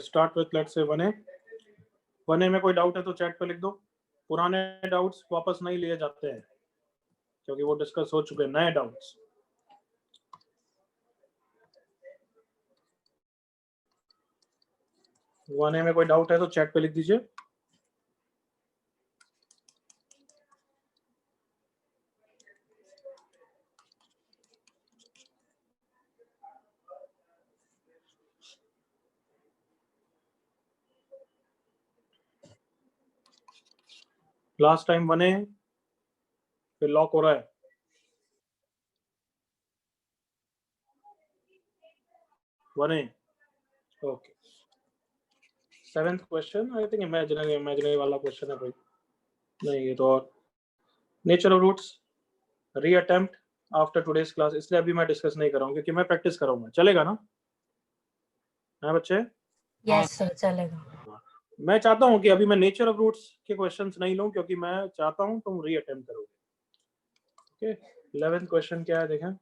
Start with let's say 1A। 1A में कोई doubt है तो चैट पे लिख दो। पुराने डाउट्स वापस नहीं लिए जाते हैं क्योंकि वो डिस्कस हो चुके हैं। नए डाउट्स, वन ए में कोई डाउट है तो चैट पे लिख दीजिए। लास्ट टाइम 1A फिर लॉक हो रहा है। One A okay. 7th question I think imaginary वाला क्वेश्चन है भाई। नहीं, ये तो और नेचर ऑफ रूट्स री अटेम्प्ट आफ्टर टुडेज क्लास, इसलिए अभी मैं डिस्कस नहीं कर रहा हूँ क्योंकि मैं प्रैक्टिस करूंगा। चलेगा ना है बच्चे? यस सर चलेगा। मैं चाहता हूँ कि अभी मैं नेचर ऑफ रूट्स के क्वेश्चंस नहीं लूं क्योंकि मैं चाहता हूँ तुम री अटेम्प्ट करोगे। ओके 11th क्वेश्चन क्या है देखें।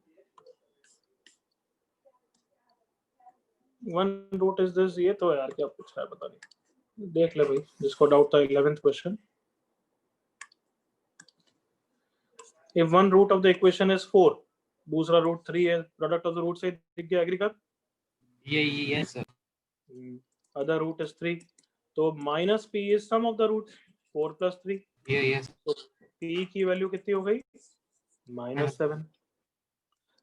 वन रूट इज दिस, ये तो यार क्या पूछ रहा है पता नहीं, देख ले भाई जिसको डाउट था। 11th question, if one root of the equation is 4, दूसरा रूट 3 है, प्रोडक्ट ऑफ द रूट से दिख गया, एग्री कर? ये सर। अदर रूट इज 3, तो minus p is sum of the root 4 plus 3। ये तो p की वैल्यू कितनी हो गई? -7।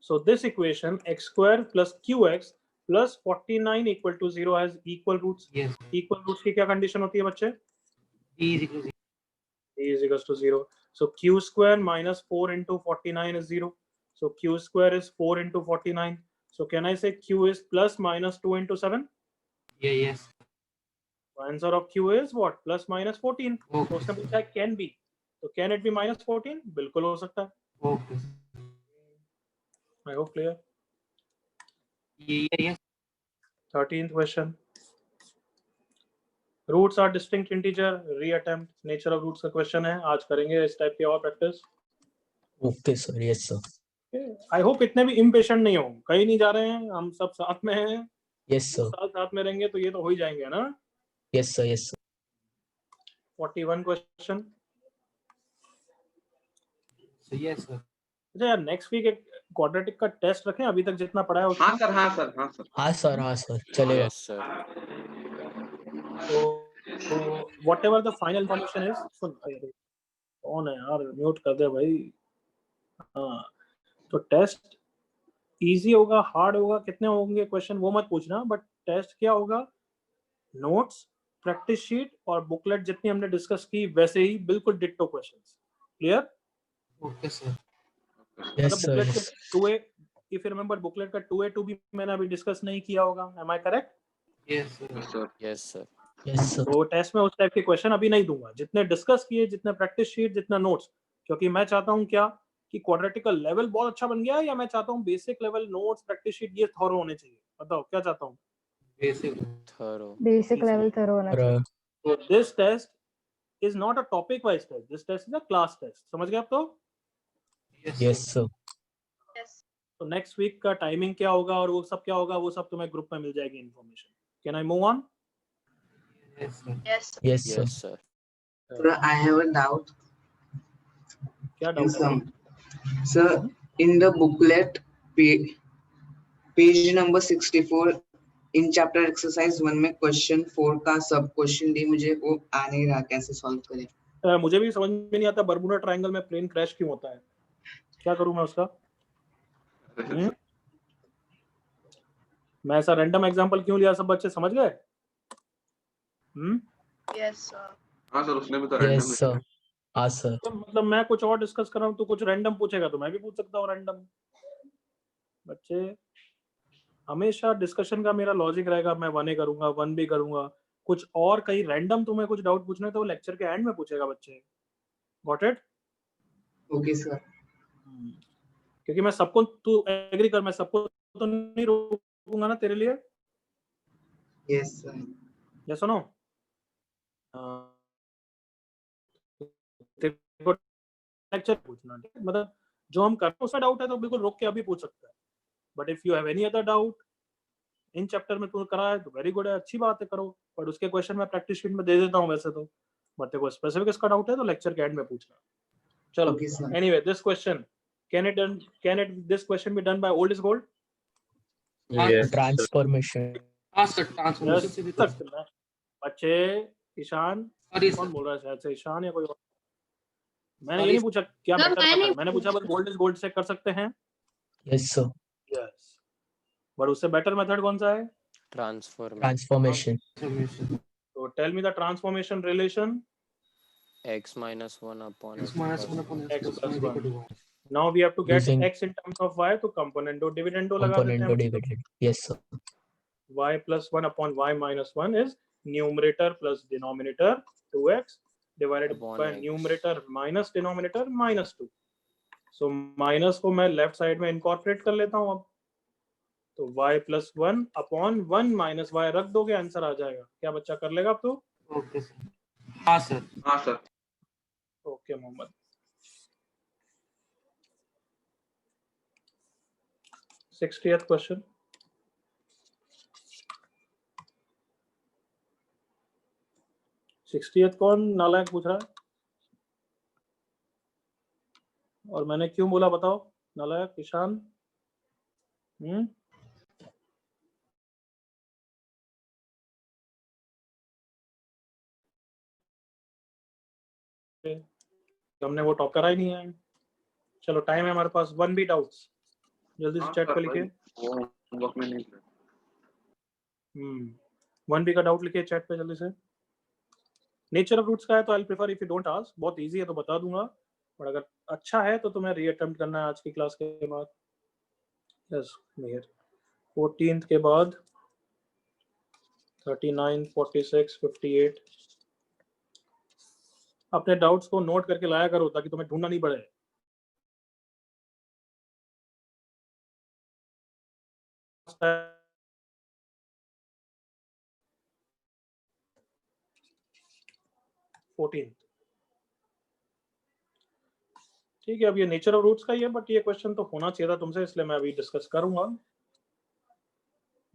So this equation x square plus qx plus 49 equal to 0 has equal roots. Equal roots की क्या कंडीशन होती है बच्चे? e is equal to 0. So q square minus 4 into 49 is 0. So q square is 4 into 49. So can I say q is plus minus 2 into 7? yes. So answer of q is what? Plus minus 14. Okay. तो उसने पूछा can be. तो can it be minus 14? बिल्कुल हो सकता है। Okay. I hope clear. Yes. 13th question. Roots are distinct integer. Reattempt. Nature of roots का question है। आज करेंगे इस टाइप की और practice. Okay sir, yes sir. I hope इतने भी इम्पेशेंट नहीं हो, कहीं नहीं जा रहे हैं, हम सब साथ में हैं। Yes sir. साथ में रहेंगे तो ये तो हो ही जाएंगे ना। Yes sir, yes sir. 41 question. Yes sir. अच्छा यार, नेक्स्ट वीक एक क्वाड्रेटिक का टेस्ट रखें, अभी तक जितना पढ़ा है उसका। हाँ सर, हाँ सर, हाँ सर, हाँ सर, हाँ सर, चलेगा। Yes sir. तो whatever the final information is, सुन कौन है यार, म्यूट कर दे भाई। हाँ, तो टेस्ट इजी होगा, हार्ड होगा, कितने होंगे क्वेश्चन वो मत पूछना, बट टेस्ट क्या होगा, नोट्स, प्रैक्टिस शीट और बुकलेट जितनी हमने डिस्कस की वैसे ही बिल्कुल ditto questions. Clear? Okay sir. Yes sir, booklet yes. के 2A, if you remember booklet का 2A 2B मैंने अभी डिस्कस नहीं किया होगा। Am I correct? Yes sir. Yes sir, yes sir. Yes sir. तो टेस्ट में उस टाइप के क्वेश्चन अभी नहीं दूंगा, जितने डिस्कस किए, जितने प्रैक्टिस शीट, जितना नोट्स, क्योंकि मैं चाहता हूं क्या कि क्वाड्रेटिकल लेवल बहुत अच्छा बन गया है, या मैं चाहता हूं basic level notes practice sheet ये थॉरो होने चाहिए। बताओ क्या चाहता हूं? बेसिक लेवल थरो होना चाहिए। तो this test is not a topic wise test, this test is a class test. समझ गए आप? तो यस सर। तो नेक्स्ट वीक का टाइमिंग क्या होगा और वो सब क्या होगा, वो सब तुम्हें ग्रुप में मिल जाएगी information. Can I move on? Yes sir. Yes yes sir. Sir. Sir, I have a doubt. क्या In डाउट है? some, sir, in the booklet, page number 64, in chapter exercise 1 में question 4 का सब question डी मुझे वो आ नहीं रहा, कैसे solve करें? मुझे भी समझ में नहीं आता बर्मुडा ट्रायंगल में प्लेन क्रैश क्यों होता है, क्या करूं मैं उसका? मैं ऐसा रैंडम एग्जांपल क्यों लिया, सब बच्चे समझ गए? Yes sir. हाँ सर, उसने भी तो यस रैंडम सर। हाँ सर। तो मतलब मैं कुछ और डिस्कस कर रहा हूँ, तो कुछ रैंडम पूछेगा तो मैं भी पूछ सकता हूँ रैंडम। बच्चे हमेशा डिस्कशन का मेरा लॉजिक रहेगा, मैं 1A करूंगा, 1B करूंगा, कुछ और कहीं रैंडम तुम्हें कुछ डाउट पूछना है तो लेक्चर के एंड में पूछेगा बच्चे। Got it? Okay sir. क्योंकि मैं सबको, तू एग्री कर, मैं सबको तो नहीं रोकूंगा ना तेरे लिए। Yes sir. ये सुनो, लेक्चर पूछना, मतलब जो हम कर रहे हैं उसमें डाउट है तो बिल्कुल रोक के अभी पूछ सकता है, but if you have any other doubt in chapter में तूने करा है तो वेरी गुड है, अच्छी बात है, करो, बट उसके क्वेश्चन मैं प्रैक्टिस शीट में दे देता हूँ वैसे तो, बट तेरे को स्पेसिफिक इसका डाउट है तो लेक्चर के एंड में पूछना। चलो, Okay, sir. Anyway this question can it this question be done by old is gold? Yes. Transformation. हाँ सर, ट्रांसफॉर्मेशन से भी कर सकते हैं बच्चे। ईशान सॉरी कौन सर, बोल रहा है? शायद से ईशान या कोई और। मैंने Sorry, ये नहीं पूछा क्या सर, बेटर मैंने पता है, मैंने पूछा बस गोल्ड इज गोल्ड से कर सकते हैं। Yes sir. यस, बट उससे बेटर मेथड कौन सा है? ट्रांसफॉर्मेशन। ट्रांसफॉर्मेशन तो tell me the transformation relation. x minus 1 upon x x minus plus 1 upon x x plus plus 1 1. Now we have to get Using x in terms of y, तो कंपोनेंटो dividendo लगा देते component हैं। divided। Yes sir. y plus 1 upon y minus 1 is numerator plus denominator 2x divided Upon by x. numerator minus denominator minus 2. So minus को मैं left side में incorporate कर लेता हूँ अब, तो y plus 1 upon 1 minus y रख दोगे, आंसर आ जाएगा। क्या बच्चा कर लेगा अब तो? Okay sir. हाँ सर, हाँ सर। ओके मोहम्मद। 60th question. कौन नालायक पूछ रहा है? और मैंने क्यों बोला बताओ नालायक? ईशान? हमने वो टॉप करा ही नहीं है। चलो टाइम है हमारे पास। 1 भी डाउट्स जल्दी से हाँ चैट सर, पे लिखिए। वो होमवर्क में नहीं था। 1 भी का डाउट लिखिए चैट पे जल्दी से। नेचर ऑफ रूट्स का है तो I prefer if you don't ask, बहुत इजी है तो बता दूंगा, बट अगर अच्छा है तो तुम्हें रीअटेम्प्ट करना है आज की क्लास के बाद। यस मेहर 14th के बाद 39, 46, 58 अपने डाउट्स को नोट करके लाया करो ताकि तुम्हें ढूंढना नहीं पड़े। ठीक है, अब ये नेचर ऑफ रूट्स का ही है, बट ये क्वेश्चन तो होना चाहिए था तुमसे, इसलिए मैं अभी डिस्कस करूंगा।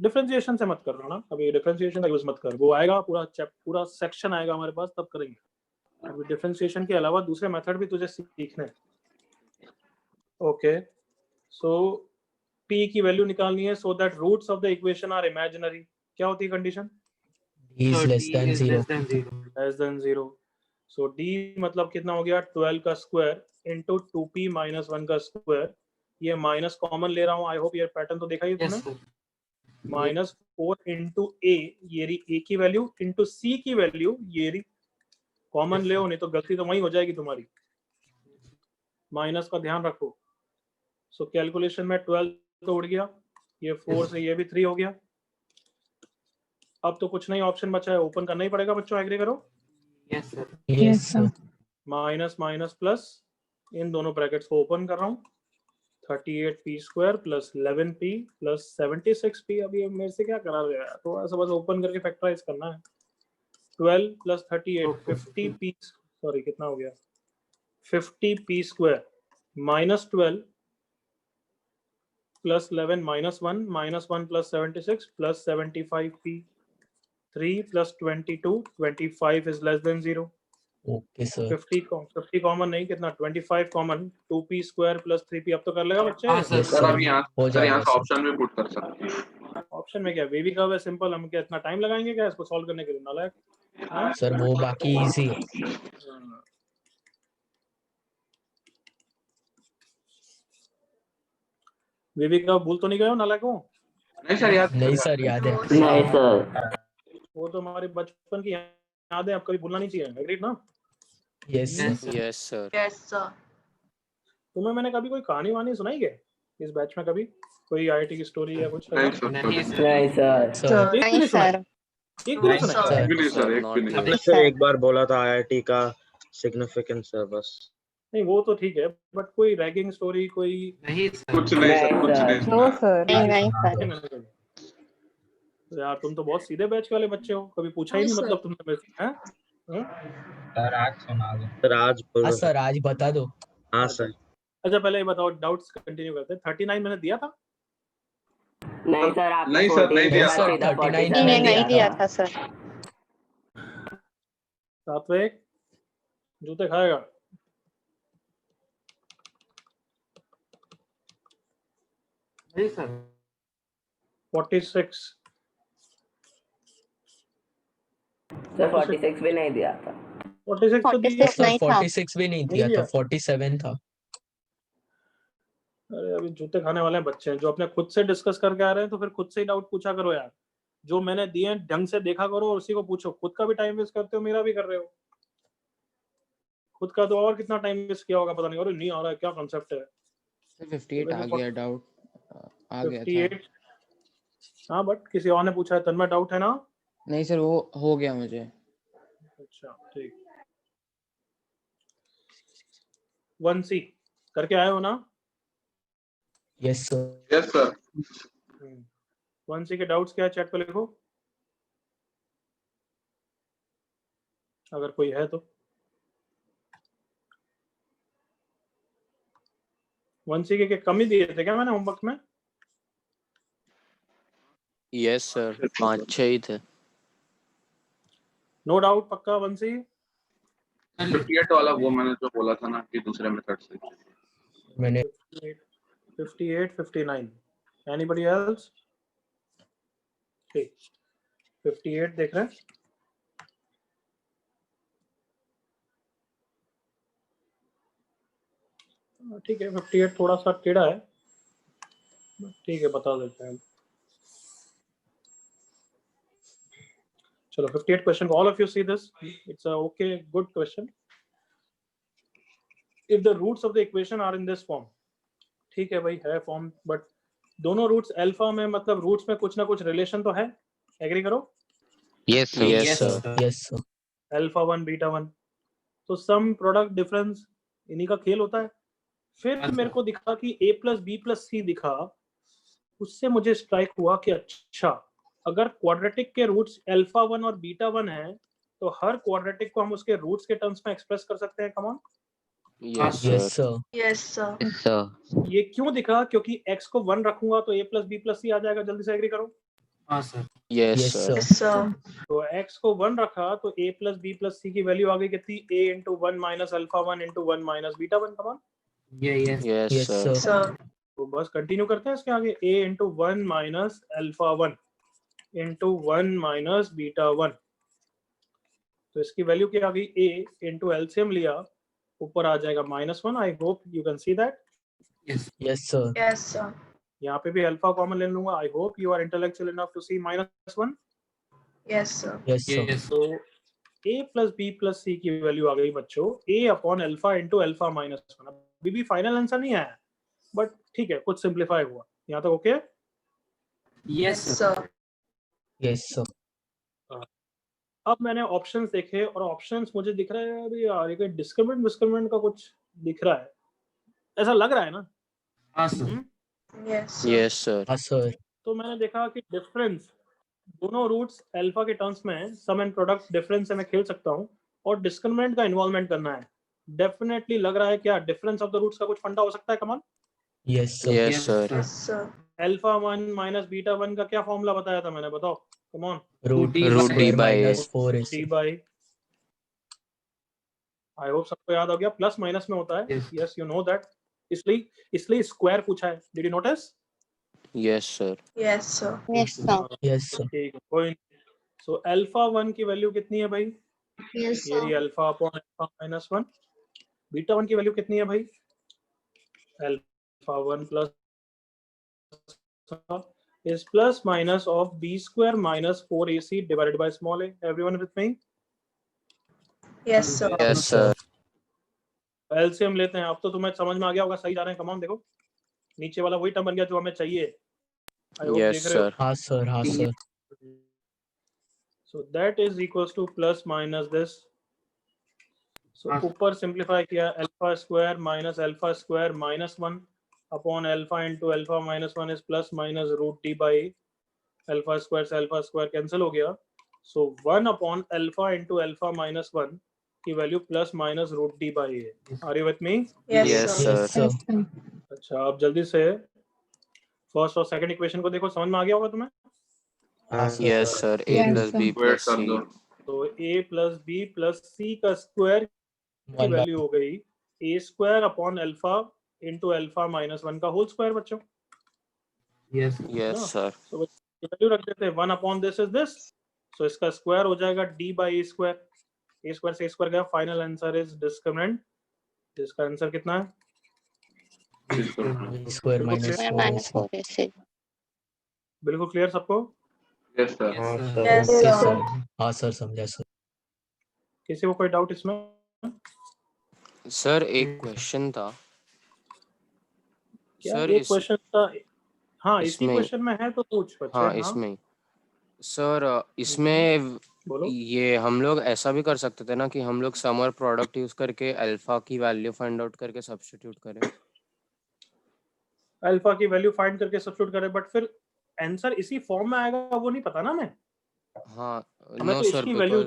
डिफरेंशिएशन से मत करना ना, अभी डिफरेंशिएशन का यूज मत कर, वो आएगा पूरा सेक्शन आएगा हमारे पास तब करेंगे। अभी डिफरेंशिएशन के अलावा दूसरे मेथड भी तुझे सीखने। ओके, सो p की वैल्यू निकालनी है so that roots of the equation are imaginary. क्या होती है condition? d is less than 0। Less than 0। So d मतलब कितना हो गया? 12 का स्क्वायर इनटू 2p माइनस 1 का स्क्वायर। ये माइनस कॉमन ले रहा हूँ, आई होप ये पैटर्न तो देखा ही यस तुमने। सर, माइनस 4 इंटू a, ये रही a की वैल्यू इंटू c की वैल्यू, ये रही कॉमन ले, नहीं तो गलती तो वही हो जाएगी तुम्हारी। माइनस का ध्यान रखो। सो कैलकुलेशन में 12 तो उड़ गया, ये 4 से ये भी 3 हो गया। अब तो कुछ नहीं ऑप्शन बचा है, ओपन करना ही पड़ेगा बच्चों, एग्री करो। Yes sir, yes sir. Minus minus plus, इन दोनों ब्रैकेट्स को ओपन कर रहा हूँ। 38p square plus 11p plus 76p। अब ये मेरे से क्या करा गया, थोड़ा सा बस ओपन करके फैक्टराइज करना है। 12 प्लस 38 50p, सॉरी कितना हो गया? 50p square minus 12 plus 11 minus 1 plus 76 plus 75p। 3 plus 22, 25 is less than 0। Okay sir. 50 common नहीं, कितना? 25 common, 2p square plus 3p। अब तो कर लेगा बच्चे? हाँ सर, यस सर अभी यहाँ हो सर यहाँ जाएगा से ऑप्शन में पुट कर सकते हैं। ऑप्शन में क्या वे भी कव है, सिंपल। हम क्या इतना टाइम लगाएंगे क्या इसको सॉल्व करने के लिए नालायक? सर वो बाकी इजी है। वे भी कव भूल तो नहीं गए हो नालायकों? नहीं सर, याद नहीं सर याद है। नहीं सर। वो तो हमारे बचपन की याद है, अब कभी भूलना नहीं चाहिए। एग्रीड ना? Yes sir. yes sir yes sir. तुम्हें मैंने कभी कोई कहानी वानी सुनाई क्या इस बैच में? कभी कोई आईआईटी की स्टोरी या कुछ? नहीं सर, नहीं सर, नहीं सर। सर एक भी नहीं सुनाई? एक भी नहीं सुनाई? एक भी नहीं सर, एक भी नहीं। आपने सिर्फ एक बार बोला था आईआईटी का सिग्निफिकेंस सर, बस। नहीं वो तो ठीक है, बट कोई रैगिंग स्टोरी कोई? नहीं सर, कुछ नहीं सर, कुछ नहीं नो सर। सर। नहीं सर। यार तुम तो बहुत सीधे बैच वाले बच्चे हो, कभी पूछा ही नहीं मतलब तुमने मेरे से, हैं? सर आज सुना दो। सर आज बोलो। हाँ सर आज बता दो। हाँ सर। अच्छा पहले ये बताओ, डाउट्स कंटिन्यू करते हैं। 39 मैंने दिया था? नहीं सर, आपने नहीं सर, 14 नहीं के दिया बाद था। सीधा 39 नहीं 47 नहीं दिया था। था सर। सात्विक जूते खाएगा। नहीं सर 46 सर 46 भी नहीं दिया था। 46 तो दिया 46 सर नहीं था। 46 भी नहीं दिया था, दिया। 47 था। अरे अभी जूते खाने वाले बच्चे हैं जो अपने खुद से डिस्कस करके आ रहे हैं, तो फिर खुद से ही डाउट पूछा करो यार। जो मैंने दिए हैं ढंग से देखा करो और उसी को पूछो। खुद का भी टाइम वेस्ट करते हो, मेरा भी कर रहे हो। खुद का तो और कितना टाइम वेस्ट किया होगा पता नहीं। और नहीं आ रहा है, क्या कॉन्सेप्ट है? 58 आ गया डाउट आ गया था। 58 हाँ, बट किसी और ने पूछा है। तन्मय डाउट है ना? नहीं सर वो हो गया मुझे। अच्छा ठीक। 1C करके आए हो ना? Yes sir. Yes sir. 1C के डाउट्स क्या है चैट पे लिखो, अगर कोई है तो। 1C के कमी दिए थे क्या मैंने होमवर्क में? यस सर 5-6 ही थे। नो डाउट पक्का 1C? 58 वाला वो मैंने जो बोला था ना कि दूसरे मेथड से। मैंने 58, 59. Anybody else? ठीक 58 देख रहे हैं। ठीक है 58 थोड़ा सा टेढ़ा है, ठीक है बता देते हैं। चलो 58 question, all of you see this, it's a okay good question. If the roots of the equation are in this form, ठीक है भाई है फॉर्म, बट दोनों रूट्स अल्फा में, मतलब रूट्स में कुछ ना कुछ रिलेशन तो है, एग्री करो? Yes sir. Yes sir. Alpha 1 beta 1, तो सम प्रोडक्ट डिफरेंस इन्हीं का खेल होता है। फिर मेरे को दिखा कि a प्लस बी प्लस सी दिखा, उससे मुझे स्ट्राइक हुआ कि अच्छा अगर क्वाड्रेटिक के रूट्स अल्फा 1 और बीटा 1 है तो हर क्वाड्रेटिक को हम उसके रूट्स के टर्म्स में एक्सप्रेस कर सकते हैं। Come on. Yes yes sir. Sir. Yes sir. ये क्यों दिखा? क्योंकि x को 1 रखूंगा तो a प्लस बी प्लस सी आ जाएगा। जल्दी से एग्री करो। हाँ sir yes yes sir. Sir. तो x को 1 रखा तो a plus b plus c की वैल्यू आ गई कितनी? a into 1 minus alpha 1 into 1 minus beta 1। Come on. Yes yes yes sir. Sir. तो बस कंटिन्यू करते हैं इसके आगे। a into 1 minus alpha 1 into 1 minus beta 1, तो इसकी वैल्यू क्या आ गई? a इंटू एलसीएम लिया, ऊपर आ जाएगा -1। I hope you can see that. Yes sir. Yes sir. यहाँ पे भी अल्फा कॉमन ले लूंगा। I hope you are intellectual enough to see -1। Yes sir. Yes sir. तो a plus b plus c की वैल्यू आ गई बच्चों a upon alpha into alpha minus 1। अभी भी फाइनल आंसर नहीं आया, बट ठीक है कुछ सिंप्लीफाई हुआ। यहाँ तक okay? Yes sir. Yes sir. अब मैंने ऑप्शंस देखे और ऑप्शंस मुझे दिख रहा है अभी यार ये डिस्क्रिमिनेंट का कुछ दिख रहा है, ऐसा लग रहा है ना? हाँ सर यस सर। हाँ सर। तो मैंने देखा कि डिफरेंस दोनों रूट्स अल्फा के टर्म्स में सम एंड प्रोडक्ट डिफरेंस से मैं खेल सकता हूँ और डिस्क्रिमिनेंट का इन्वॉल्वमेंट करना है। डेफिनेटली लग रहा है क्या डिफरेंस ऑफ द रूट्स का कुछ फंडा हो सकता है? Come on. Yes sir. Yes sir. Sir. Alpha 1 minus beta 1 का क्या फॉर्मूला बताया था मैंने? बताओ come on. Root D by square minus A. 4ac। D by, I hope सबको याद हो गया, प्लस माइनस में होता है। यस यू नो दैट, इसलिए स्क्वायर पूछा है। Did you notice? Yes sir. Yes sir. Yes sir. Yes sir. ठीक है कोई। सो अल्फा 1 की वैल्यू कितनी है भाई? यस ये रही alpha upon alpha minus 1। Beta 1 की वैल्यू कितनी है भाई? Alpha 1 plus is plus minus of b square minus 4ac divided by small a. Everyone with me? Yes sir. Yes sir. LCM लेते हैं। अब तो तुम्हें समझ में आ गया होगा, सही जा रहे हैं। कमांड देखो, नीचे वाला वही टर्म बन गया जो हमें चाहिए। आई होप यस देख रहे हो। सर। हाँ सर। हाँ sir. So that is equals to plus minus this. So ऊपर सिंप्लीफाई किया alpha square minus 1 upon alpha into alpha minus 1 is plus minus root D by alpha square से alpha square cancel हो गया। So 1 upon alpha into alpha minus 1 की value plus minus root D by है। Are you with me? Yes sir. अच्छा अब जल्दी से first और सेकंड इक्वेशन को देखो, समझ में आ गया होगा तुम्हें? हाँ sir. Yes sir, a Yes, plus b wait plus कर c. दो। तो a plus b plus c का स्क्वायर की वैल्यू हो गई a square upon alpha into alpha minus 1 का होल स्क्वायर बच्चों। Yes. Yes ना? sir. तो वैल्यू रख देते हैं 1 upon this is this, so इसका स्क्वायर हो जाएगा d बाई a स्क्वायर से a स्क्वायर गया, फाइनल आंसर इज डिस्क्रिमिनेंट, जिसका आंसर कितना है? Square minus square minus 4ac. बिल्कुल क्लियर सबको? Yes sir. Yes, sir. Yes, okay sir. Sir. हाँ सर, समझा सर। किसी को कोई डाउट इसमें? सर एक क्वेश्चन था क्या सर, एक क्वेश्चन था? हाँ इसी इसमें- क्वेश्चन में है तो पूछ बच्चे। हाँ इसमें सर, इसमें बोलो। ये हम लोग ऐसा भी कर सकते थे ना कि हम लोग सम और प्रोडक्ट यूज करके अल्फा की वैल्यू फाइंड आउट करके सब्स्टिट्यूट करें। अल्फा की वैल्यू फाइंड करके सब्स्टिट्यूट करें, बट फिर आंसर इसी फॉर्म में आएगा वो नहीं पता ना मैं। हाँ हमें नो तो सर, इसकी वैल्यू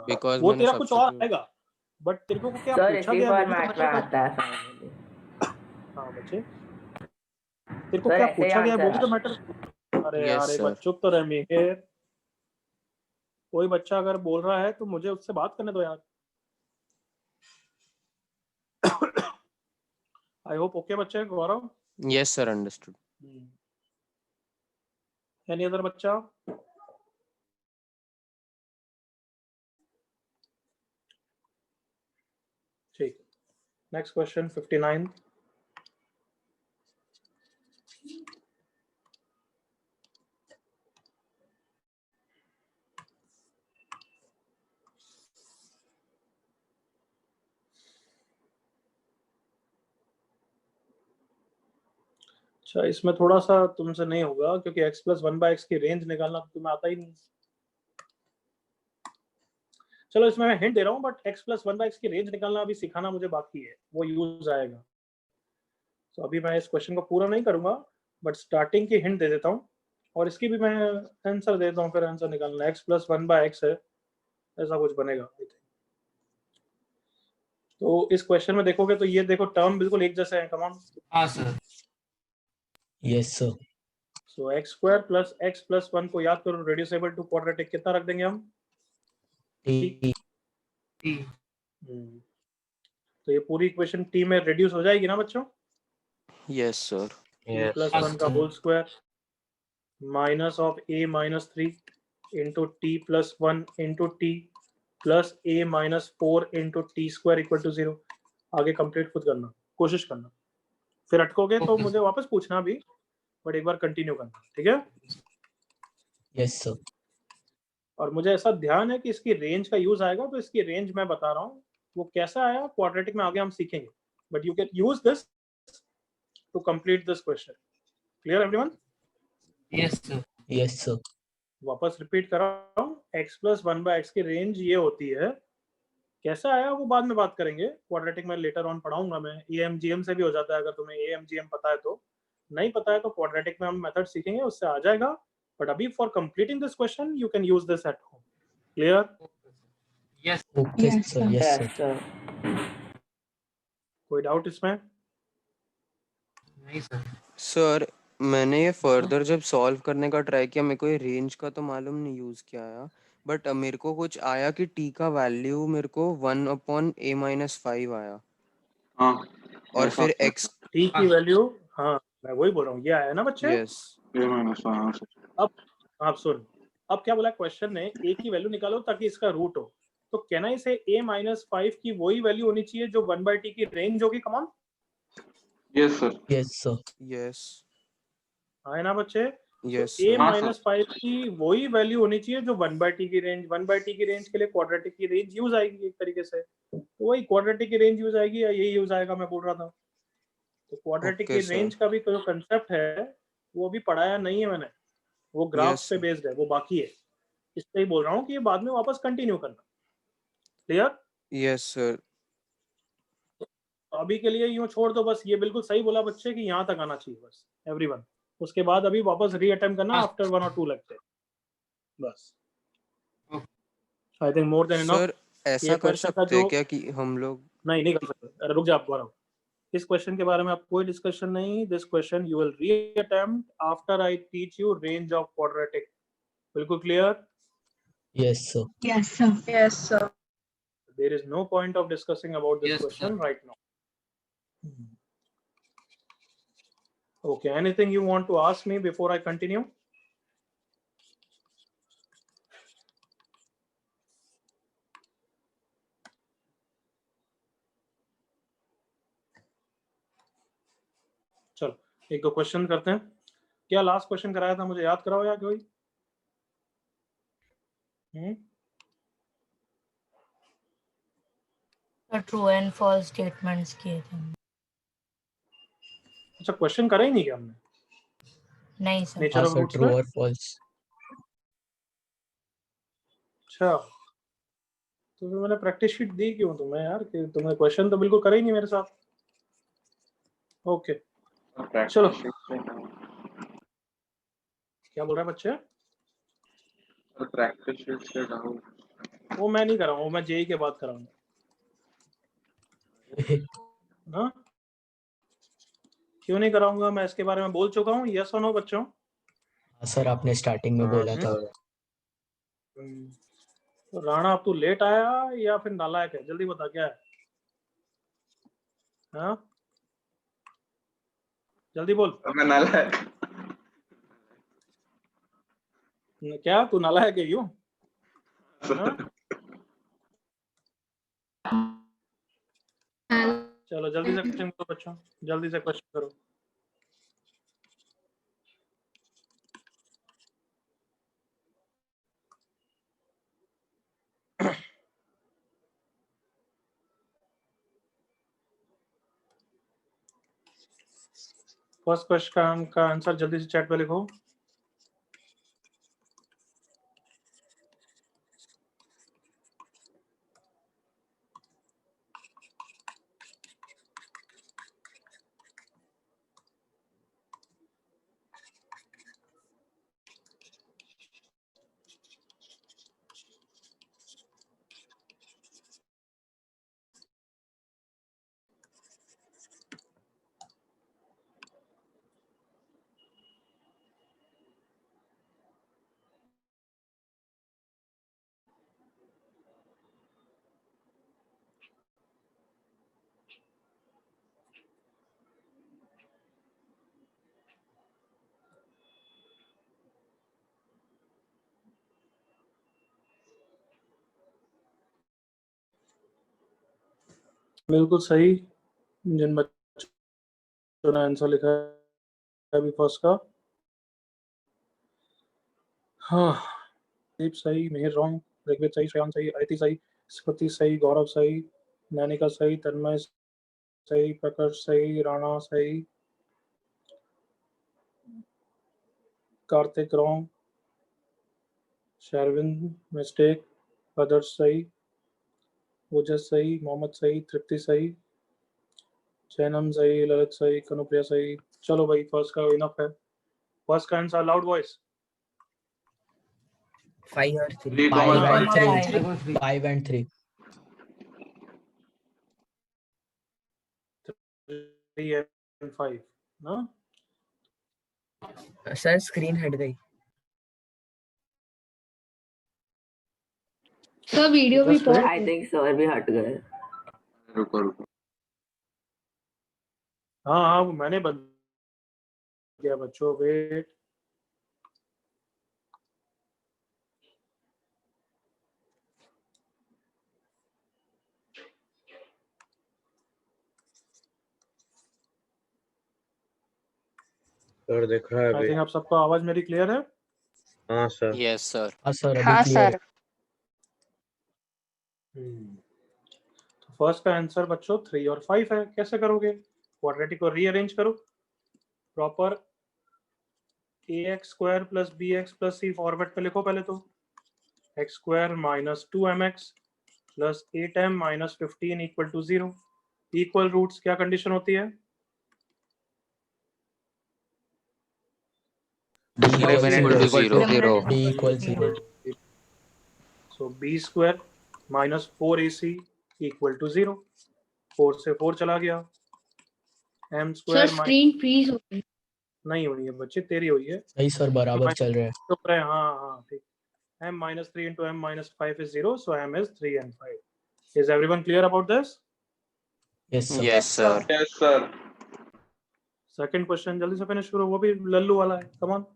बिकॉज वो मैंने तेरा कुछ और substitute- आएगा, बट तेरे को क्या सर पूछा इसी गया वो भी तो फॉर्मेट में बच्चे आता है फाइनली। हाँ बच्चे, तेरे को सर, क्या ऐसे ही पूछा गया वो भी तो आंसर मैटर। अरे Yes, यार एक sir. बार चुप तो रह मिहिर, कोई बच्चा अगर बोल रहा है तो मुझे उससे बात करने दो यार। आई होप ओके बच्चे। गौरव? Yes sir, understood. Any other बच्चा? ठीक, नेक्स्ट क्वेश्चन 59। अच्छा, इसमें थोड़ा सा तुमसे नहीं होगा क्योंकि x प्लस 1/x की रेंज निकालना तो तुम्हें आता ही नहीं। चलो इसमें मैं हिंट दे रहा हूँ, बट x प्लस 1/x की रेंज निकालना अभी सिखाना मुझे बाकी है, वो यूज आएगा। तो अभी मैं इस क्वेश्चन को पूरा नहीं करूंगा, बट स्टार्टिंग की हिंट दे देता हूँ और इसकी भी मैं आंसर देता हूँ, फिर आंसर निकालना। x प्लस 1/x है, ऐसा कुछ बनेगा। तो इस क्वेश्चन में देखोगे तो ये देखो टर्म बिल्कुल एक जैसे हैं। Come on. हाँ sir. Yes sir. So x square plus x plus 1 को याद करो, रेड्यूसेबल टू क्वाड्रेटिक कितना रख देंगे हम? टी। तो ये पूरी इक्वेशन t में रिड्यूस हो जाएगी ना बच्चों? Yes sir. t प्लस 1 का whole square minus of a minus 3 into t plus 1 into t plus a minus 4 into t square equal to 0। आगे कंप्लीट खुद करना, कोशिश करना, फिर अटकोगे तो मुझे वापस पूछना भी, बट एक बार कंटिन्यू करना, ठीक है? Yes sir. और मुझे ऐसा ध्यान है कि इसकी रेंज का यूज आएगा, तो इसकी रेंज मैं बता रहा हूँ वो कैसा आया क्वाड्रेटिक में आगे हम सीखेंगे, but you can use this to complete this question. Clear everyone? Yes sir. Yes sir. वापस रिपीट कर रहा हूँ, x प्लस 1/x की रेंज ये होती है। कैसा आया वो बाद में बात करेंगे, क्वाड्रेटिक में लेटर ऑन पढ़ाऊंगा मैं। AMGM से भी हो जाता है, अगर तुम्हें AMGM पता है तो। नहीं पता है तो क्वाड्रेटिक में हम मेथड सीखेंगे, उससे आ जाएगा। बट अभी for completing this question you can use this at home. Clear? Yes okay Yes, sir. sir. Yes yes sir. Sir. कोई डाउट इसमें? नहीं सर। सर मैंने ये फर्दर जब सॉल्व करने का ट्राई किया, मेरे को ये रेंज का तो मालूम नहीं यूज किया आया, बट मेरे को कुछ आया कि t का वैल्यू मेरे को 1/a-5 आया, हाँ और फिर x। t की वैल्यू, हाँ मैं वही बोल रहा हूँ, ये आया ना बच्चे? यस ये माइनस हाँ सर। अब आप सुन, अब क्या बोला क्वेश्चन ने, a की वैल्यू निकालो ताकि इसका रूट हो। तो कहना है इसे a-5 की वही वैल्यू होनी चाहिए जो 1/t की रेंज होगी। कम on. Yes sir. Yes sir. Yes है ना बच्चे? यस a हाँ, माइनस 5 की वही वैल्यू होनी चाहिए जो 1/t की रेंज। 1/t की रेंज के लिए क्वाड्रेटिक की रेंज यूज आएगी एक तरीके से, तो वही क्वाड्रेटिक की रेंज यूज आएगी या यही यूज आएगा, मैं बोल रहा था। तो क्वाड्रेटिक Okay, की रेंज sir. का भी जो कंसेप्ट है वो अभी पढ़ाया नहीं है मैंने, वो ग्राफ्स Yes, पे sir. बेस्ड है, वो बाकी है। इसलिए बोल रहा हूँ कि ये बाद में वापस कंटिन्यू करना। क्लियर? Yes sir. तो अभी के लिए यूं छोड़ दो बस। ये बिल्कुल सही बोला बच्चे कि यहाँ तक आना चाहिए बस एवरीवन। उसके बाद अभी वापस री अटेम्प्ट करना आफ्टर 1 और 2 लेक्चर बस। I think more than enough. Sir ऐसा ये कर क्वेश्चन का सकते हैं जो क्या कि हम लोग नहीं कर सकते। अरे रुक जा आप, इस क्वेश्चन के बारे में आप कोई डिस्कशन नहीं. This question you will reattempt after I teach you range of quadratic. बिल्कुल clear? Yes, sir. Yes, sir. Yes, sir. There is no point of discussing about this Yes, question sir. right now. Okay, anything you want to ask me before I continue? चलो एक दो question करते हैं. क्या last question कराया था, मुझे याद कराओ या कोई? ट्रू एंड फॉल्स स्टेटमेंट्स किए थे. अच्छा, क्वेश्चन करा ही नहीं क्या हमने? नहीं सर. नेचर हाँ ऑफ सर, रूट्स ट्रू में? और फॉल्स. अच्छा, तो फिर मैंने प्रैक्टिस शीट दी क्यों तुम्हें यार, कि तुमने क्वेश्चन तो बिल्कुल करा ही नहीं मेरे साथ. ओके चलो. क्या बोल रहे हैं बच्चे? प्रैक्टिस शीट से डाउट. वो मैं नहीं कराऊंगा, मैं जेई के बाद कराऊंगा. हाँ, क्यों नहीं कराऊंगा? मैं इसके बारे में बोल चुका हूँ. यस और नो बच्चों? हाँ सर, आपने स्टार्टिंग में बोला था. तो राणा, अब तू लेट आया या फिर नालायक है? जल्दी बता क्या है. हाँ, जल्दी बोल. मैं नालायक. क्या तू नालायक है? यूं? हाँ? चलो जल्दी से क्वेश्चन करो बच्चों, जल्दी से क्वेश्चन करो. फर्स्ट क्वेश्चन का आंसर जल्दी से चैट पे लिखो. बिल्कुल सही. जिन बच्चों ने आंसर लिखा है अभी फर्स्ट का. हाँ, दीप सही, मिहिर रॉन्ग, ऋग्वेद सही, श्रेयांश सही, आयति सही, स्मृति सही, गौरव सही, नैनिका सही, तन्मय सही, प्रकाश सही, राणा सही, Kartik wrong, Sherwin mistake, Adarsh सही, ओजस सही, मोहम्मद सही, तृप्ति सही, जैनम सही, ललित सही, कनुप्रिया सही. चलो भाई, फर्स्ट का इनफ है. फर्स्ट का आंसर लाउड वॉइस. 5 और 3. 5 and 3. 3 and 5 ना? सर स्क्रीन हट गई. सर वीडियो भी Just wait. Pause. I think sir भी हट गए. रुको रुको. हाँ हाँ, वो मैंने बंद किया बच्चों. वेट. सर दिख रहा है आई अभी. थिंक आप सबको आवाज मेरी क्लियर है. हाँ सर. Yes sir. हाँ सर, हाँ अभी क्लियर. सर. तो फर्स्ट का आंसर बच्चों 3 और 5 है. कैसे करोगे? क्वाड्रेटिक को रीअरेंज करो. Proper ax square plus bx plus c format पे लिखो पहले तो. x square minus 2mx plus 8m minus 15 equal to 0. Equal roots क्या कंडीशन होती है? D equals 0. D equals 0. So b square minus 4ac equal to 0. 4 से 4 चला गया. m sir square screen freeze हो गई। नहीं हुई है बच्चे, तेरी हुई है। नहीं सर बराबर चल रहा है। तो हाँ ठीक। m minus 3 into m minus 5 is 0, so m is 3 and 5. Is everyone clear about this? Yes sir. Yes sir. Yes sir. Second question जल्दी से फिनिश करो, वो भी लल्लू वाला है, कम ऑन।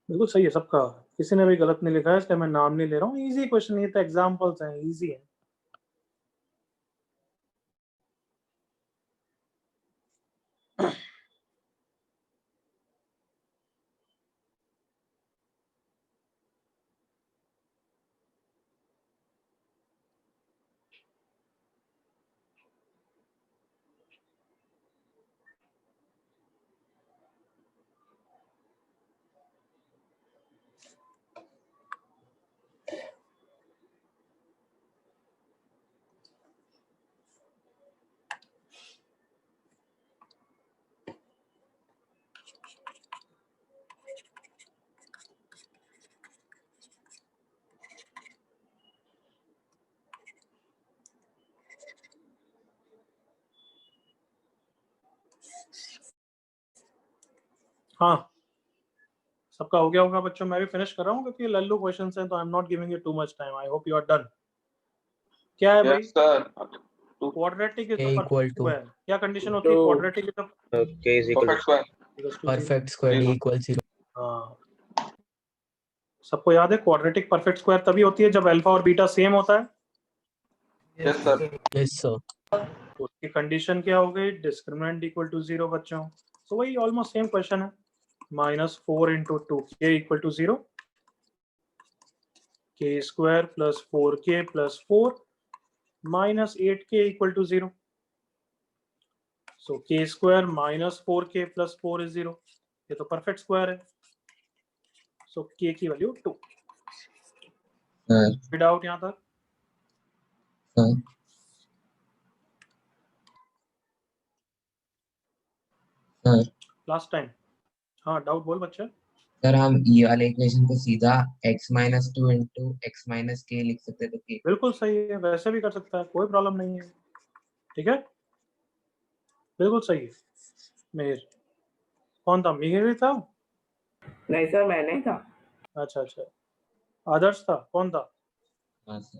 बिल्कुल सही है सबका, किसी ने भी गलत नहीं लिखा है, इसलिए मैं नाम नहीं ले रहा हूँ। इजी क्वेश्चन, ये तो एग्जांपल्स हैं, इजी है। हाँ सबका हो गया होगा बच्चों, मैं भी फिनिश कर रहा हूँ क्योंकि लल्लू क्वेश्चंस हैं, तो I am not giving you too much time. I hope you are done. क्या है भाई? Yes sir. Quadratic is K the equal perfect to square. क्या कंडीशन होती है quadratic is the K is equal perfect square. Perfect square D equal 0। हाँ सबको याद है क्वाड्रेटिक परफेक्ट स्क्वायर तभी होती है जब अल्फा और बीटा सेम होता है। Yes sir. Yes sir. तो उसकी कंडीशन क्या हो गई? डिस्क्रिमिनेंट इक्वल टू 0 बच्चों। तो वही ऑलमोस्ट सेम क्वेश्चन है। -4 into 2 k equal to 0, k square plus 4k plus 4 minus 8k equal to 0. So k square minus 4k plus 4 is 0. ये तो परफेक्ट स्क्वायर है। So k की वैल्यू 2। डाउट यहाँ तक? Last time. हाँ doubt बोल बच्चा। सर हम ये वाले इक्वेशन को सीधा x minus 2 into x minus k लिख सकते तो k। बिल्कुल सही है, वैसे भी कर सकता है, कोई प्रॉब्लम नहीं है। ठीक है बिल्कुल सही है। मिहिर कौन था? मिहिर ही था? नहीं सर मैं नहीं था। अच्छा अच्छा आदर्श था? कौन था? हाँ सर।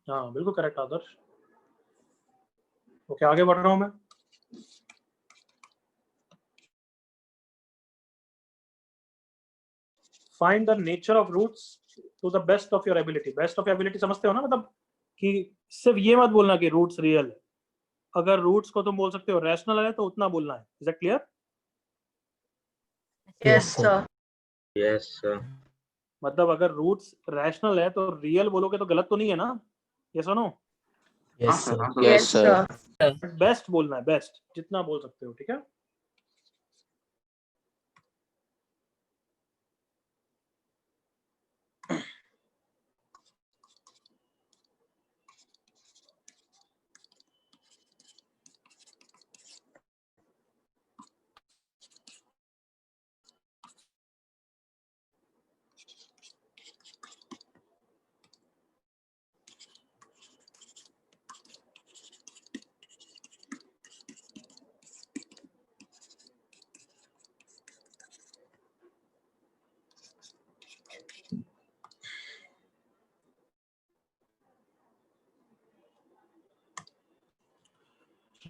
हाँ बिल्कुल करेक्ट आदर्श। ओके आगे बढ़ रहा हूँ मैं। Find the nature of roots to the best of your ability. Best of ability समझते हो ना, मतलब कि सिर्फ ये मत बोलना कि रूट्स रियल है। अगर रूट्स को तुम बोल सकते हो रैशनल है तो उतना बोलना है। Is that clear? Yes sir. Yes sir. मतलब अगर रूट्स रैशनल है तो रियल बोलोगे तो गलत तो नहीं है ना? ये सुनो, yes sir. Yes sir. Best बोलना है, बेस्ट जितना बोल सकते हो। ठीक है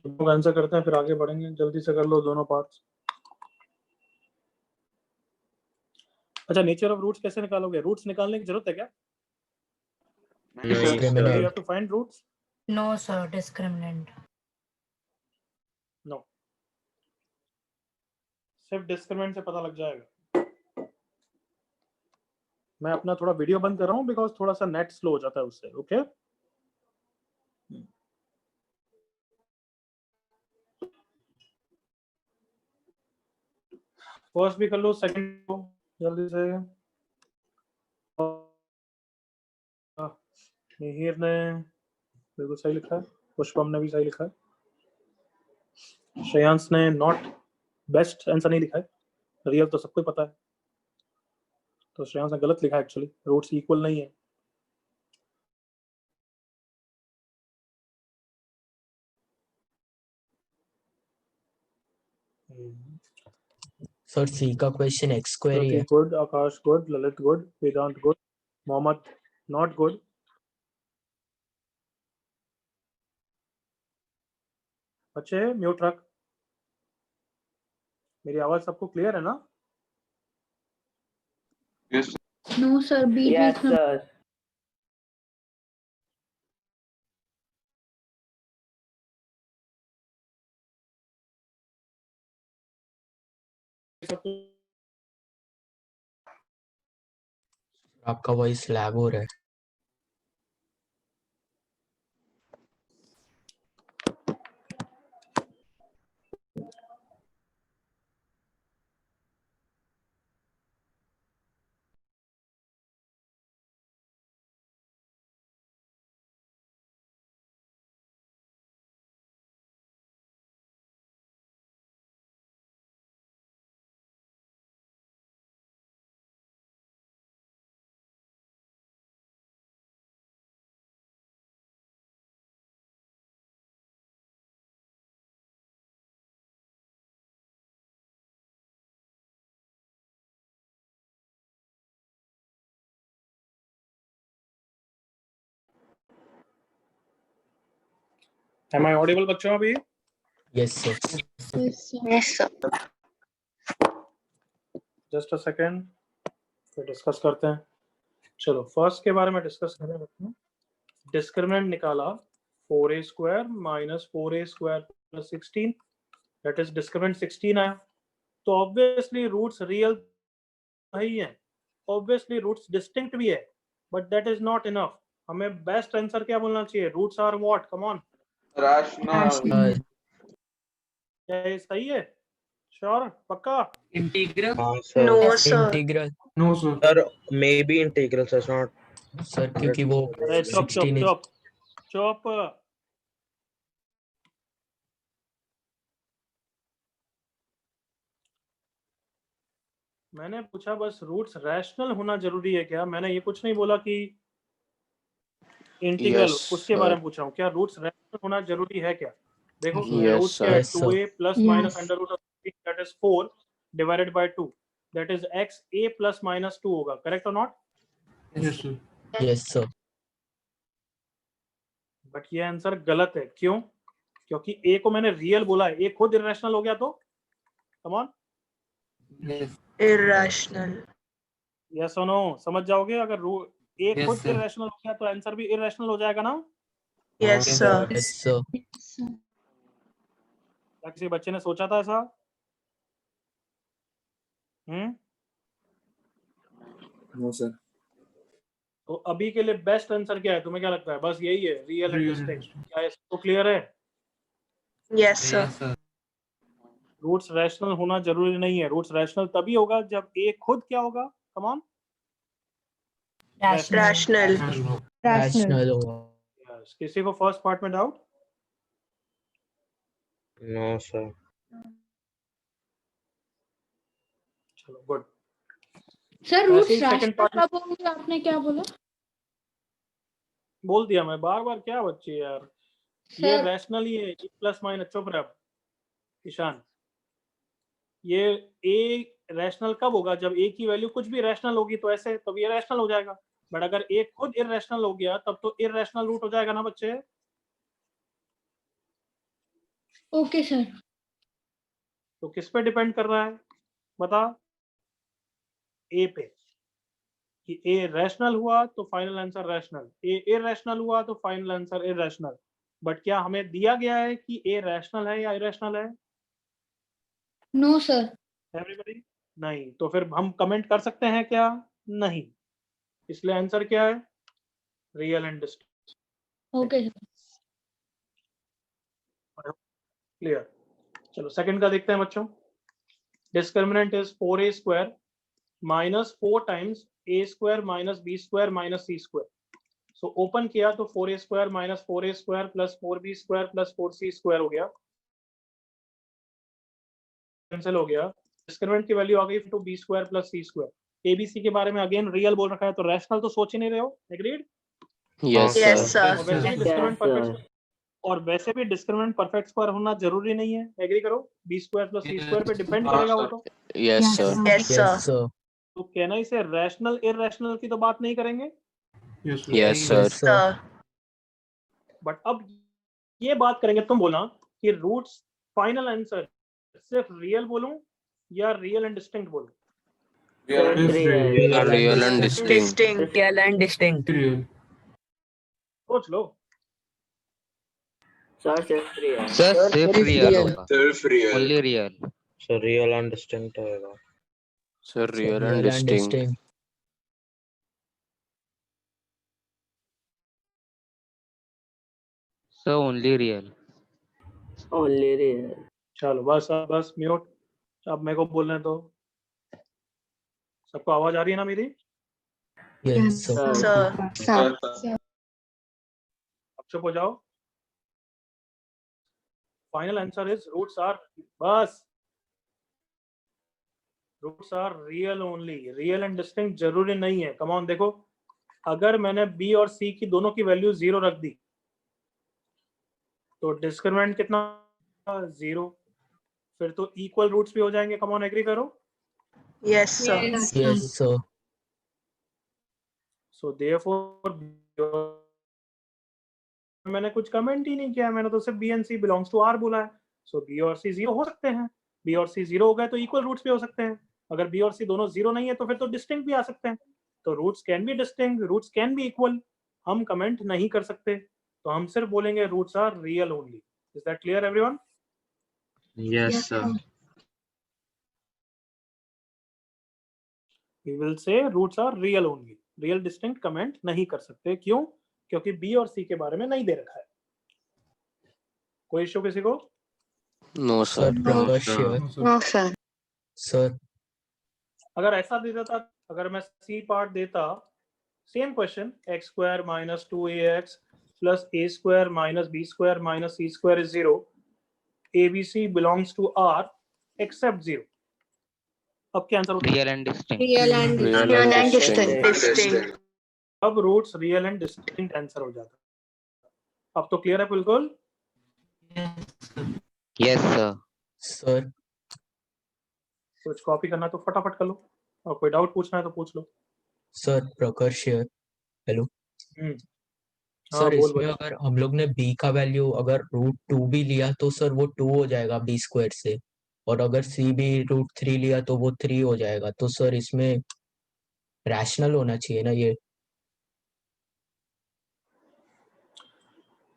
लोग आंसर करते हैं फिर आगे बढ़ेंगे। जल्दी से कर लो दोनों पार्ट्स। अच्छा नेचर ऑफ रूट्स कैसे निकालोगे? रूट्स निकालने की जरूरत है क्या? नहीं sir. You Discriminant। have to find roots? No, sir. Discriminant. No. सिर्फ डिस्क्रिमिनेंट से पता लग जाएगा। मैं अपना थोड़ा वीडियो बंद कर रहा हूँ बिकॉज थोड़ा सा नेट स्लो हो जाता है उससे। ओके फर्स्ट भी कर लो, सेकंड जल्दी से। मिहिर ने बिल्कुल सही लिखा है, पुष्पम ने भी सही लिखा है, श्रेयांश ने नॉट बेस्ट आंसर नहीं लिखा है, रियल तो सबको पता है, तो श्रेयांश ने गलत लिखा एक्चुअली, रूट्स इक्वल नहीं है। सर सी का क्वेश्चन x स्क्वायर ही है। Good, Akash good, Lalit good, Vedant good, Mohammad not good. बच्चे म्यूट रख। मेरी आवाज सबको क्लियर है ना? यस नो सर, बीच यस में सर। आपका वॉइस लैग हो रहा है। Am I audible बच्चों अभी? Yes sir. Yes sir. Just a second, फिर डिस्कस करते हैं। चलो फर्स्ट के बारे में डिस्कस करें बच्चों। डिस्क्रिमिनेंट निकाला 4a square minus 4a square plus 16, that is discriminant 16 आया। तो ऑब्वियसली रूट्स रियल नहीं है, ऑब्वियसली रूट्स डिस्टिंक्ट भी है, but that is not enough. हमें बेस्ट आंसर क्या बोलना चाहिए? Roots are what? Come on, rational. क्या ये सही है? श्योर? पक्का? इंटीग्रल। हाँ सर। No sir. Integral no sir. Sir may be integral sir, not sir क्योंकि वो अरे चुप चुप 16 चुप चुप। मैंने पूछा बस रूट्स रैशनल होना जरूरी है क्या? मैंने ये कुछ नहीं बोला कि इंटीग्रल, Yes, उसके बारे sir. में पूछ रहा हूँ, क्या रूट्स रैशनल होना जरूरी है क्या? देखो Yes, रूट्स क्या है? Yes, sir. 2a प्लस Yes. Minus under root of that is 4 divided by 2, that is x a plus minus 2 होगा, करेक्ट और not? Yes sir. Yes sir. But ये आंसर गलत है। क्यों? क्योंकि a को मैंने रियल बोला है, a खुद इरेशनल हो गया तो come on, yes irrational. Yes और नो समझ जाओगे। अगर a Yes, खुद sir. इरेशनल हो गया तो आंसर भी इरेशनल हो जाएगा ना? Yes Yes, sir. Yes sir. क्या किसी बच्चे ने सोचा था ऐसा? No sir. तो अभी के लिए बेस्ट आंसर क्या है? तुम्हें क्या लगता है? बस यही है, रियल एंड डिस्टिंक्ट। क्या इसको क्लियर है? Yes sir. Yes sir. Roots rational होना जरूरी नहीं है। रूट्स रैशनल तभी होगा जब a खुद क्या होगा? Come on, rational. रैशनल होगा। यस। किसी को फर्स्ट पार्ट में डाउट? No sir. चलो गुड। सर वैसे रूट्स ही सेकंड रैशनल पार्ट कब होंगे? आपने क्या बोला? बोल दिया मैं, बार बार क्या बच्चे यार, ये सर रैशनल ही है। प्लस माइनस, चुप रह ईशान। ये a रैशनल कब होगा? जब a की वैल्यू कुछ भी रैशनल होगी, तो ऐसे तब ये रैशनल हो जाएगा। बट अगर a खुद इररेशनल हो गया तब तो इररेशनल रूट हो जाएगा ना बच्चे? Okay sir. तो किस पे डिपेंड कर रहा है बता? a पे, कि a रैशनल हुआ तो final answer rational, a irrational हुआ तो फाइनल आंसर इररेशनल। बट क्या हमें दिया गया है कि a रैशनल है या इररेशनल है? No sir. एवरीबॉडी नहीं। तो फिर हम कमेंट कर सकते हैं क्या? नहीं। इसलिए आंसर क्या है? Real and distinct. Okay sir. Clear? चलो सेकंड का देखते हैं बच्चों। Discriminant is 4a square minus 4 times a square minus b square minus c square. So open किया तो 4a square minus 4a square plus 4b square plus 4c square हो गया, cancel हो गया। डिस्क्रिमिनेंट की वैल्यू आ गई two b square plus c square. ABC के बारे में अगेन रियल बोल रखा है, तो रैशनल तो सोच ही नहीं रहे हो। एग्रीड? Yes Yes, sir. और वैसे भी डिस्क्रिमिनेंट परफेक्ट और वैसे भी डिस्क्रिमिनेंट परफेक्ट स्क्वायर होना जरूरी नहीं है। एग्री करो? B square plus c square पे डिपेंड करेगा वो तो। Yes sir. Yes, Yes, sir. sir. तो कहना ही से रैशनल इरैशनल की तो बात नहीं करेंगे। Yes Yes, sir. sir. Sir. But अब ये बात करेंगे, तुम बोला कि रूट्स फाइनल आंसर सिर्फ रियल बोलूं या रियल एंड डिस्टिंक्ट बोलूं? Real and distinct. Distinct. Real and distinct. सोच लो। सर सिर्फ रियल। सर सिर्फ रियल होगा, सिर्फ real. Only real. So real and distinct होएगा. Sir So real and real and distinct. distinct. Sir only real. Only real. चलो बस mute. अब मेरे को बोलने दो। सबको आवाज आ रही है ना मेरी? Yes, sir. Sir. अब चुप हो जाओ। Final answer is roots are, बस roots are real only. Real and distinct जरूरी नहीं है। कम ऑन, देखो अगर मैंने बी और सी की दोनों की वैल्यू 0 रख दी तो डिस्क्रिमिनेंट कितना? 0। फिर तो इक्वल रूट्स भी हो जाएंगे। कम ऑन, एग्री करो। Yes, sir. Yes, sir. So therefore मैंने कुछ कमेंट ही नहीं किया, मैंने तो सिर्फ b and c belongs to R बोला है। सो बी और सी 0 हो सकते हैं। बी और सी 0 हो गए तो इक्वल रूट्स भी हो सकते हैं। अगर बी और सी दोनों 0 नहीं है तो फिर तो डिस्टिंक्ट भी आ सकते हैं। तो roots can be distinct, roots can be equal. हम कमेंट नहीं कर सकते, तो हम सिर्फ बोलेंगे roots are real only. Is that clear everyone? Yes, sir. We will say roots are real only. Real distinct comment नहीं कर सकते। क्यों? क्योंकि बी और सी के बारे में नहीं दे रखा है। कोई इश्यू किसी को? No Sir, sir. Prakash here. No, sir. Sir. अगर ऐसा दे देता, अगर मैं सी पार्ट देता, same question, X square minus 2ax plus A square minus B square minus C square is 0, ABC belongs to R except 0। अब क्या answer होता? Real and distinct. Real and distinct. Distinct. अब roots real and distinct answer हो जाता। अब तो clear है बिल्कुल? Yes sir. Sir. कुछ कॉपी करना तो फटाफट कर लो, और कोई डाउट पूछना है तो पूछ लो। Sir, Prakash here. Hello. हाँ सर बोल इसमें बोल। अगर हम लोग ने b का वैल्यू अगर √2 भी लिया तो सर वो 2 हो जाएगा b स्क्वायर से, और अगर c भी √3 लिया तो वो 3 हो जाएगा। तो सर इसमें रैशनल होना चाहिए ना ये?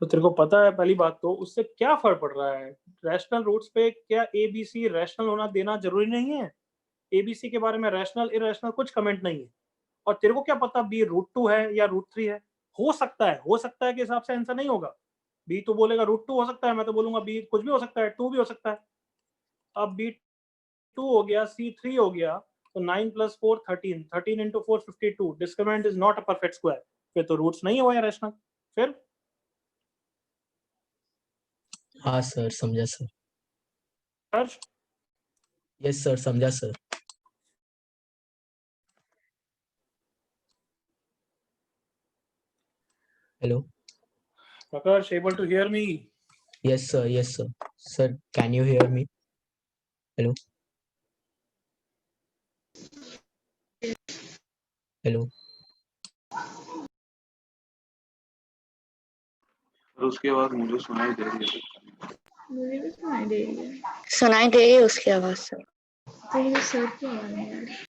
तो तेरे को पता है पहली बात तो उससे क्या फर्क पड़ रहा है? रैशनल रूट्स पे क्या ABC रैशनल होना देना जरूरी नहीं है? ABC के बारे में रैशनल इरैशनल कुछ कमेंट नहीं है। और तेरे को क्या पता बी √2 है या √3 है? हो सकता है के हिसाब से आंसर नहीं होगा। बी तो बोलेगा √2 हो सकता है, मैं तो बोलूंगा बी कुछ भी हो सकता है, 2 भी हो सकता है। अब बी 2 हो गया, सी 3 हो गया, तो 9 + 4 13, 13 × 4 52। Discriminant is not a perfect square. फिर तो रूट्स नहीं हुआ रैशनल। फिर हाँ सर, समझा सर। हर्ष, यस सर, समझा sir. Hello. Prakash, able to hear me? Yes sir, yes sir. Sir, can you hear me? Hello. Hello. और उसके बाद मुझे सुनाई दे रही है। मुझे भी सुनाई दे रही है। सुनाई दे रही है उसकी आवाज सर। तेरी सर की आवाज नहीं आ रही।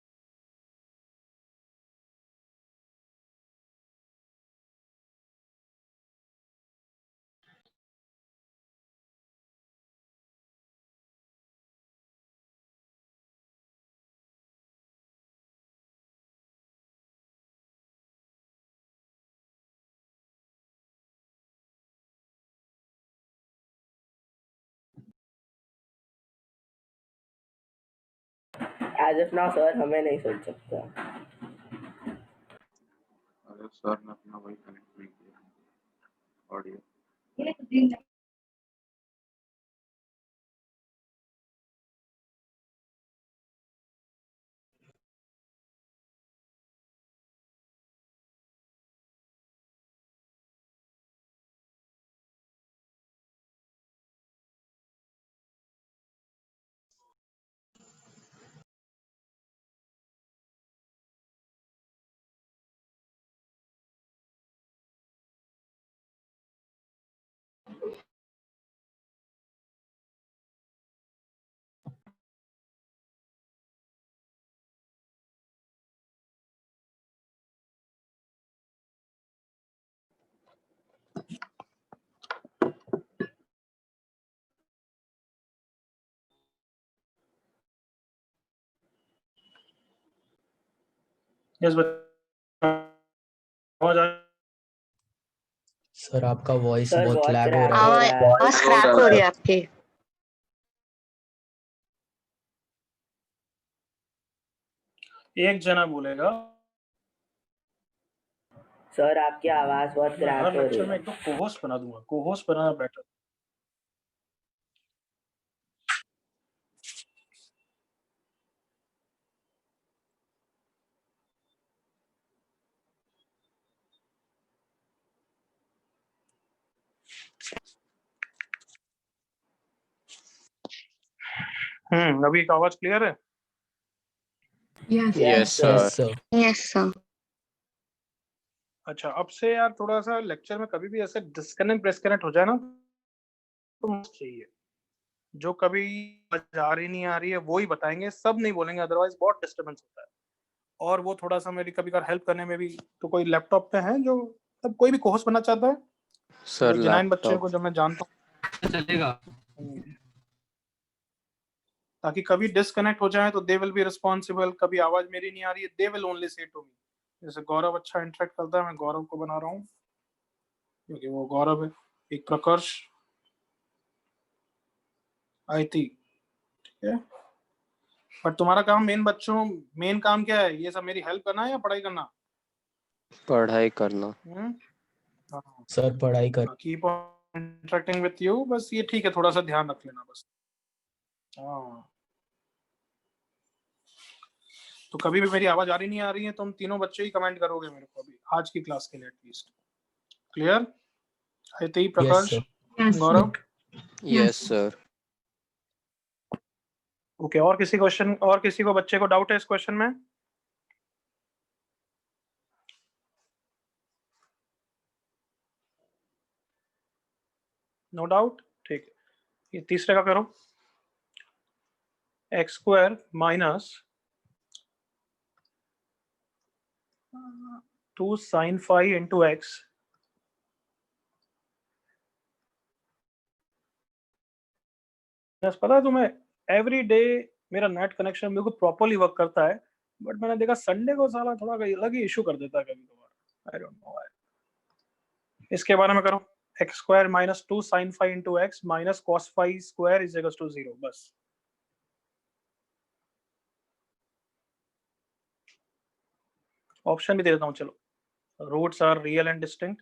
एज ऑफ नाउ सर हमें नहीं सोच सकता। अरे सर ने अपना वही कनेक्ट नहीं किया ऑडियो। यस आवाज आ सर आपका वॉइस सर बहुत बहुत लैग हो क्रैक रहा हो है। रहा है। आवाज क्रैक हो रही है आपकी। एक जना बोलेगा सर आपकी आवाज बहुत मैं क्रैक हर हो रही लेक्चर में है। एक तो को-होस्ट बना दूंगा, को-होस्ट बनाना बेटर। अभी का आवाज क्लियर है? Yes. Yes, sir. Yes sir. Yes sir. अच्छा, अब से यार थोड़ा सा लेक्चर में कभी भी ऐसे डिस्कनेक्ट हो जाए ना तो मुझे चाहिए। जो कभी आवाज आ रही नहीं आ रही है वो ही बताएंगे, सब नहीं बोलेंगे, अदरवाइज बहुत डिस्टर्बेंस होता है। और वो थोड़ा सा मेरी कभी हेल्प करने में भी, तो कोई लैपटॉप पे है जो तब कोई भी को-होस्ट बनना चाहता है? सर जिनाइन बच्चे लैपटॉप को जो मैं जानता हूँ, चलेगा। ताकि कभी डिस्कनेक्ट हो जाए तो दे विल बी रिस्पॉन्सिबल। कभी आवाज मेरी नहीं आ रही है, they will only say to me. जैसे गौरव अच्छा इंटरेक्ट करता है, मैं गौरव को बना रहा हूँ क्योंकि वो गौरव है। एक प्रकर्ष, आईती, ठीक है। पर तुम्हारा काम मेन काम क्या है? ये सब मेरी हेल्प करना है या पढ़ाई करना? पढ़ाई करना। हाँ, सर पढ़ाई कर। Keep on interacting with you, बस ये ठीक है, थोड़ा सा ध्यान रख लेना बस। हाँ, तो कभी भी मेरी आवाज आ रही नहीं आ रही है, तुम तीनों बच्चे ही कमेंट करोगे मेरे को अभी आज की क्लास के लिए at least. Clear? Ayati, Prakash, Yes. Gaurav. Yes sir. Okay, और किसी को बच्चे को डाउट है इस क्वेश्चन में? नो डाउट, ठीक है। ये तीसरे का करो। X square minus 2 sin phi into x पता है तुम्हें, एवरी डे मेरा नेट कनेक्शन बिल्कुल प्रॉपर्ली वर्क करता है, बट मैंने देखा संडे को साला थोड़ा अलग ही इशू कर देता है कभी कभार। I don't know why. इसके बारे में करो। X square minus 2 sin phi into x minus cos phi square is equal to 0। बस ऑप्शन भी दे देता हूँ, चलो। Roots are real and distinct.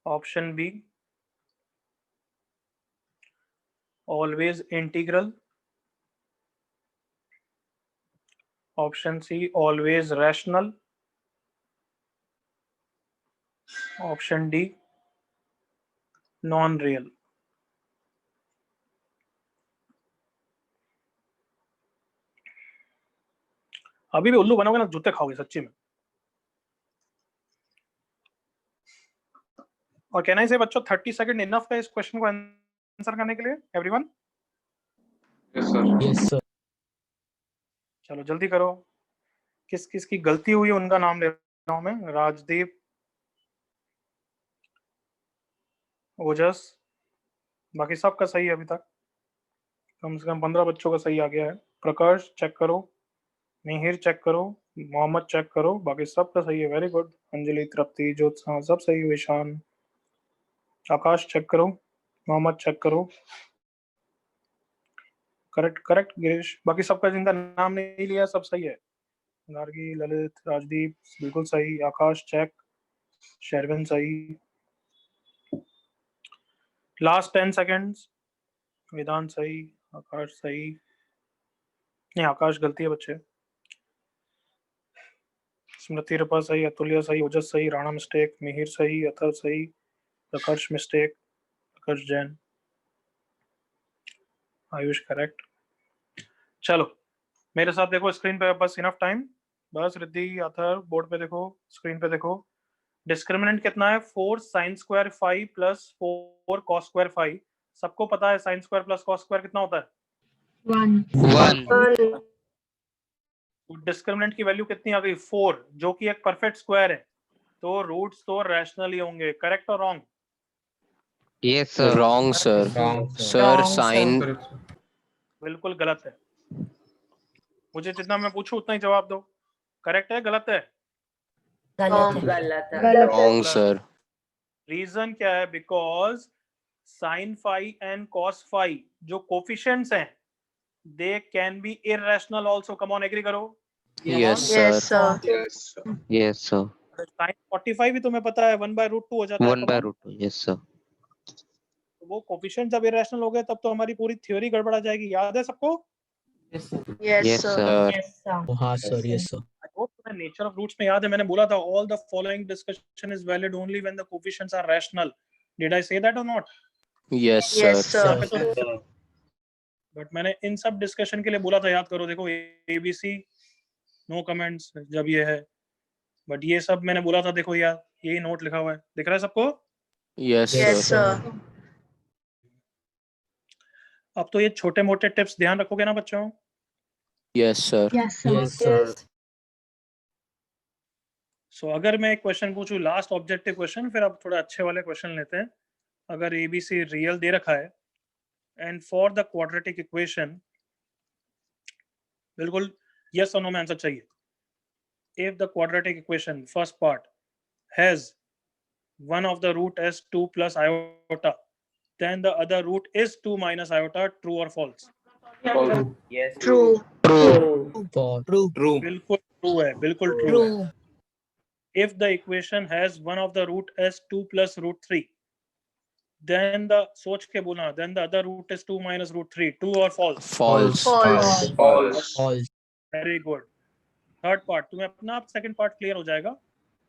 Option b always integral. Option c always rational. Option d non real. अभी भी उल्लू बनोगे ना जूते खाओगे सच्ची में। और कहना से बच्चों 30 सेकंड इनफ है इस क्वेश्चन को आंसर करने के लिए एवरीवन? Yes sir. चलो जल्दी करो। किस किस की गलती हुई है उनका नाम ले रहा हूं मैं। राजदीप, ओजस, बाकी सबका सही है अभी तक। कम से कम 15 बच्चों का सही आ गया है। प्रकाश चेक करो, मिहिर चेक करो, मोहम्मद चेक करो, बाकी सबका सही है। Very good. अंजलि, तृप्ति, ज्योत्सना, सब सही है। ईशान, आकाश चेक करो, मोहम्मद चेक करो। करेक्ट गिरीश। बाकी सबका जिनका नाम नहीं लिया सब सही है। गार्गी, ललित, राजदीप बिल्कुल सही। आकाश चेक, शेरविन सही। Last 10 seconds. वेदांत सही, आकाश सही, नहीं आकाश गलती है बच्चे। स्मृति रपा सही, अतुल्य सही, ओजस सही, राणा मिस्टेक, मिहिर सही, अथर सही, प्रकर्ष मिस्टेक, प्रकर्ष जैन, आयुष करेक्ट। चलो मेरे साथ देखो स्क्रीन पे, बस इनफ टाइम। बस रिद्धि, अथर बोर्ड पे देखो, स्क्रीन पे देखो। डिस्क्रिमिनेंट कितना है? 4 sin square phi plus 4 cos square phi. सबको पता है sin square plus cos square कितना होता है? 1. डिस्क्रिमिनेंट की वैल्यू कितनी आ गई? 4, जो कि एक परफेक्ट स्क्वायर है, तो रूट्स तो रैशनल ही होंगे। करेक्ट और wrong? Yes, sir. Wrong sir. Wrong, sir. Sir Wrong, sign बिल्कुल गलत है। मुझे जितना मैं पूछूं उतना ही जवाब दो। करेक्ट है गलत है? गलत है। Wrong sir. रीजन क्या है? Because sin phi and cos phi जो कोफिशिएंट्स हैं they can be irrational also. come on agree करो। Yes Yes, sir. sir. Yes, sir. sin 45 भी तुम्हें पता है 1/√2 हो जाता है। 1 by root 2. Yes, sir. वो कोफिशिएंट जब इरेशनल हो गए तब तो हमारी पूरी थ्योरी गड़बड़ा जाएगी। याद है सबको? Yes, Yes, sir. sir. हाँ sir, yes sir. I hope तुम्हें नेचर ऑफ रूट्स में याद है। मैंने बोला था all the following discussion is valid only when the coefficients are rational. Did I say that or not? Yes Yes, sir. sir. But मैंने इन सब discussion के लिए बोला था, याद करो। देखो ABC नो कमेंट्स जब ये है, बट ये सब मैंने बोला था। देखो यार यही नोट लिखा हुआ है, दिख रहा है सबको? Yes Yes, sir. sir. अब तो ये छोटे मोटे टिप्स ध्यान रखोगे ना बच्चों? Yes sir. Yes, sir. Yes sir. So अगर मैं एक क्वेश्चन पूछूं, लास्ट ऑब्जेक्टिव क्वेश्चन, फिर अब थोड़ा अच्छे वाले क्वेश्चन लेते हैं। अगर ABC रियल दे रखा है and for the quadratic equation, बिल्कुल यस और नो में आंसर चाहिए। If the quadratic equation first part has one of the root as 2 plus iota, then the other root is 2 minus iota. True or false? Yes. True. True. बिल्कुल true है, बिल्कुल true है। If the equation has one of the root as 2 plus root 3, then the सोच के बोलना, then the other root is 2 minus root 3. True or false? False. False. Very good. Third part, तुम्हें अपना आप second part clear हो जाएगा।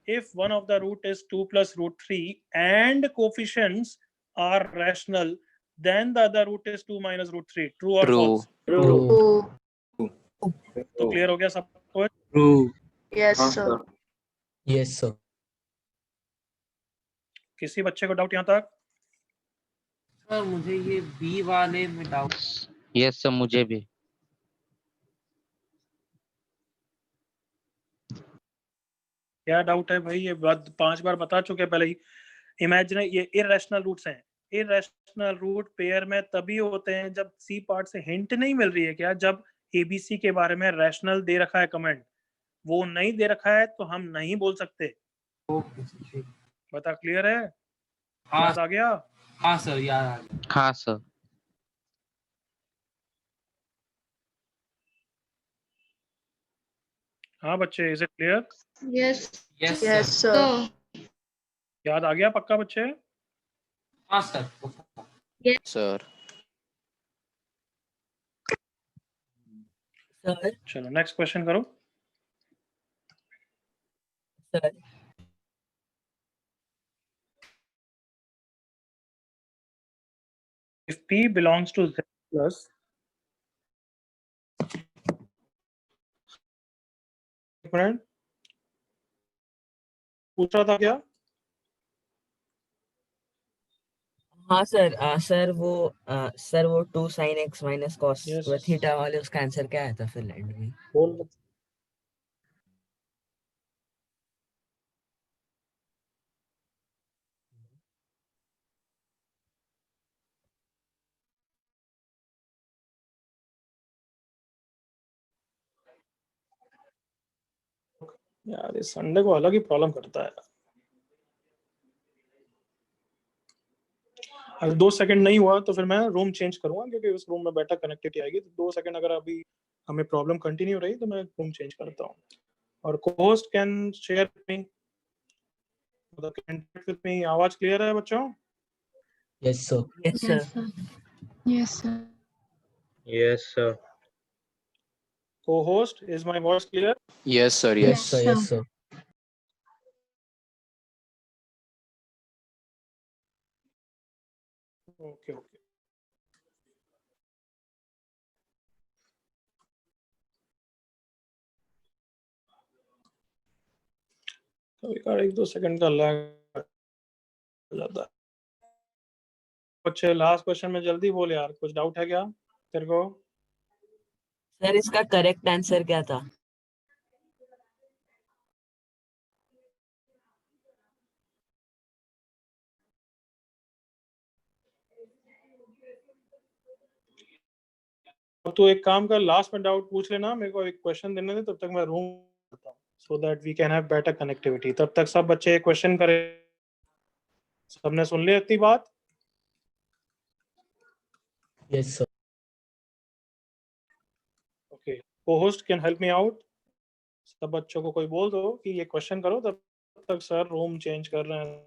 If one of the root is 2 plus root 3 and coefficients are rational, then the other root is 2 minus root 3. True or True. false? True. तो clear हो गया सब कुछ? True. Yes, sir. Yes sir. किसी बच्चे को डाउट यहाँ तक? सर मुझे ये बी वाले में डाउट। Yes, sir. मुझे भी. क्या डाउट है भाई? ये बात 5 बार बता चुके पहले ही। इमेजिन ये इरेशनल रूट्स हैं। इरेशनल रूट पेयर में तभी होते हैं जब सी पार्ट से हिंट नहीं मिल रही है। क्या? जब ABC के बारे में रैशनल दे रखा है कमेंट, वो नहीं दे रखा है तो हम नहीं बोल सकते। बता क्लियर है? हाँ याद आ गया? हाँ सर याद आ गया। हाँ sir. हाँ बच्चे, is it clear? Yes. Yes Yes, sir. sir. याद आ गया पक्का बच्चे? हाँ सर। सर। सर चलो नेक्स्ट क्वेश्चन करो। Sir If P belongs to Z plus, एक मिनट, पूछ रहा था क्या? हाँ सर। सर वो 2 sin x minus cos Yes. Theta वाले उसका आंसर क्या आया था फिर एंड में? बोल। यार इस संडे को अलग ही प्रॉब्लम करता है। अगर 2 सेकंड नहीं हुआ तो फिर मैं रूम चेंज करूंगा, क्योंकि उस रूम में बेटर कनेक्टिविटी आएगी। तो 2 सेकंड अगर अभी हमें प्रॉब्लम कंटिन्यू रही तो मैं रूम चेंज करता हूँ। और host can share me, connect with me. आवाज क्लियर है बच्चों? Yes sir. Yes Yes, sir. sir. Yes, sir. Yes sir. Co-host, is my voice clear? Yes sir. Yes yes sir. Yes sir. Okay okay. कभी कभार 1-2 second का lag हो जाता है। कुछ लास्ट क्वेश्चन में जल्दी बोल यार, कुछ डाउट है क्या तेरे को? सर इसका करेक्ट आंसर क्या था? अब तू एक काम कर, लास्ट में डाउट पूछ लेना, मेरे को एक क्वेश्चन देने दे, तब तक मैं रूम करता हूँ, so that we can have better connectivity. तब तक सब बच्चे क्वेश्चन करें। सबने सुन लिया इतनी बात? Yes sir. Okay, co-host can help me out. सब बच्चों को कोई बोल दो कि ये क्वेश्चन करो, तब तक सर रूम चेंज कर रहे हैं,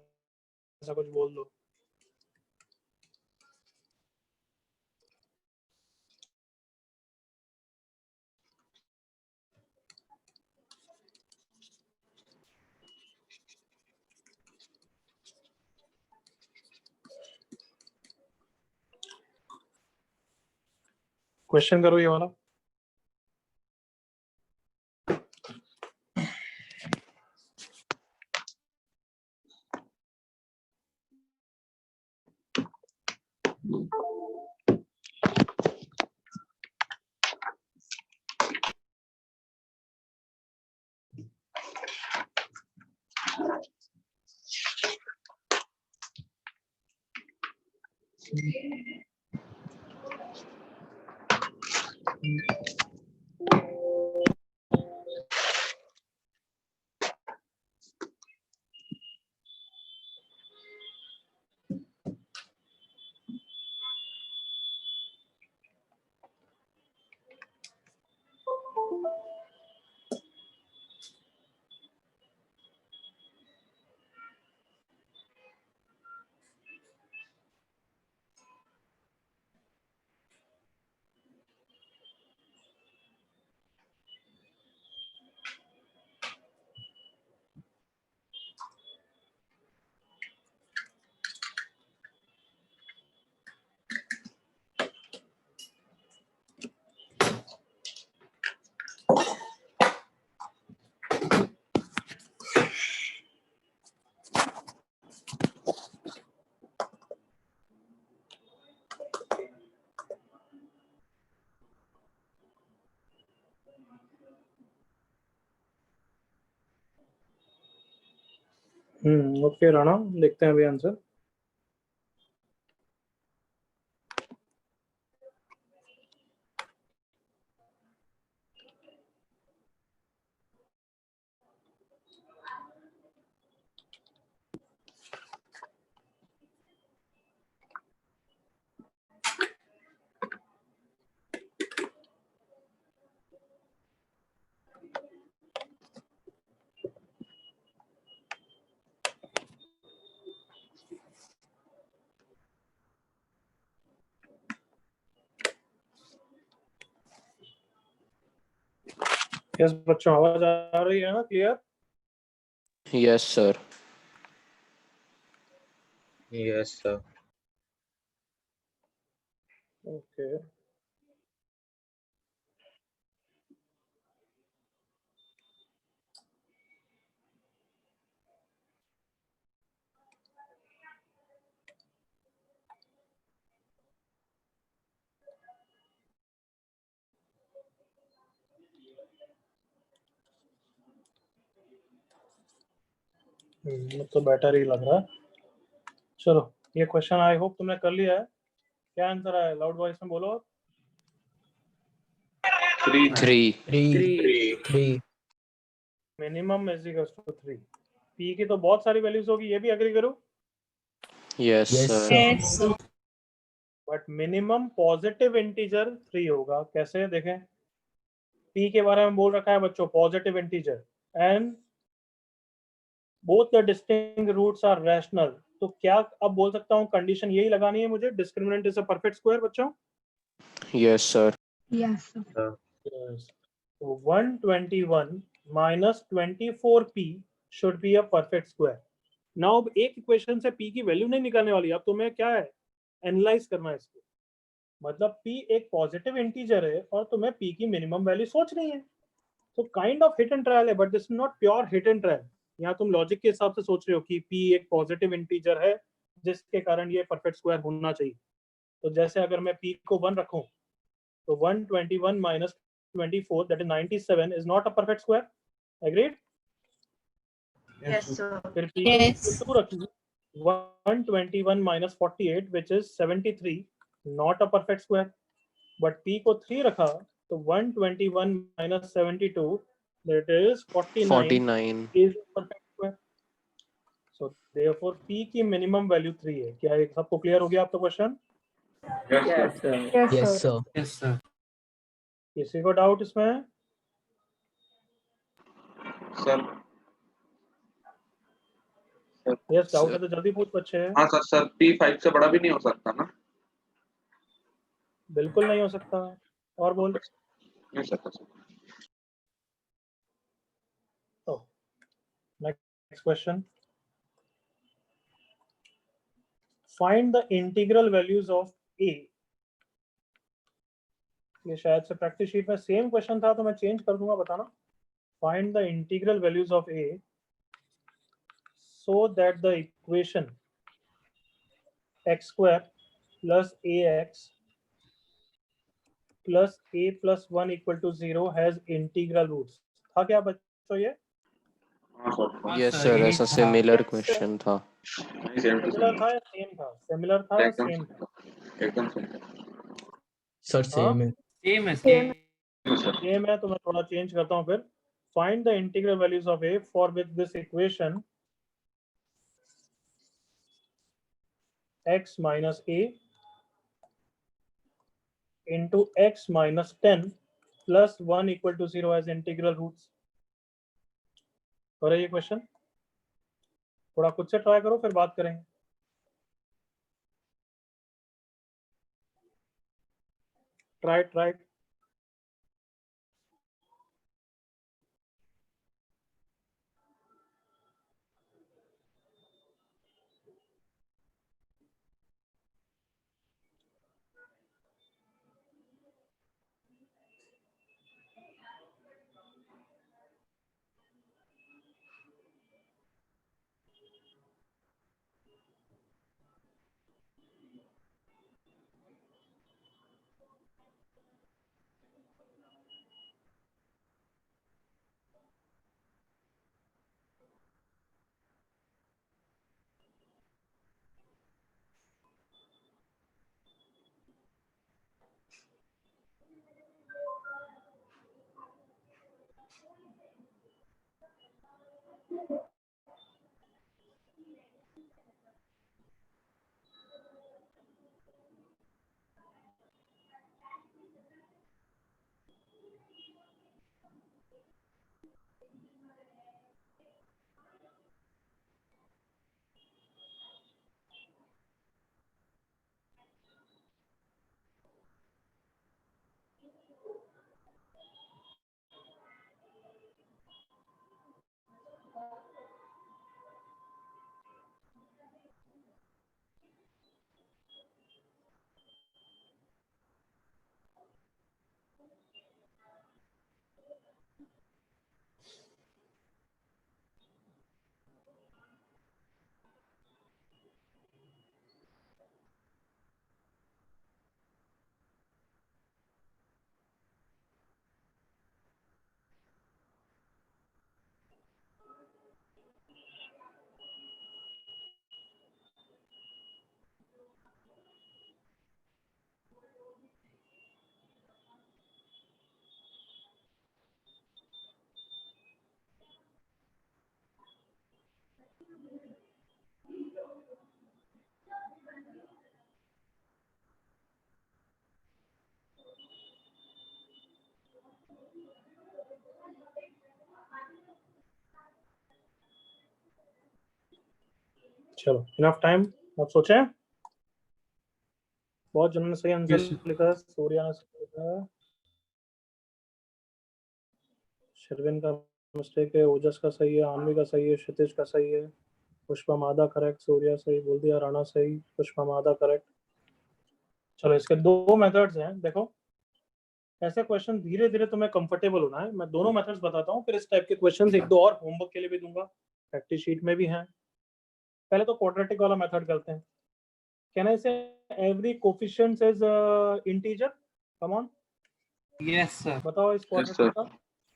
ऐसा कुछ बोल दो। क्वेश्चन करो ये वाला। ओके राणा, देखते हैं अभी आंसर। यस बच्चों, आवाज आ रही है ना clear? Yes sir. Yes sir. Okay, तो बेटर ही लग रहा है। चलो, ये क्वेश्चन आई होप तुमने कर लिया है। क्या आंसर है? लाउड वॉइस में बोलो। 3 minimum is equal to 3। P की तो बहुत सारी वैल्यूज होगी, ये भी एग्री करो। Yes sir. But minimum positive integer 3 होगा। कैसे देखें? पी के बारे में बोल रखा है बच्चों, positive integer, and both the distinct roots are rational. तो क्या अब बोल सकता हूँ कंडीशन यही लगानी है मुझे, discriminant is a perfect square बच्चों? Yes sir. Yes, sir. Yes. So 121 minus 24p should be a perfect square. Now अब एक इक्वेशन से p की वैल्यू नहीं निकालने वाली, अब तुम्हें क्या है, एनालाइज करना है इसको। मतलब p एक पॉजिटिव इंटीजर है और तुम्हें p की मिनिमम वैल्यू सोचनी है। तो kind of hit and trial है, but this is not pure hit and trial. यहाँ तुम लॉजिक के हिसाब से सोच रहे हो कि p एक पॉजिटिव इंटीजर है जिसके कारण ये परफेक्ट स्क्वायर होना चाहिए। तो जैसे अगर मैं p को 1 रखूं, तो 121 minus 24, that is 97, is not a perfect square. Agreed? Yes, sir. फिर p को 2 रखिए, 121 minus 48, which is 73, not a perfect square. But p को 3 रखा तो 121 minus 72 that is 49 49 is a perfect square. So therefore p की minimum value 3 है। क्या ये सबको क्लियर हो गया आपका question? Yes, sir. Yes, sir. Yes sir. किसी को डाउट इसमें? सर यस, डाउट है तो जल्दी पूछ बच्चे। हाँ सर P5 से बड़ा भी नहीं हो सकता ना? बिल्कुल नहीं हो सकता। और बोल। नहीं सकता sir. Next question, find the integral values of a। ये शायद से प्रैक्टिस शीट में सेम क्वेश्चन था तो मैं चेंज कर दूंगा, बताना। Find the integral values of a so that the equation x square plus ax plus a plus 1 equal to 0 has integral roots। था क्या बच्चों ये? यस सर, ऐसा सिमिलर क्वेश्चन था। सिमिलर था या सेम था? सिमिलर था या सेम था? एकदम सेम सर सेम है। सेम है सेम। सेम है तो मैं थोड़ा चेंज करता हूँ फिर। Find the integral values of a for which this equation x minus a into x minus 10 plus 1 equal to 0 as integral roots। और ये क्वेश्चन थोड़ा खुद से ट्राई करो फिर बात करेंगे। ट्राई चलो इनफ टाइम। अब सोचें। बहुत जनों ने सही आंसर लिखा है। सूर्या ने सही लिखा है, शर्विन का मिस्टेक है, ओजस का सही है, आनवी का सही है, क्षितिज का सही है, पुष्पा मादा करेक्ट, सूर्या सही बोल दिया, राणा सही, पुष्पा मादा करेक्ट। चलो इसके दो मेथड्स हैं। देखो ऐसे क्वेश्चन धीरे धीरे तुम्हें कंफर्टेबल होना है। मैं दोनों मेथड्स बताता हूँ, फिर इस टाइप के क्वेश्चंस एक दो और होमवर्क के लिए भी दूंगा, प्रैक्टिस शीट में भी हैं। पहले तो क्वाड्रेटिक वाला मेथड करते हैं। कैन आई से every coefficient is integer? Come on. Yes sir. बताओ इस क्वाड्रेटिक का।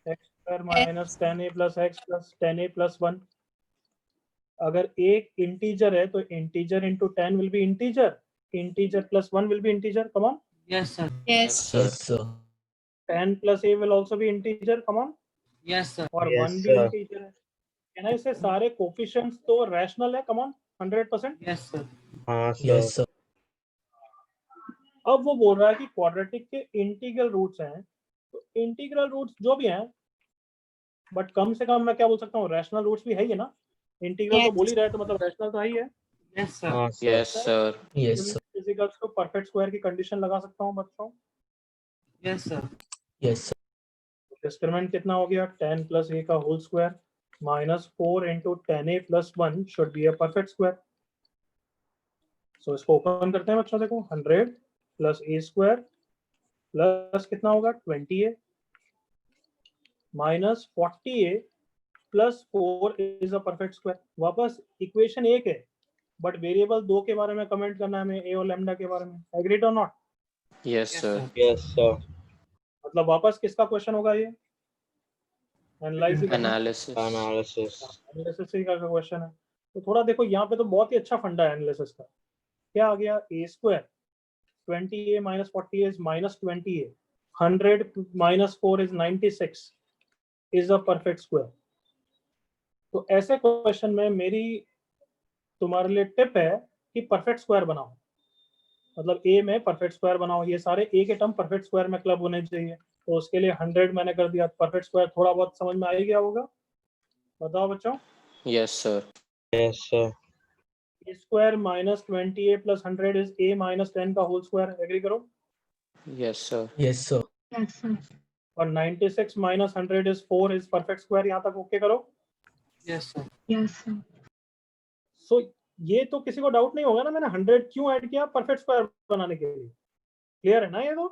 x square minus 10a plus x plus 10a plus 1। अगर एक इंटीजर है तो integer into 10 will be integer, integer plus 1 will be integer. Come on. Yes, sir. Yes. Yes, sir. 10 plus a will also be integer, come on, Yes, sir. और Yes, 1 भी sir. integer है. Can I say सारे coefficients तो rational है, come on, 100%. Yes, sir. हाँ Yes, sir. sir. अब वो बोल रहा है कि क्वाड्रेटिक के इंटीग्रल रूट्स हैं, तो इंटीग्रल रूट्स जो भी हैं, बट कम से कम मैं क्या बोल सकता हूँ, रैशनल रूट्स भी है ही है ना. इंटीग्रल तो बोल ही रहा है, तो मतलब रैशनल तो है ही है. Yes, sir. हाँ sir. Yes, sir. Yes, sir. फिजिकल्स को परफेक्ट स्क्वायर की कंडीशन लगा सकता हूँ बच्चों. Yes, sir. Yes, sir. Discriminant कितना हो गया, 10 प्लस ए का whole square minus 4 into 10a plus 1 should be a perfect square. So इसको ओपन करते हैं बच्चों. देखो 100 प्लस ए स्क्वायर प्लस कितना होगा 20a minus 40a plus 4 is a perfect square. वापस इक्वेशन एक है, बट वेरिएबल 2 के बारे में कमेंट करना है हमें, ए और लैम्डा के बारे में. एग्रीड और not? Yes, sir. Yes sir. मतलब वापस किसका क्वेश्चन होगा ये? Analysis Analysis. Analysis. एनालिसिस का क्वेश्चन है. तो थोड़ा देखो यहाँ पे तो बहुत ही अच्छा फंडा है एनालिसिस का. क्या आ गया, A square 20a minus 40 is minus 20a, 100 minus 4 is 96 is a perfect square. तो ऐसे क्वेश्चन में मेरी तुम्हारे लिए टिप है कि परफेक्ट स्क्वायर बनाओ. मतलब ए में परफेक्ट स्क्वायर बनाओ. ये सारे ए के टर्म परफेक्ट स्क्वायर में क्लब होने चाहिए. तो उसके लिए 100 मैंने कर दिया. परफेक्ट स्क्वायर थोड़ा बहुत समझ में आ ही गया होगा. बताओ बच्चों. Yes, sir. Yes sir. A square minus 20a plus 100 is a minus 10 का होल स्क्वायर. एग्री करो. Yes, sir. Yes, sir. Yes, sir. और 96 minus 100 is 4 is perfect square. यहाँ तक ओके करो. Yes, sir. Yes, sir. सो ये तो किसी को डाउट नहीं होगा ना मैंने 100 क्यों ऐड किया परफेक्ट स्क्वायर बनाने के लिए. क्लियर है ना ये तो?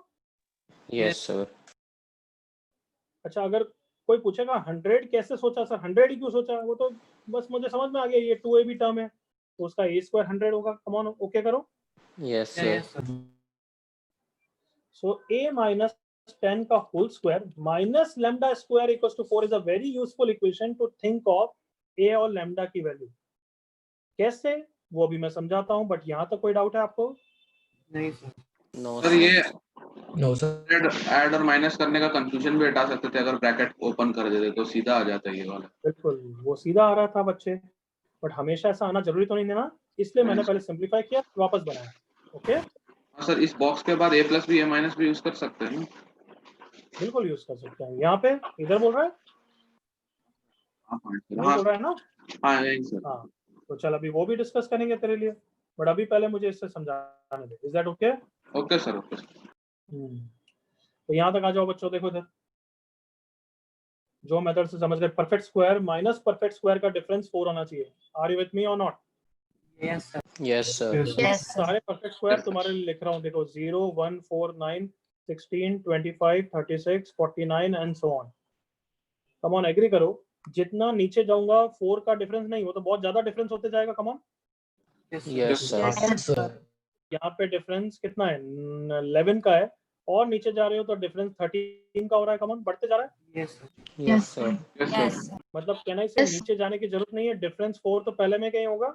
Yes, sir. अच्छा, अगर कोई पूछेगा 100 कैसे सोचा सर, 100 ही क्यों सोचा, वो तो बस मुझे समझ में आ गया ये 2a भी टर्म है, तो उसका a स्क्वायर 100 होगा. कम ऑन ओके करो. Yes, sir. Yes, sir. So a minus 10 का whole square minus lambda square equals to 4 is a very useful equation to think of a और लैम्डा की वैल्यू. कैसे वो भी मैं समझाता हूँ, बट यहाँ तक कोई डाउट है आपको? नहीं सर. No, sir sir. ये No, sir. ऐड और माइनस करने का कंफ्यूजन भी हटा सकते थे अगर ब्रैकेट ओपन कर देते तो सीधा आ जाता ये वाला. बिल्कुल वो सीधा आ रहा था बच्चे, बट हमेशा ऐसा आना जरूरी तो नहीं है ना, इसलिए मैंने पहले सिंप्लीफाई किया वापस बनाया. ओके सर इस बॉक्स के बाद a प्लस भी a माइनस भी यूज कर सकते हैं. बिल्कुल यूज कर सकते हैं. यहाँ पे इधर बोल रहा है, नहीं बोल रहा है ना? हाँ यही सर. हाँ तो चल अभी वो भी डिस्कस करेंगे तेरे लिए, बट अभी पहले मुझे इससे समझाने दे. Is that okay? Okay sir. Okay. तो यहाँ तक आ जाओ बच्चों. देखो इधर जो मेथड से समझ गए, perfect square minus perfect square का डिफरेंस 4 होना चाहिए. आर यू विथ मी और not? Yes, sir. Yes, sir. Yes, sir. सारे परफेक्ट स्क्वायर तुम्हारे लिए लिख रहा हूँ. देखो 0 1 4 9 16 25 36 49 and so on. Come on agree करो. जितना नीचे जाऊंगा 4 का डिफरेंस नहीं, वो तो बहुत ज्यादा डिफरेंस होते जाएगा. Come on. Yes, sir. Yes, sir. यहाँ पे डिफरेंस कितना है, 11 का है, और नीचे जा रहे हो तो डिफरेंस 13 का हो रहा है. कम ऑन बढ़ते जा रहा है. Yes, sir. Yes, sir. Yes, sir. मतलब कहना इसे Yes. नीचे जाने की जरूरत नहीं है. डिफरेंस 4 तो पहले में कहीं होगा.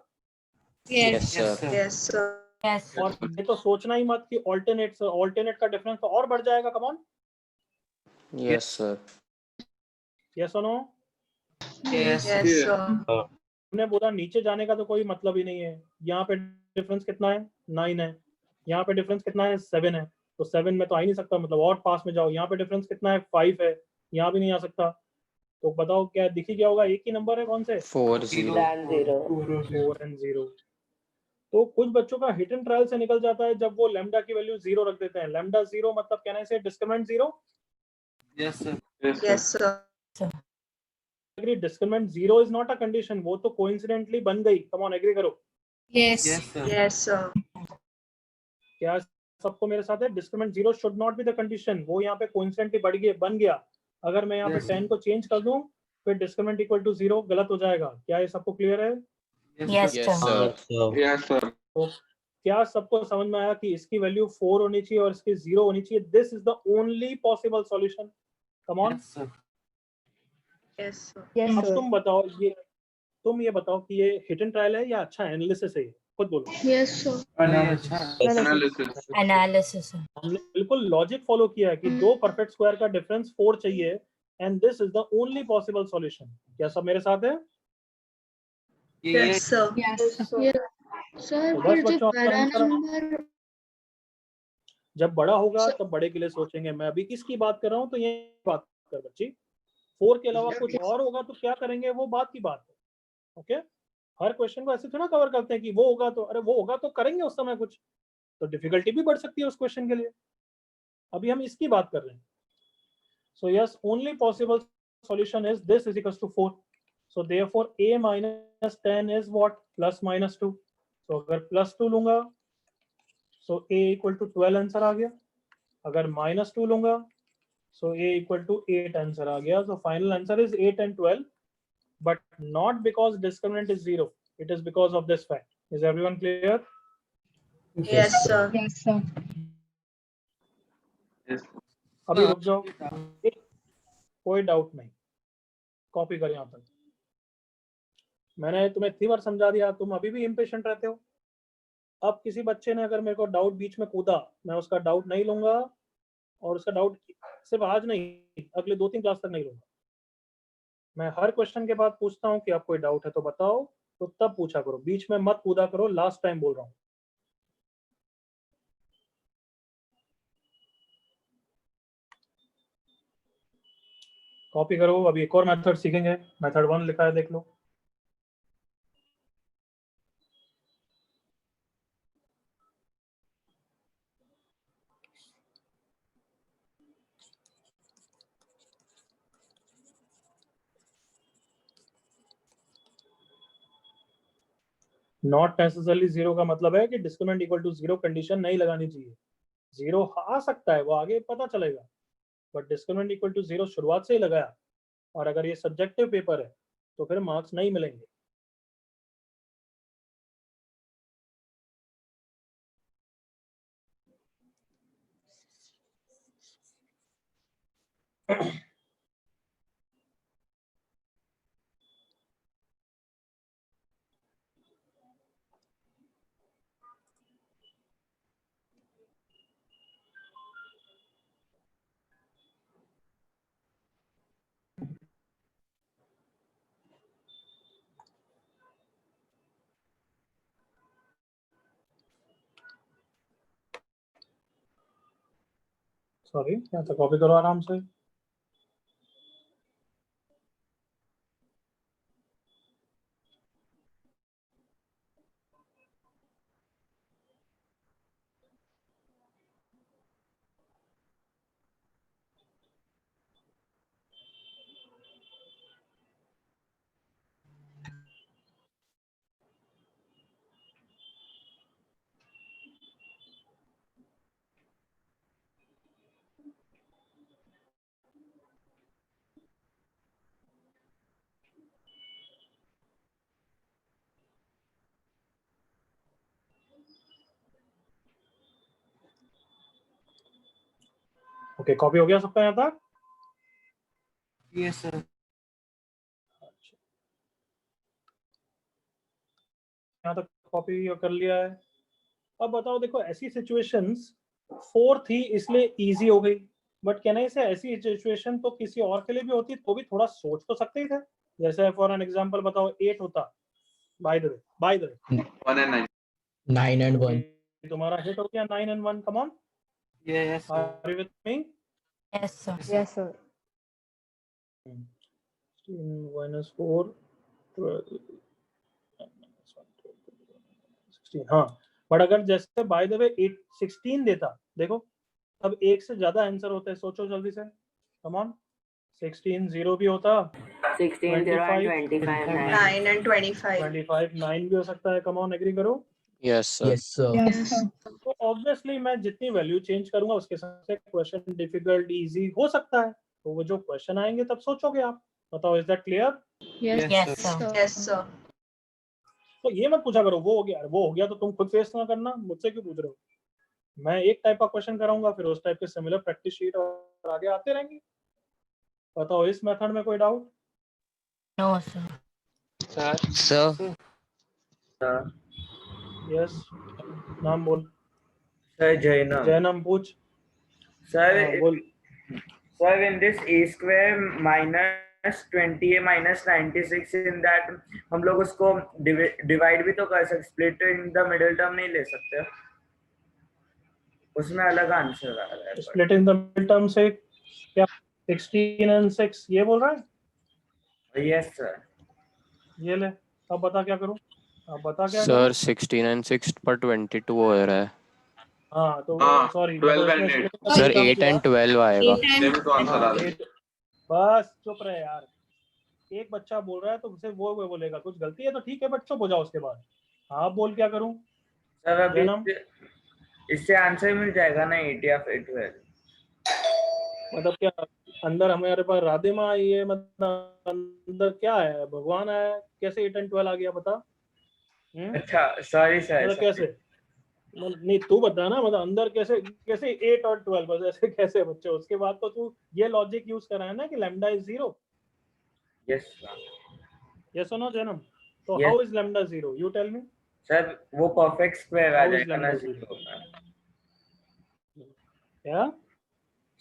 Yes, sir. Yes, sir. Yes, sir. और ये तो सोचना ही मत कि ऑल्टरनेट का डिफरेंस तो और बढ़ जाएगा. Come on. Yes, sir. Yes और नो? Yes, Yes, sir. हमने बोला नीचे जाने का तो कोई मतलब ही नहीं है. यहाँ पे डिफरेंस कितना है, 9 है. यहाँ पे डिफरेंस कितना है, 7 है. तो 7 में तो आ ही नहीं सकता, मतलब और पास में जाओ. यहाँ पे डिफरेंस कितना है, 5 है. यहाँ भी नहीं आ सकता. तो बताओ क्या दिख ही गया होगा, एक ही नंबर है. कौन से? 4 0. 4 and 0. तो कुछ बच्चों का हिट एंड ट्रायल से निकल जाता है जब वो लैम्डा की वैल्यू 0 रख देते हैं. लैम्डा 0 मतलब कहने से discriminant 0. Yes, sir. Yes, sir. Agree. Discriminant 0 is not a condition, वो तो कोइंसिडेंटली बन गई. कम ऑन एग्री करो. Yes. Yes, sir. Yes, sir. क्या सबको मेरे साथ है? Discriminant 0 should not be the condition. वो यहाँ पे कोइंसिडेंटली बढ़ गया, बन गया. अगर मैं यहाँ पे Yes. 10 को चेंज कर दूं फिर डिस्क्रिमिनेंट इक्वल टू 0 गलत हो जाएगा. क्या ये सबको क्लियर है? Yes, Yes, sir. sir. Yes sir. तो क्या सबको समझ में आया कि इसकी वैल्यू 4 होनी चाहिए और इसकी 0 होनी चाहिए? This is the only possible solution. Come on. Yes, sir. Yes, sir. अब तुम बताओ, ये बताओ कि ये हिट एंड ट्रायल है या अच्छा एनालिसिस है? खुद बोलो। Yes, sir. Analysis. Analysis. हमने बिल्कुल लॉजिक फॉलो किया है कि दो परफेक्ट स्क्वायर का डिफरेंस 4 चाहिए and this is the only possible solution. क्या सब मेरे साथ है? Yes, sir. Yes, sir. तो बस बच्चों आपका आंसर जब बड़ा होगा तब बड़े के लिए सोचेंगे। मैं अभी किसकी बात कर रहा हूँ तो ये बात कर बच्ची। 4 के अलावा कुछ और होगा तो क्या करेंगे वो बात की बात है। ओके, हर क्वेश्चन को ऐसे थोड़ा कवर करते हैं कि वो होगा तो, अरे वो होगा तो करेंगे उस समय कुछ, तो डिफिकल्टी भी बढ़ सकती है उस क्वेश्चन के लिए। अभी हम इसकी बात कर रहे हैं। So yes, only possible solution is this is equals to 4। So therefore a minus 10 is what? Plus minus 2। तो अगर प्लस 2 लूंगा so a equal to 12 answer आ गया। अगर माइनस 2 लूंगा so a equal to 8 answer आ गया। So final answer is 8 and 12, but not because discriminant is 0. It is because of this fact. Is everyone clear? Yes, sir. Yes, sir. Yes. अभी रुक जाओ, कोई डाउट नहीं, copy कर यहाँ तक। मैंने तुम्हें इतनी बार समझा दिया, तुम अभी भी इम्पेशेंट रहते हो। अब किसी बच्चे ने अगर मेरे को डाउट बीच में कूदा, मैं उसका डाउट नहीं लूंगा, और उसका डाउट सिर्फ आज नहीं, अगले 2-3 क्लास तक नहीं लूंगा। मैं हर क्वेश्चन के बाद पूछता हूँ कि आप कोई डाउट है तो बताओ, तो तब पूछा करो, बीच में मत कूदा करो। लास्ट टाइम बोल रहा हूँ। कॉपी करो। अभी एक और मेथड सीखेंगे, मेथड 1 लिखा है, देख लो। नॉट नेसेसरली 0 का मतलब है कि डिस्क्रिमिनेंट इक्वल टू 0 कंडीशन नहीं लगानी चाहिए। 0 आ सकता है, वो आगे पता चलेगा, बट डिस्क्रिमिनेंट इक्वल टू 0 शुरुआत से ही लगाया, और अगर ये सब्जेक्टिव पेपर है तो फिर मार्क्स नहीं मिलेंगे। सॉरी, यहाँ तक कॉपी करो आराम से। ओके, कॉपी हो गया सबका यहाँ तक? Yes sir. यहाँ तक कॉपी कर लिया है। अब बताओ, देखो ऐसी सिचुएशंस 4 थी इसलिए इजी हो गई, बट कहना इसे ऐसी सिचुएशन तो किसी और के लिए भी होती तो भी थोड़ा सोच तो सकते ही थे। जैसे फॉर एन एग्जांपल बताओ 8 होता, by the way 1 and 9. 9 and 1. तुम्हारा हिट हो गया 9 and 1। Come on, yes sir. Are you with me? Yes, sir. Yes, sir. 16 - 4 12 16। हाँ, बट अगर जैसे बाय द वे 8 16 देता, देखो अब एक से ज्यादा आंसर होते हैं। सोचो जल्दी से, कम ऑन। 16 0 भी होता, 16 0 and 25 9. 9 and 25. 25 9 भी हो सकता है। कम ऑन, एग्री करो। Yes sir. Yes, sir. Yes, sir. तो ऑब्वियसली मैं जितनी वैल्यू चेंज करूंगा उसके हिसाब से क्वेश्चन डिफिकल्ट इजी हो सकता है। तो वो जो क्वेश्चन आएंगे तब सोचोगे आप। बताओ, is that clear? Yes, Yes, sir. Yes, sir. तो ये मत पूछा करो वो हो गया तो तुम खुद फेस ना करना, मुझसे क्यों पूछ रहे हो। मैं एक टाइप का क्वेश्चन कराऊंगा, फिर उस टाइप के सिमिलर प्रैक्टिस शीट और आगे आते रहेंगे। बताओ, इस मेथड में कोई doubt? No, sir. Sir yes, नाम बोल। सर जैनम। जैनम पूछ। सर हाँ बोल। Sir in this a square minus 20a minus 96 in that हम लोग उसको डिवाइड भी तो कर सकते, split in the middle term नहीं ले सकते, उसमें अलग आंसर आ रहा है। Split in the mid term से क्या 16 and 6 ये बोल रहा है? Yes sir. ये ले, अब बता क्या करूं? अब बता क्या सर करूं? 16 and 6 पर 22 हो रहा है। हाँ तो हाँ, सॉरी 12 and 8 सर 8 and 12 आएगा। सेम तो आंसर आ रहा है। बस चुप रहे यार, एक बच्चा बोल रहा है तो उसे वो बोलेगा, कुछ गलती है तो ठीक है बट चुप हो जाओ उसके बाद। हाँ बोल क्या करूं? सर अभी जन्म इससे आंसर मिल जाएगा ना 8 या फिर 12? मतलब क्या अंदर हमारे पास राधे माँ आई है, मतलब अंदर क्या है, भगवान है, कैसे 8 and 12 आ गया बता? अच्छा सॉरी सर। मतलब कैसे? मतलब नहीं तू बता ना, मतलब अंदर कैसे कैसे 8 और 12 बस ऐसे कैसे बच्चे? उसके बाद तो तू ये लॉजिक यूज करा है ना कि लैम्डा इज 0। यस यस और नो जन्म? तो Yes. How is lambda 0? You tell me. Sir वो परफेक्ट स्क्वायर आ How is जाएगा ना lambda 0 में। क्या?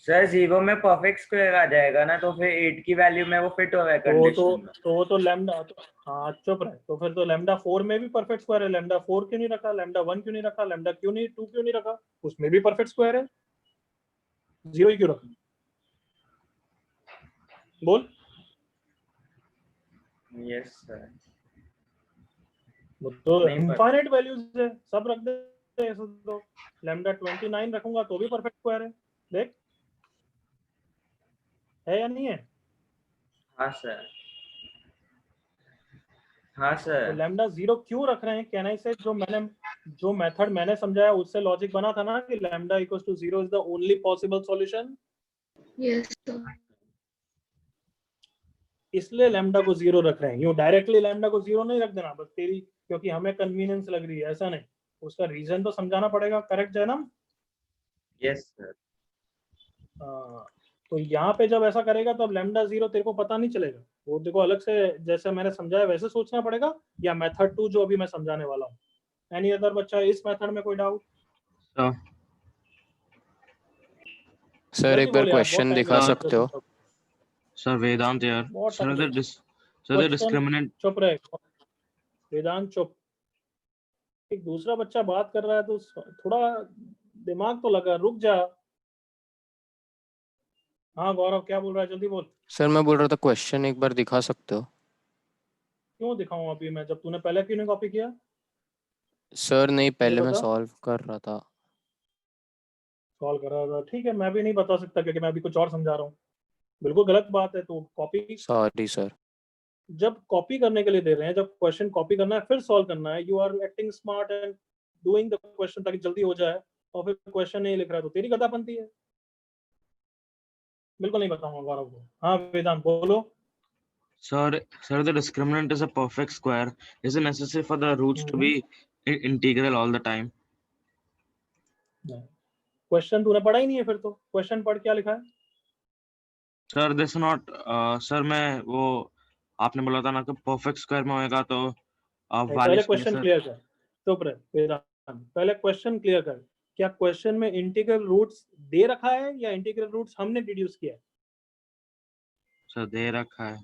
सर 0 में परफेक्ट स्क्वायर आ जाएगा ना, तो फिर 8 की वैल्यू में वो फिट हो रहा है कंडीशन में। तो वो तो लैम्डा तो, हाँ चुप रहे, तो फिर तो लैम्डा 4 में भी परफेक्ट स्क्वायर है, लैम्डा 4 क्यों नहीं रखा? लैम्डा 1 क्यों नहीं रखा? लैम्डा क्यों नहीं 2 क्यों नहीं रखा? उसमें भी परफेक्ट स्क्वायर है, 0 ही क्यों रखा? बोल। Yes sir. वो तो इनफाइनाइट वैल्यूज है, सब रख दे ऐसे। तो लैम्डा 29 रखूंगा तो भी परफेक्ट स्क्वायर है, देख है या नहीं है? हाँ सर। हाँ तो सर। लैम्डा 0 क्यों रख रहे हैं? कैन आई से जो मेथड मैंने समझाया उससे लॉजिक बना था ना कि lambda equals to 0 is the only possible solution. Yes, sir. इसलिए लैम्डा को 0 रख रहे हैं। यूं डायरेक्टली लैम्डा को 0 नहीं रख देना बस तेरी क्योंकि हमें कन्वीनियंस लग रही है, ऐसा नहीं, उसका रीजन तो समझाना पड़ेगा। करेक्ट जैनम? Yes sir. तो यहाँ पे जब ऐसा करेगा तो अब लैम्डा 0 तेरे को पता नहीं चलेगा, वो देखो अलग से जैसे मैंने समझाया वैसे सोचना पड़ेगा, या मेथड 2 जो अभी मैं समझाने वाला हूँ। एनी अदर बच्चा इस मेथड में कोई डाउट? सर एक बार क्वेश्चन दिखा सकते हो? सर वेदांत यार, सर द डिस्क्रिमिनेंट। चुप रहे वेदांत, चुप। एक दूसरा बच्चा बात कर रहा है तो थोड़ा दिमाग तो लगा, रुक जा। हाँ गौरव क्या बोल रहा है, जल्दी बोल। सर मैं बोल रहा था क्वेश्चन एक बार दिखा सकते हो? क्यों दिखाऊं अभी मैं, जब तूने पहले क्यों नहीं कॉपी किया? सर नहीं, पहले मैं बता। सॉल्व कर रहा था। सॉल्व कर रहा था, ठीक है, मैं भी नहीं बता सकता क्योंकि मैं अभी कुछ और समझा रहा हूँ। बिल्कुल गलत बात है, तो कॉपी सॉरी सर। जब कॉपी करने के लिए दे रहे हैं, जब क्वेश्चन कॉपी करना है फिर सॉल्व करना है, you are acting smart and doing the question ताकि जल्दी हो जाए, और फिर क्वेश्चन नहीं लिख रहा है तो तेरी गदापंती है। बिल्कुल नहीं बताऊंगा गौरव को। हाँ वेदांत बोलो। Sir, the discriminant is a perfect square. Is it necessary for the roots to be integral all the time? Question तूने पढ़ा ही नहीं है, फिर तो क्वेश्चन पढ़ क्या लिखा है? Sir, this not sir मैं वो आपने बोला था ना कि परफेक्ट स्क्वायर में होएगा तो पहले क्वेश्चन क्लियर कर, चुप रहे वेदांत, पहले क्वेश्चन क्लियर कर। क्या क्वेश्चन में इंटीग्रल रूट्स दे रखा है या इंटीग्रल रूट्स हमने डिड्यूस किया है? सर दे रखा है।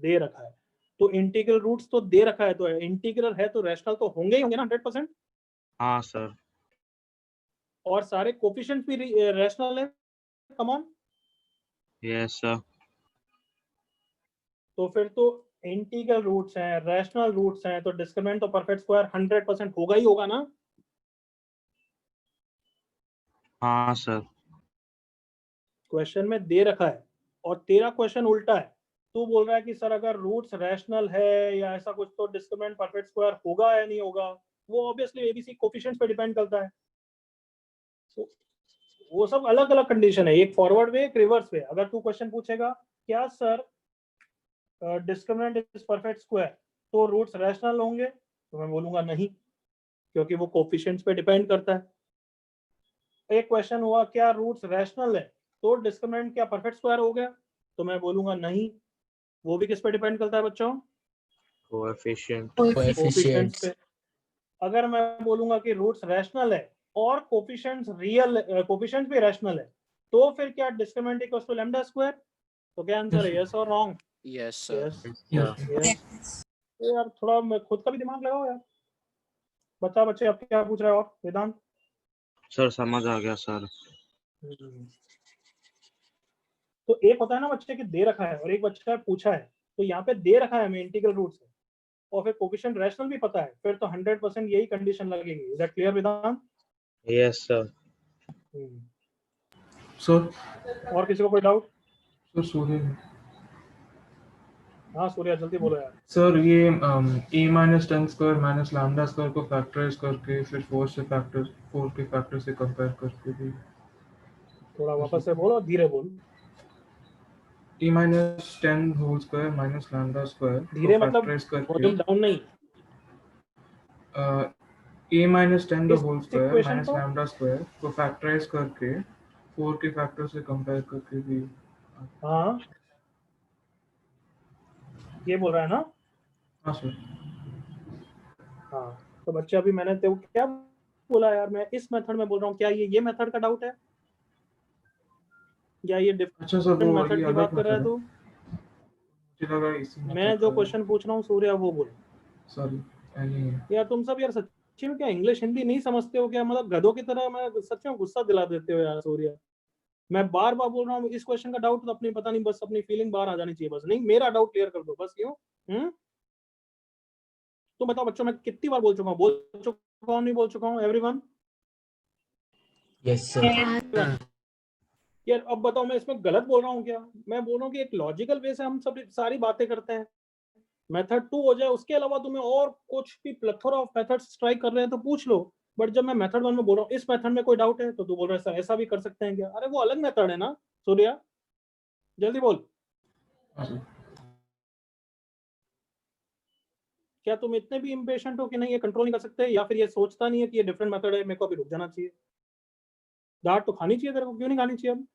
दे रखा है तो इंटीग्रल रूट्स तो दे रखा है, तो इंटीग्रल है तो रैशनल तो होंगे ही होंगे ना 100%। हाँ सर। और सारे कोफिशिएंट्स भी रैशनल है, कम ऑन। Yes sir. तो फिर तो इंटीग्रल रूट्स हैं, रैशनल रूट्स हैं, तो डिस्क्रिमिनेंट तो परफेक्ट स्क्वायर 100% होगा ही होगा ना। हाँ सर। क्वेश्चन में दे रखा है और तेरा क्वेश्चन उल्टा है, तू बोल रहा है कि सर अगर रूट्स रैशनल है या ऐसा कुछ तो डिस्क्रिमिनेंट परफेक्ट स्क्वायर होगा या नहीं होगा। वो ऑब्वियसली एबीसी कोफिशिएंट्स पे डिपेंड करता है, तो वो सब अलग अलग कंडीशन है, एक फॉरवर्ड वे एक रिवर्स वे। अगर तू क्वेश्चन पूछेगा क्या sir discriminant is perfect square तो रूट्स रैशनल होंगे, तो मैं बोलूंगा नहीं क्योंकि वो कोफिशिएंट्स पे डिपेंड करता है। एक क्वेश्चन हुआ क्या रूट्स रैशनल है तो डिस्क्रिमिनेंट क्या परफेक्ट स्क्वायर हो गया, तो मैं बोलूंगा नहीं, वो भी किस पे डिपेंड करता है बच्चों? कोएफिशिएंट। कोएफिशिएंट्स पे। अगर मैं बोलूंगा कि रूट्स रैशनल है और कोफिशिएंट्स रियल, कोफिशिएंट्स भी रैशनल है, तो फिर क्या discriminant equals to lambda square? तो क्या आंसर है, यस और रॉन्ग? Yes sir. यस। यार थोड़ा खुद का भी दिमाग लगाओ यार। बता बच्चे, आप क्या पूछ रहे हो? और वेदांत सर समझ आ गया सर। तो एक होता है ना बच्चे कि दे रखा है, और एक बच्चा है पूछा है। तो यहाँ पे दे रखा है हमें इंटीग्रल रूट्स है, और फिर कोफिशिएंट रैशनल भी पता है, फिर तो 100% यही कंडीशन लगेगी। Is that clear Vedant? Yes sir. Sir और किसी को कोई डाउट? सर सूर्य, हाँ सूर्या जल्दी बोलो यार। सर ये a minus 10 square minus lambda square को फैक्टराइज करके फिर 4 के फैक्टर से कंपेयर करके भी थोड़ा वापस से बोलो, धीरे बोल। a minus 10 whole square minus lambda square को धीरे मतलब फैक्टराइज करके वॉल्यूम डाउन नहीं। a माइनस 10 इस होल स्क्वायर इक्वेशन माइनस को लैम्डा स्क्वायर को फैक्टराइज करके 4 के फैक्टर से कंपेयर करके भी। हाँ ये बोल रहा है ना? हाँ सर। हाँ तो बच्चे अभी मैंने तो क्या बोला यार, मैं इस मेथड में बोल रहा हूँ। क्या ये मेथड का डाउट है, या ये अच्छा सर, डिफरेंट वो मेथड ये की बात अलग कर रहा है? मेथड है, तो मुझे लगा इसी मैं मेथड जो का। क्वेश्चन पूछ रहा हूँ सूर्या वो बोलो। सॉरी नहीं है। यार तुम सब यार सच्ची में क्या इंग्लिश हिंदी नहीं समझते हो क्या? मतलब गधों की तरह मैं सच में गुस्सा दिला देते हो यार सूर्या। मैं बार बार बोल रहा हूँ इस क्वेश्चन का डाउट तो अपनी पता नहीं, बस अपनी फीलिंग बाहर आ जानी चाहिए बस। नहीं मेरा डाउट क्लियर कर दो बस, क्यों? तो बताओ बच्चों, मैं कितनी बार बोल चुका हूँ, बोल चुका हूँ नहीं बोल चुका हूँ? Everyone yes sir. यार अब बताओ मैं इसमें गलत बोल रहा हूँ क्या? मैं बोल रहा हूँ कि एक लॉजिकल वे से हम सब सारी बातें करते हैं, मेथड 2 हो जाए, उसके अलावा तुम्हें और कुछ भी प्लेथोरा ऑफ मेथड्स ट्राई कर रहे हैं तो पूछ लो। बट जब मैं मेथड 1 में बोल रहा हूँ इस मेथड में कोई डाउट है, तो तू बोल रहा है ऐसा भी कर सकते हैं क्या? अरे वो अलग मेथड है ना सूर्या, जल्दी बोल। क्या तुम इतने भी इम्पेशेंट हो कि नहीं ये कंट्रोल नहीं कर सकते, या फिर ये सोचता नहीं है कि ये डिफरेंट मेथड है, मेरे को अभी रुक जाना चाहिए? डांट तो खानी चाहिए तेरे को, क्यों नहीं खानी चाहिए अब?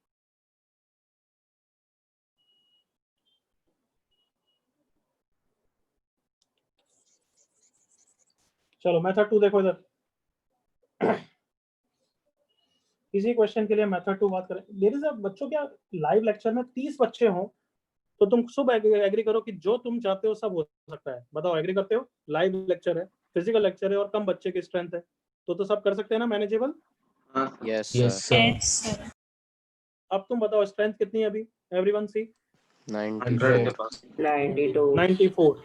चलो मेथड 2 देखो इधर। इसी क्वेश्चन के लिए मेथड 2 बात करें। लेडीज अब बच्चों, क्या लाइव लेक्चर में 30 बच्चे हों तो तुम सब एग्री करो कि जो तुम चाहते हो सब हो सकता है? बताओ एग्री करते हो? लाइव लेक्चर है, फिजिकल लेक्चर है, और कम बच्चे की स्ट्रेंथ है, तो सब कर सकते हैं ना, manageable? Yes yes sir. Sir. अब तुम बताओ स्ट्रेंथ कितनी है अभी? Everyone see 94। 94।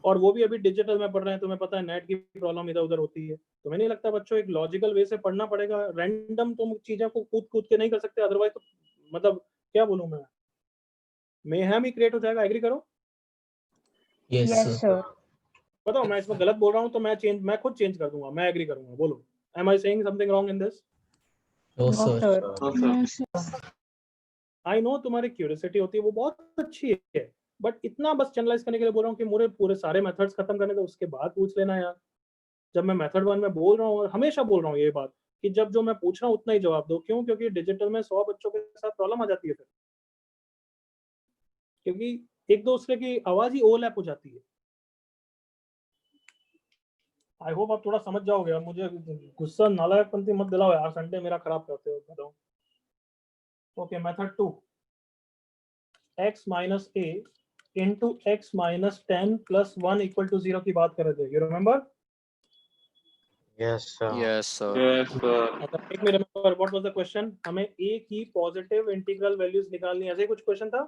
और वो भी अभी डिजिटल में पढ़ रहे हैं, तुम्हें पता है नेट की प्रॉब्लम इधर उधर होती है। तुम्हें नहीं लगता बच्चों एक लॉजिकल वे से पढ़ना पड़ेगा? रैंडम तुम चीजों को कूद कूद के नहीं कर सकते, अदरवाइज तो मतलब क्या बोलूं मैं, मेहम ही क्रिएट हो जाएगा। एग्री करो? Yes sir. बताओ मैं इसमें गलत बोल रहा हूँ तो मैं खुद चेंज कर दूंगा, मैं एग्री करूंगा। बोलो, am I saying something wrong in this? No sir. I know तुम्हारी क्यूरियोसिटी होती है, वो बहुत अच्छी है, बट इतना बस चैनलाइज करने के लिए बोल रहा हूँ कि मुझे पूरे सारे मेथड्स खत्म करने दो, उसके बाद पूछ लेना यार। जब मैं मेथड 1 में बोल रहा हूँ, और हमेशा बोल रहा हूँ ये बात, कि जब जो मैं पूछ रहा हूँ उतना ही जवाब दो। क्यों? क्योंकि डिजिटल में 100 बच्चों के साथ प्रॉब्लम आ जाती है फिर, क्योंकि एक दूसरे की आवाज ही ओवरलैप हो जाती है। आई होप आप थोड़ा समझ जाओगे। अब मुझे गुस्सा नालायकपंती मत दिलाओ यार, संडे मेरा खराब करते हो बताओ। Okay method 2, x minus a into x minus 10 plus 1 equal to 0 की बात कर रहे थे, you remember? Yes sir. Yes sir. Make me remember what was the question. हमें a की पॉजिटिव इंटीग्रल वैल्यूज निकालनी है, ऐसे कुछ क्वेश्चन था।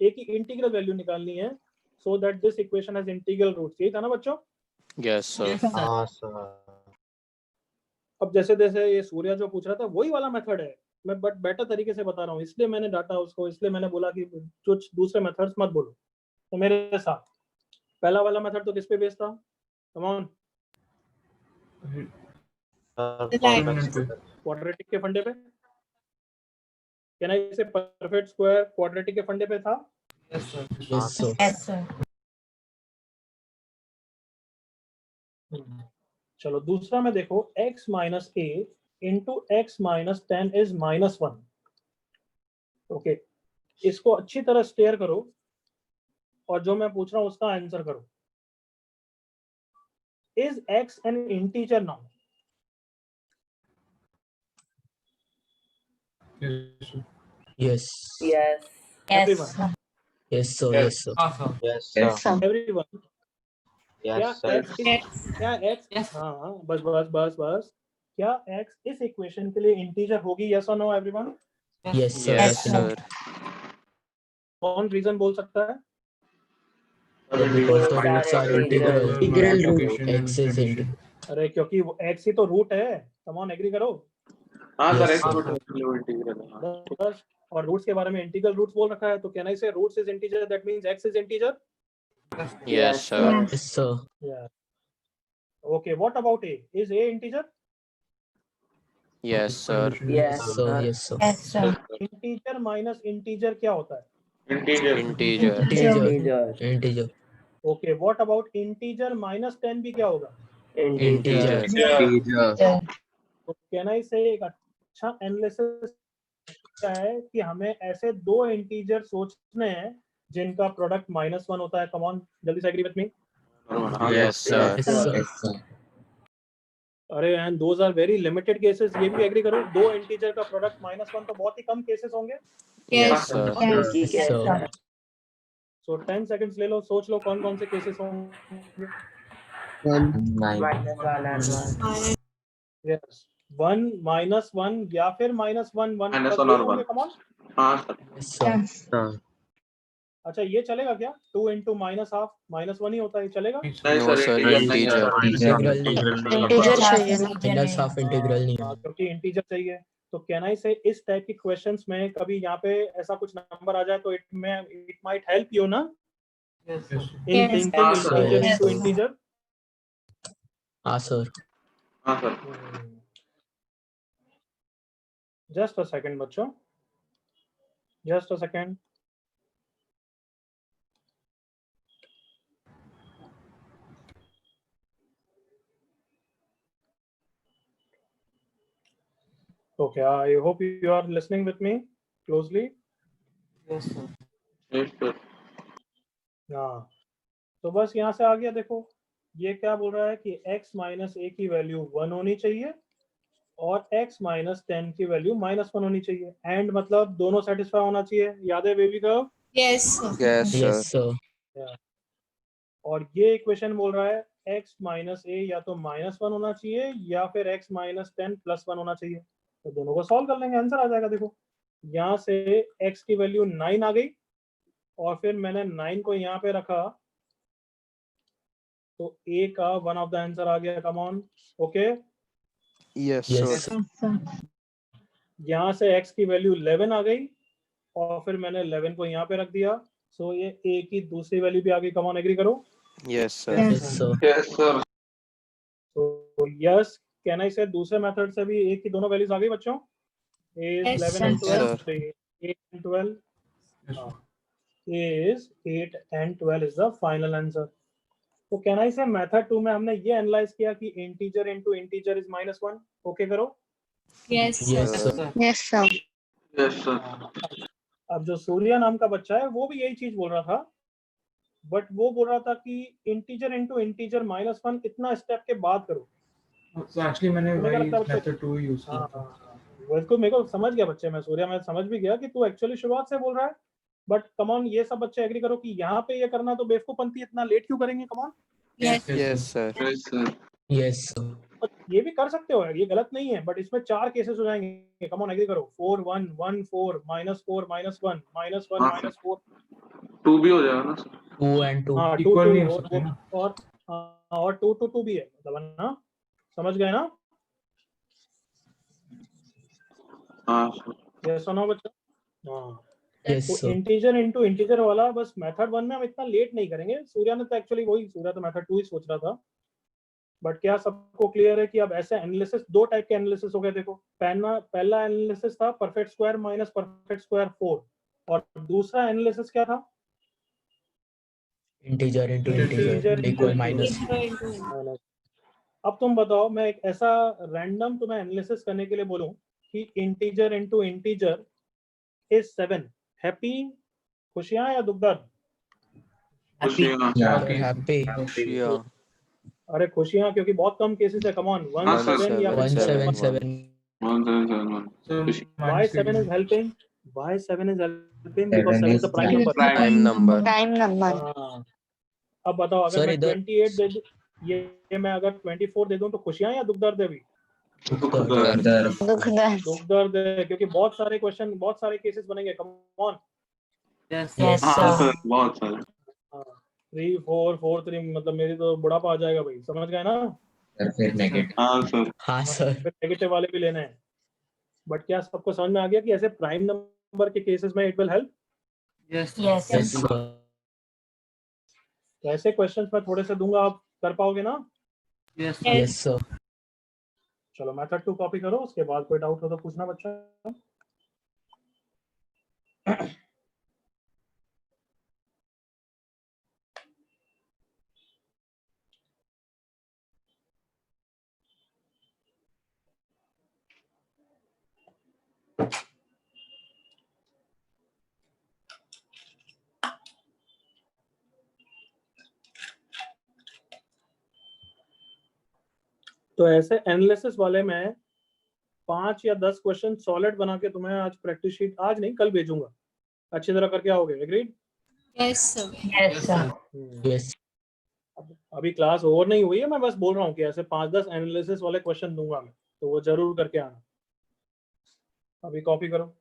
a की इंटीग्रल वैल्यू निकालनी है so that this equation has integral roots, यही था ना बच्चों? Yes sir. हाँ सर। अब जैसे जैसे ये सूर्या जो पूछ रहा था वही वाला मेथड है, मैं बट बेटर तरीके से बता रहा हूँ, इसलिए मैंने डाटा उसको, इसलिए मैंने बोला कि कुछ दूसरे मेथड्स मत बोलो। तो मेरे साथ पहला वाला मेथड तो किस पे बेस्ड था? कम ऑन, क्वाड्रेटिक के फंडे पे। कैन आई से परफेक्ट स्क्वायर क्वाड्रेटिक के फंडे पे था? Yes sir. चलो दूसरा में देखो, x minus a into x minus 10 is -1। Okay, इसको अच्छी तरह स्टेयर करो और जो मैं पूछ रहा हूँ उसका आंसर करो। is x an integer now? Yes. Yes. Everyone. Yes sir. Yes sir. Yes, sir. Everyone. क्या x Yes. हाँ बस क्या x इस इक्वेशन के लिए इंटीजर होगी? yes or no everyone? Yes sir. Yes, sir. कौन रीजन बोल सकता है? Because the roots are integral. Integral root. X is integral. अरे क्योंकि वो x ही तो रूट है. कम ऑन एग्री करो. हाँ sir, Yes, x sir. Root integral है। हाँ। बस और रूट्स के बारे में इंटीग्रल रूट्स बोल रखा है, तो can I say roots is integer, that means x is integer? Yes, sir. Yes sir. Yeah. Okay, what about a? Is a integer? Yes, sir. Yes, Sir. sir. Yes sir. Yes, sir. Integer minus integer क्या होता है? Integer. Integer. Integer. Integer. Okay, what about integer minus 10 भी क्या होगा? Integer. तो can I से एक अच्छा एनालिसिस क्या है कि हमें ऐसे दो इंटीजर सोचने हैं जिनका प्रोडक्ट -1 होता है. कम ऑन, जल्दी से agree with me. Yes, sir. Yes sir. Yes, sir. अरे and those are very limited cases. ये भी एग्री करो, दो इंटीजर का प्रोडक्ट -1 तो बहुत ही कम केसेस होंगे. Yes, sir. Yes sir. सो 10 सेकंड्स ले लो, सोच लो कौन कौन से केसेस होंगे. 9. यस, 1 -1 या फिर -1 1 -1 और 1. Come on. हाँ सर। Yes sir. अच्छा ये चलेगा क्या? 2 into -1/2 -1 ही होता है, चलेगा? नहीं No, sir, sir. Integer. Integer. Integer चाहिए ना. Minus half integral नहीं हाँ, है. क्योंकि इंटीजर चाहिए. तो कैन आई से इस टाइप की क्वेश्चंस में कभी यहाँ पे ऐसा कुछ नंबर आ जाए तो इट माइट हेल्प यू ना Yes, sir. इन Yes. थिंकिंग हाँ, sir. Integer Yes, into sir. Integer. हाँ sir. हाँ सर। जस्ट अ सेकंड बच्चों, just a second. Okay, I hope you are listening with me closely. Yes, sir. Yes, sir. हाँ, तो बस यहाँ से आ गया. देखो ये क्या बोल रहा है कि x माइनस a की वैल्यू 1 होनी चाहिए और x माइनस 10 की वैल्यू -1 होनी चाहिए. एंड मतलब दोनों सेटिस्फाई होना चाहिए. याद है बेबी का? Yes, sir. Yes, sir. Yes sir. और ये इक्वेशन बोल रहा है x माइनस a या तो -1 होना चाहिए या फिर x माइनस 10 +1 होना चाहिए. तो दोनों को सॉल्व कर लेंगे, आंसर आ जाएगा. देखो यहाँ से x की वैल्यू 9 आ गई और फिर मैंने 9 को यहाँ पे रखा तो a का वन ऑफ द आंसर आ गया. कम on. Okay, Yes, Yes sir. sir. यहाँ से x की वैल्यू 11 आ गई और फिर मैंने 11 को यहाँ पे रख दिया. सो ये a की दूसरी वैल्यू भी आ गई. कम ऑन, एग्री करो. Yes, sir. Yes sir. Yes, sir. तो यस, कैन आई से दूसरे मेथड से भी a की दोनों वैल्यूज आ गई बच्चों? a is Yes, 11 and sir. 12. So 8 and 12. a is 8 and 12 is the final answer. तो कैन आई से मेथड 2 में हमने ये एनालाइज किया कि integer into integer is -1. Okay करो. Yes, Yes sir. sir. Yes, sir. Yes, sir. अब जो सूर्या नाम का बच्चा है वो भी यही चीज बोल रहा था, बट वो बोल रहा था कि इंटीजर इनटू इंटीजर -1 इतना स्टेप के बाद करो. So actually मैंने तुम्हें क्या वही लगता है बच्चे? method 2 यूज किया था. बिल्कुल, मेरे को समझ गया बच्चे. मैं सूर्या, मैं समझ भी गया कि तू एक्चुअली शुरुआत से बोल रहा है, बट कम ऑन ये सब बच्चे एग्री करो कि यहाँ पे ये करना तो बेवकूफपंती. इतना लेट क्यों करेंगे? Come on. Yes. Yes, sir. Yes, sir. Yes sir. ये भी कर सकते हो, ये गलत नहीं है, बट इसमें 4 केसेस हो जाएंगे. कम ऑन, एग्री करो. 4 1 1 4 -4 -1 -1 -4. 2 भी हो जाएगा ना सर? 2 and 2. हाँ, 2 Equal 2 नहीं हो सकते ना. और 2 2 2 भी है मतलब ना. समझ गए ना? हाँ सर. ये सुनो बच्चों. हाँ, Yes तो sir. इंटीजर इनटू इंटीजर वाला बस मेथड 1 में हम इतना लेट नहीं करेंगे. सूर्या ने तो एक्चुअली सूर्या तो मेथड 2 ही सोच रहा था. बट क्या सबको क्लियर है कि अब ऐसे एनालिसिस, दो टाइप के एनालिसिस हो गए. देखो पहला एनालिसिस था perfect square minus perfect square 4 और दूसरा एनालिसिस क्या था? Integer into integer equal minus. अब तुम बताओ, मैं एक ऐसा रैंडम तुम्हें एनालिसिस करने के लिए बोलूं कि integer into integer is 7. Happy, खुशियां या दुख दर्द? खुशियाँ. Happy. Yeah. अरे खुशियां, क्योंकि बहुत कम केसेस है। कम ऑन, 17 या 177 why 7 is helping? Why 7 is helping? Because 7 is the prime number. Prime number. Prime number. हाँ, अब बताओ, अगर सर मैं इधर 28 दे दूं, ये मैं अगर 24 दे दूं तो खुशियां या दुख दर्द है? अभी दुख दर्द। दुख दर्द है, क्योंकि बहुत सारे क्वेश्चन, बहुत सारे केसेस बनेंगे। Come on, Yes, sir. बहुत सारे 3 4 4 3, मतलब मेरी तो बुढ़ापा आ जाएगा भाई, समझ गए ना? फिर नेगेटिव। हाँ सर, हाँ सर फिर नेगेटिव वाले भी लेने हैं। बट क्या सबको समझ में आ गया कि ऐसे प्राइम नंबर के केसेस में it will help? Yes, yes sir. Sir तो ऐसे क्वेश्चंस मैं थोड़े से दूंगा, आप कर पाओगे ना? Yes, यस सर चलो मेथड 2 कॉपी करो, उसके बाद कोई डाउट हो तो पूछना बच्चा। तो ऐसे एनालिसिस वाले में 5 या 10 क्वेश्चन सॉलिड बना के तुम्हें आज प्रैक्टिस शीट, आज नहीं कल भेजूंगा, अच्छी तरह करके आओगे। Agreed? Yes, sir. Yes, sir. Yes अभी क्लास ओवर नहीं हुई है, मैं बस बोल रहा हूँ कि ऐसे 5-10 एनालिसिस वाले क्वेश्चन दूंगा मैं, तो वो जरूर करके आना। अभी कॉपी करो।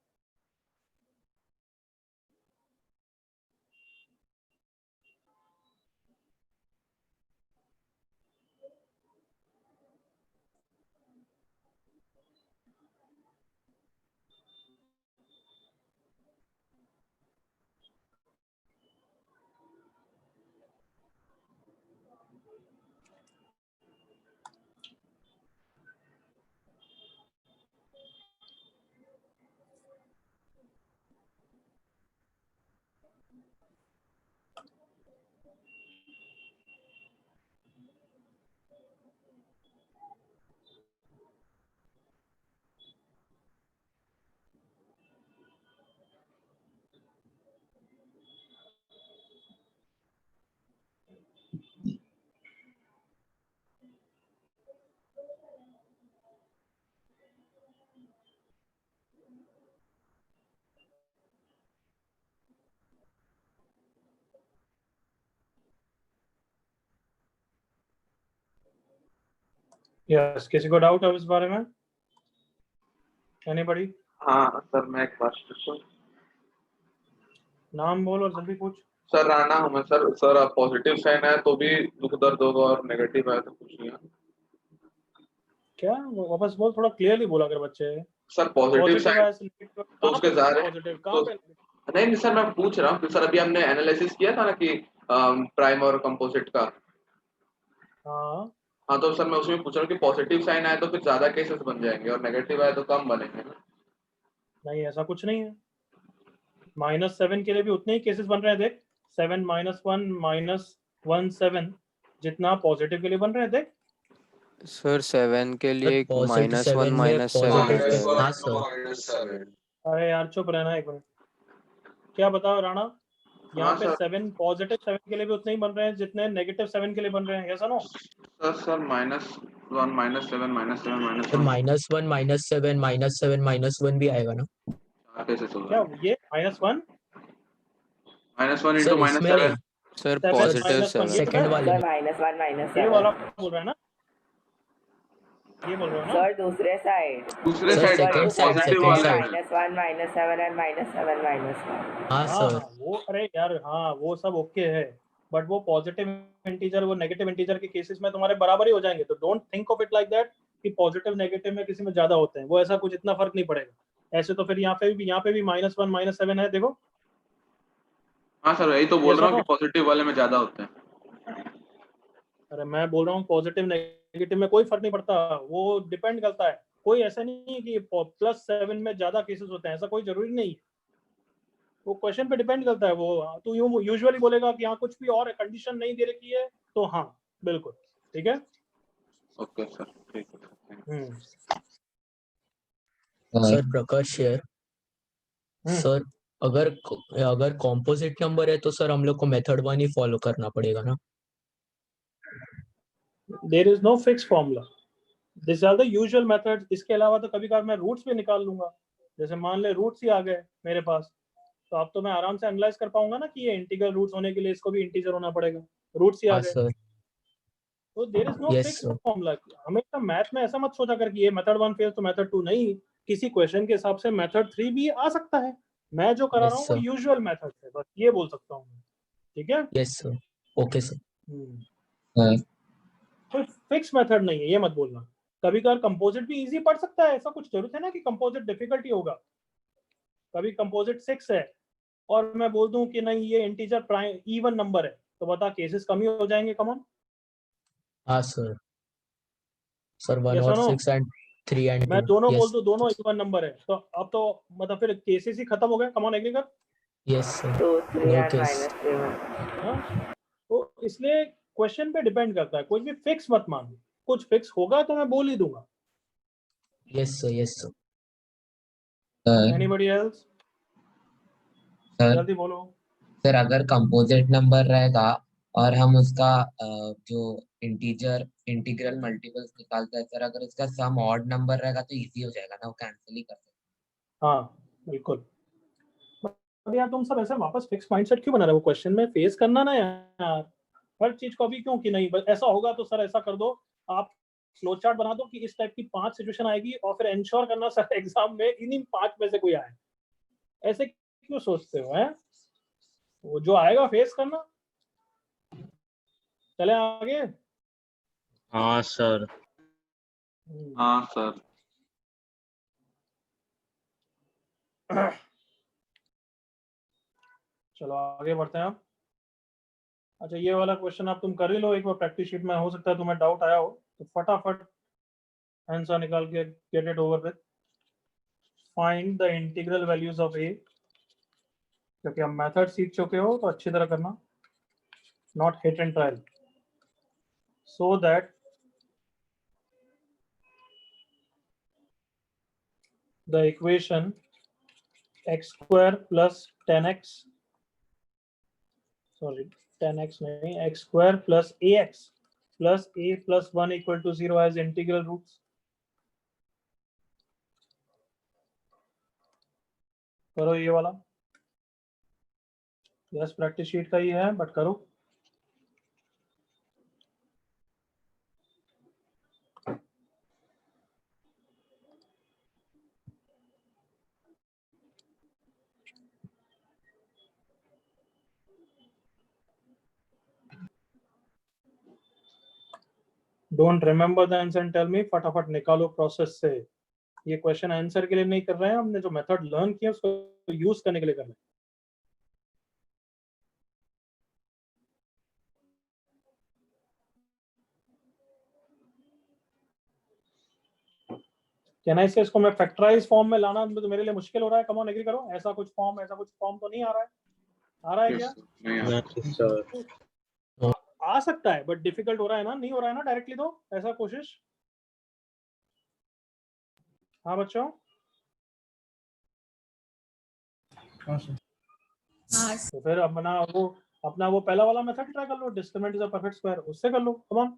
यस, किसी को डाउट है इस बारे में? एनीबॉडी? हाँ सर, मैं एक बात पूछूं? नाम बोल और जल्दी पूछ। सर राणा हूँ मैं सर। सर पॉजिटिव साइन है तो भी दुख दर्द होगा और नेगेटिव है तो कुछ नहीं है। क्या वापस बोल, थोड़ा क्लियरली बोला अगर बच्चे। सर पॉजिटिव साइन तो उसके ज़ाहिर है पॉजिटिव कहाँ पे? नहीं सर, मैं पूछ रहा हूँ कि सर अभी हमने एनालिसिस किया था ना कि प्राइम और कंपोजिट का। हाँ हाँ तो सर मैं उसमें पूछ रहा हूँ कि पॉजिटिव साइन आए तो फिर ज्यादा केसेस बन जाएंगे और नेगेटिव आए तो कम बनेंगे ना? नहीं, ऐसा कुछ नहीं है। -7 के लिए भी उतने ही केसेस बन रहे हैं। देख, 7 -1 -1 7 जितना पॉजिटिव के लिए बन रहे हैं। देख सर 7 के लिए पॉजिटिव -1 7 में -7 पॉजिटिव हाँ सर अरे यार चुप रहना एक मिनट। क्या बताओ राणा, यहाँ पे 7 पॉजिटिव 7 के लिए भी उतने ही बन रहे हैं जितने नेगेटिव 7 के लिए बन रहे हैं। ऐसा नो? सर -1 -7 -7 -1 तो -1 -7 -7 -1 भी आएगा ना? कैसे चल क्या रहा है? ये -1 -1 सर into इसमें -7 नहीं सर 7 पॉजिटिव -1 7 ये सेकंड वाले सर में -1 ये वाला बोल रहा है ना? ये बोल रहे हो ना? सर दूसरे साइड दूसरे sir side second side positive second वाले साइड में -1 -7 and -7 -1 हाँ हाँ सर हाँ वो, अरे यार हाँ वो सब ओके है, बट वो पॉजिटिव इंटीजर वो नेगेटिव इंटीजर के केसेस में तुम्हारे बराबर ही हो जाएंगे। तो don't think of it like that कि पॉजिटिव नेगेटिव में किसी में ज्यादा होते हैं। वो ऐसा कुछ इतना फर्क नहीं पड़ेगा। ऐसे तो फिर यहाँ पे भी -1 -7 है। देखो हाँ सर, यही तो बोल Yes रहा or हूँ no? कि पॉजिटिव वाले में ज्यादा होते हैं। अरे मैं बोल रहा हूँ पॉजिटिव नेगेटिव में कोई फर्क नहीं पड़ता, वो डिपेंड करता है। कोई ऐसा नहीं है कि +7 में ज्यादा केसेस होते हैं, ऐसा कोई जरूरी नहीं है। वो क्वेश्चन पे डिपेंड करता है। वो तो यूजुअली बोलेगा कि हाँ कुछ भी और कंडीशन नहीं दे रखी है तो हाँ बिल्कुल ठीक है। ओके सर, ठीक है। सर प्रकाश शेयर सर अगर अगर कॉम्पोजिट नंबर है तो सर हम लोग को मेथड 1 ही फॉलो करना पड़ेगा ना? There is no fix formula, this are the usual methods. इसके अलावा तो कभी कभार मैं रूट्स भी निकाल लूंगा, जैसे मान ले रूट्स ही आ गए मेरे पास, तो अब तो मैं आराम से एनालाइज कर पाऊंगा ना कि ये इंटीग्रल रूट्स होने के लिए इसको भी इंटीजर होना पड़ेगा, रूट्स ही आ हाँ गए। सर। तो there is no yes fix sir. Formula. हमेशा मैथ में ऐसा मत सोचा कर कि ये मेथड 1 फेल तो मेथड 2 नहीं, किसी क्वेश्चन के हिसाब से मेथड 3 भी आ सकता है। मैं जो करा रहा यस हूँ वो सर। यूजुअल मेथड है, बस ये बोल सकता हूँ मैं, ठीक है। Yes sir. Okay sir. कोई फिक्स मेथड नहीं है, ये मत बोलना। कभी कभार कंपोजिट भी इजी पढ़ सकता है, ऐसा कुछ जरूरत है ना कि कंपोजिट डिफिकल्टी होगा। कभी कंपोजिट 6 है और मैं बोल दूं कि नहीं ये इंटीजर प्राइम इवन नंबर है, तो बता केसेस कम ही हो जाएंगे। Come on. हाँ सर। सर 1 यस और और नो? 6 एंड 3 एंड मैं 2। दोनों बोल यस दूं दोनों इवन नंबर है, तो अब तो मतलब फिर केसेस ही खत्म हो गए। कम ऑन, एग्री कर। Yes sir. 2 3 no and case. -7। हाँ, तो इसलिए क्वेश्चन पे डिपेंड करता है, कुछ भी फिक्स मत मान। कुछ फिक्स होगा तो मैं बोल ही दूंगा। Yes sir. Yes sir. Anybody else? Sir जल्दी बोलो। सर अगर कंपोजिट नंबर रहेगा और हम उसका जो इंटीग्रल मल्टीपल्स निकालते हैं सर, अगर उसका सम ऑड नंबर रहेगा तो इजी हो जाएगा ना, वो कैंसिल ही कर सकते। हाँ बिल्कुल। अब यार तुम सब ऐसे वापस फिक्स माइंडसेट क्यों बना रहे हो? क्वेश्चन में फेस करना ना यार, हर चीज को अभी क्यों कि नहीं बस ऐसा होगा तो सर ऐसा कर दो। आप फ्लो चार्ट बना दो कि इस टाइप की 5 सिचुएशन आएगी और फिर इंश्योर करना सर एग्जाम में इन्हीं 5 में से कोई आए। ऐसे क्यों सोचते हो? हैं वो जो आएगा फेस करना। चले आगे। हाँ सर। हाँ सर। चलो आगे बढ़ते हैं अब। अच्छा ये वाला क्वेश्चन आप तुम कर ही लो एक बार प्रैक्टिस शीट में, हो सकता है तुम्हें डाउट आया हो तो फटाफट आंसर निकाल के get it over with. Find the integral values of A. क्योंकि हम मेथड सीख चुके हो तो अच्छी तरह करना, not hit and trial, so that the equation x square plus 10x, sorry 10x नहीं, x square plus ax plus a plus 1 equal to 0 has integral roots। करो ये वाला। यस प्रैक्टिस शीट का ही है बट करो। Don't remember the answer and tell me, फटाफट निकालो process से। ये क्वेश्चन आंसर के लिए नहीं कर रहे हैं, हमने जो मेथड लर्न किया उसको यूज करने के लिए कर रहे हैं। कैन आई से इसको मैं फैक्टराइज फॉर्म में लाना तो मेरे लिए मुश्किल हो रहा है। कम ऑन एग्री करो। ऐसा कुछ फॉर्म तो नहीं आ रहा है? आ रहा है क्या? सर आ सकता है बट डिफिकल्ट हो रहा है ना, नहीं हो रहा है ना डायरेक्टली, तो ऐसा कोशिश। हाँ बच्चों। तो फिर अपना वो पहला वाला मेथड ट्राई कर लो, discriminant is a perfect square, उससे कर लो। Come on,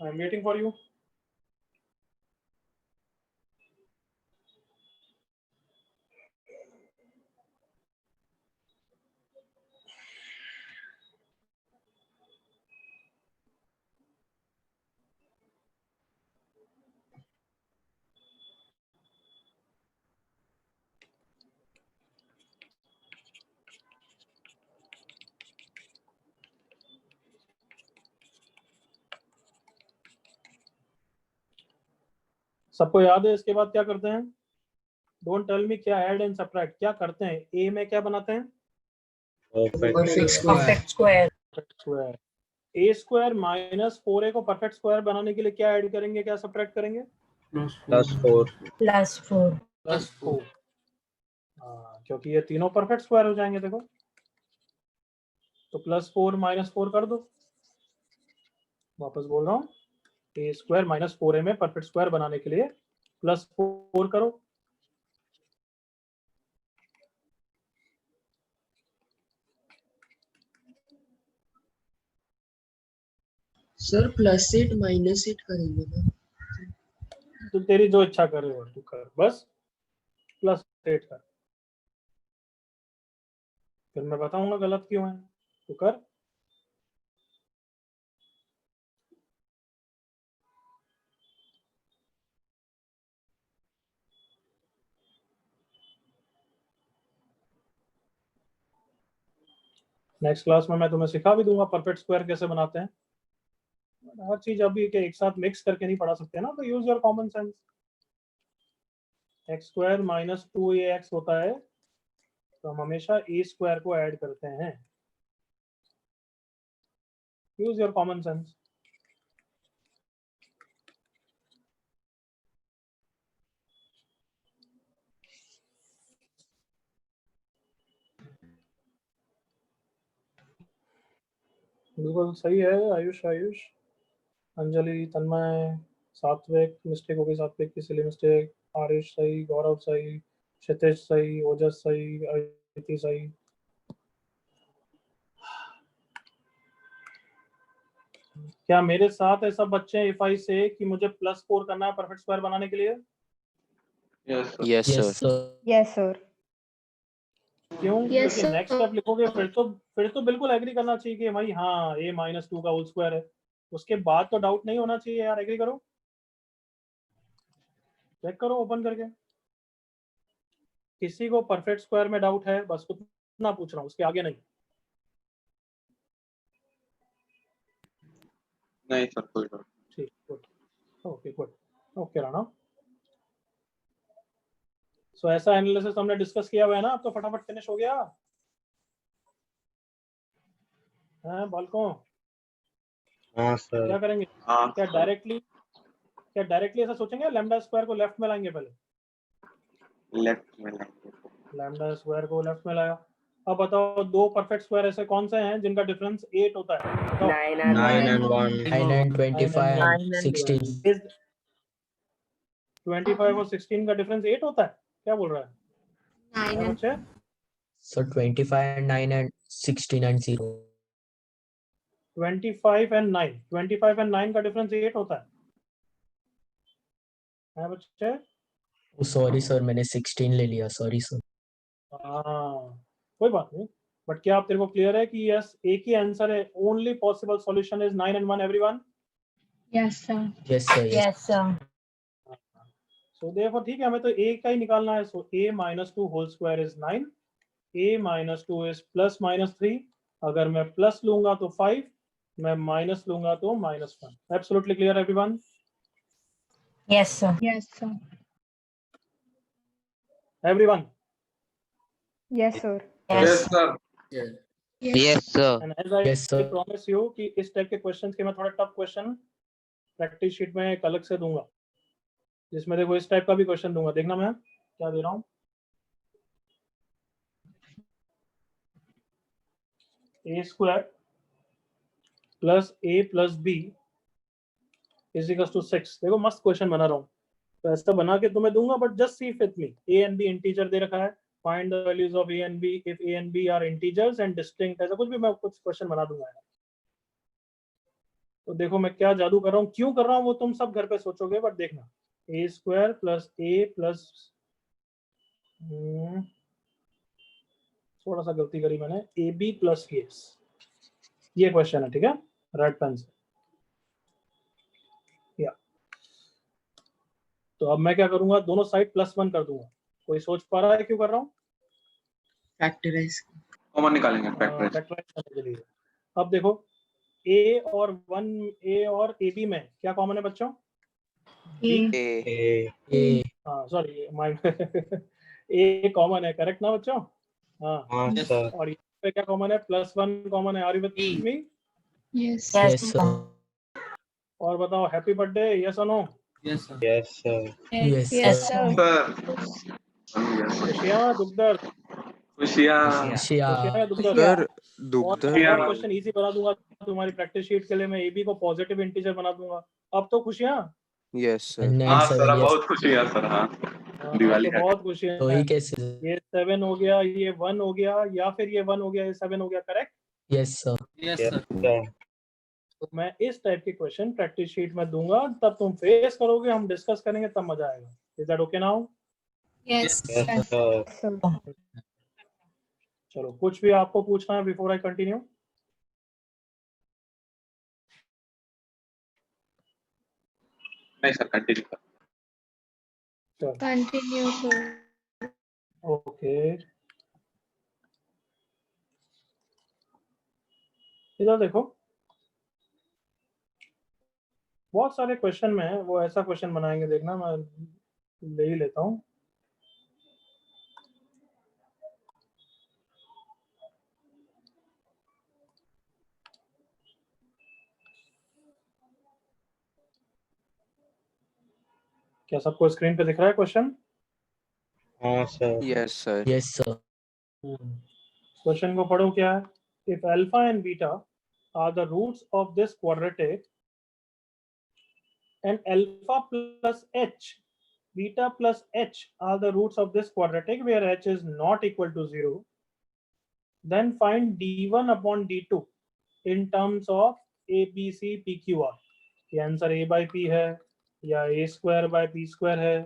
I am waiting for you. सबको याद है इसके बाद क्या करते हैं? डोंट टेल मी क्या ऐड एंड सब्ट्रैक्ट क्या करते हैं। ए में क्या बनाते हैं? Perfect square. A square minus 4a को परफेक्ट स्क्वायर बनाने के लिए क्या ऐड करेंगे, क्या सब्ट्रैक्ट करेंगे? +4 +4। हाँ क्योंकि ये तीनों परफेक्ट स्क्वायर हो जाएंगे। देखो तो +4 -4 कर दो। वापस बोल रहा हूँ, ए स्क्वायर माइनस 4a में परफेक्ट स्क्वायर बनाने के लिए +4 करो। सर +8 -8 करेंगे ना? तो तेरी जो इच्छा करे वो तू कर, बस +8 कर, फिर मैं बताऊंगा गलत क्यों है, तू कर। नेक्स्ट क्लास में मैं तुम्हें सिखा भी दूंगा परफेक्ट स्क्वायर कैसे बनाते हैं। हर चीज अभी के एक साथ मिक्स करके नहीं पढ़ा सकते ना, तो use your common sense. x² - 2ax होता है, तो हम हमेशा a² को ऐड करते हैं। Use your common sense. बिल्कुल सही है आयुष। अंजलि, तन्मय, सात्विक मिस्टेक हो गई, सात्विक की सिली मिस्टेक। आरिश सही, गौरव सही, क्षितिज सही, ओजस सही, अदिति सही। क्या मेरे साथ ऐसा बच्चे हैं इफ आई से कि मुझे +4 करना है परफेक्ट स्क्वायर बनाने के लिए? Yes Yes, sir. sir. Yes sir. क्यों? Yes, क्योंकि नेक्स्ट स्टेप लिखोगे फिर तो बिल्कुल एग्री करना चाहिए कि भाई हाँ a - 2 का होल स्क्वायर है। उसके बाद तो डाउट नहीं होना चाहिए यार, एग्री करो, चेक करो ओपन करके। किसी को परफेक्ट स्क्वायर में डाउट है? बस उतना पूछ रहा हूँ, उसके आगे नहीं। नहीं सर, कोई डाउट ठीक, good, okay good, okay Rana. So ऐसा एनालिसिस हमने डिस्कस किया हुआ है ना, अब तो फटाफट फिनिश हो गया है बालकों। हाँ सर। क्या करेंगे? क्या डायरेक्टली ऐसा सोचेंगे, लैम्डा स्क्वायर को लेफ्ट में लाएंगे? पहले लेफ्ट में लाएंगे। लैम्डा स्क्वायर को लेफ्ट में लाया। अब बताओ दो परफेक्ट स्क्वायर ऐसे कौन से हैं जिनका डिफरेंस 8 होता है? बताओ। 9 and 1. 9 and 25 and 16. 25 और 16 का डिफरेंस 8 होता है? क्या बोल रहा है बच्चे? So 25 and 9 and 16 and 0. 25 and 9 का डिफरेंस 8 होता है बच्चे? Oh, sorry sir, मैंने 16 ले लिया, sorry sir. हाँ कोई बात नहीं, बट क्या आप तेरे को क्लियर है कि यस एक ही आंसर है, only possible solution is 9 and 1 everyone? Yes sir. Yes sir, yes. So therefore ठीक है, हमें तो a का ही निकालना है। So a - 2 whole square is 9, a - 2 is +-3। अगर मैं प्लस लूंगा तो 5, मैं माइनस लूंगा तो -1। Absolutely clear everyone? Yes sir. Yes sir. Everyone? Yes sir. Yes sir. Yes, sir. And as I Yes, sir. Promise you कि इस टाइप के क्वेश्चंस के मैं थोड़ा टफ क्वेश्चन प्रैक्टिस शीट में एक अलग से दूंगा, जिसमें देखो इस टाइप का भी क्वेश्चन दूंगा। देखना मैं क्या दे रहा हूँ। a² + a + b = 6। देखो मस्त क्वेश्चन बना रहा हूँ, तो ऐसा बना के तुम्हें दूंगा, but just see with me. a and b integer दे रखा है, find the values of a and b if a and b are integers and distinct. ऐसा कुछ भी मैं कुछ क्वेश्चन बना दूंगा यार। तो देखो मैं क्या जादू कर रहा हूँ, क्यों कर रहा हूँ वो तुम सब घर पे सोचोगे, बट देखना। a² + a थोड़ा सा गलती करी मैंने, ab + as, ये क्वेश्चन है, ठीक है, राइट पेन से। या तो अब मैं क्या करूंगा, दोनों साइड +1 कर दूंगा। कोई सोच पा रहा है क्यों कर रहा हूँ? फैक्टराइज कॉमन निकालेंगे, फैक्टराइज करने के लिए। अब देखो a और ab में क्या कॉमन है बच्चों? A. हाँ सॉरी माय a कॉमन है, करेक्ट ना बच्चों? हाँ सर। और यहाँ पे क्या कॉमन है? +1 कॉमन है। Are you with me? Yes Yes sir. और बताओ हैप्पी बर्थडे, यस और no? Yes, sir. Yes, sir. Yes yes sir. Sir. खुशियाँ दुख दर्द, खुशियाँ। Shia. दुख दर्द। सर और दुग्धर एक और क्वेश्चन इजी बना दूंगा तुम्हारी प्रैक्टिस शीट के लिए। मैं ab को पॉजिटिव इंटीजर बना दूंगा। अब तो खुशियाँ? Yes sir. And हाँ 9 सर, 7, yes. बहुत खुशियाँ सर। हाँ हाँ, दिवाली तो है। बहुत खुशियाँ तो हैं। ही कैसे? ये 7 हो गया, ये 1 हो गया, या फिर ये 1 हो गया, ये 7 हो गया, correct? Yes sir. Yes, Yes, sir. sir. तो मैं इस टाइप के क्वेश्चन प्रैक्टिस शीट में दूंगा, तब तुम फेस करोगे, हम डिस्कस करेंगे, तब मजा आएगा। Is that okay now? Yes. चलो, कुछ भी आपको पूछना है बिफोर आई कंटिन्यू? नहीं सर, कंटिन्यू कर। Continue, sir. ओके, इधर देखो, बहुत सारे क्वेश्चन में वो ऐसा क्वेश्चन बनाएंगे, देखना मैं ले ही लेता हूँ। क्या सबको स्क्रीन पे दिख रहा है क्वेश्चन? हाँ sir. Yes sir. Yes sir. Question को पढ़ो, क्या है? If alpha and beta are the roots of this quadratic and alpha plus h, beta plus h are the roots of this quadratic where h is not equal to 0, then find d1 upon d2 in terms of a b c p q r। ये answer a by p है, या a square by p square है,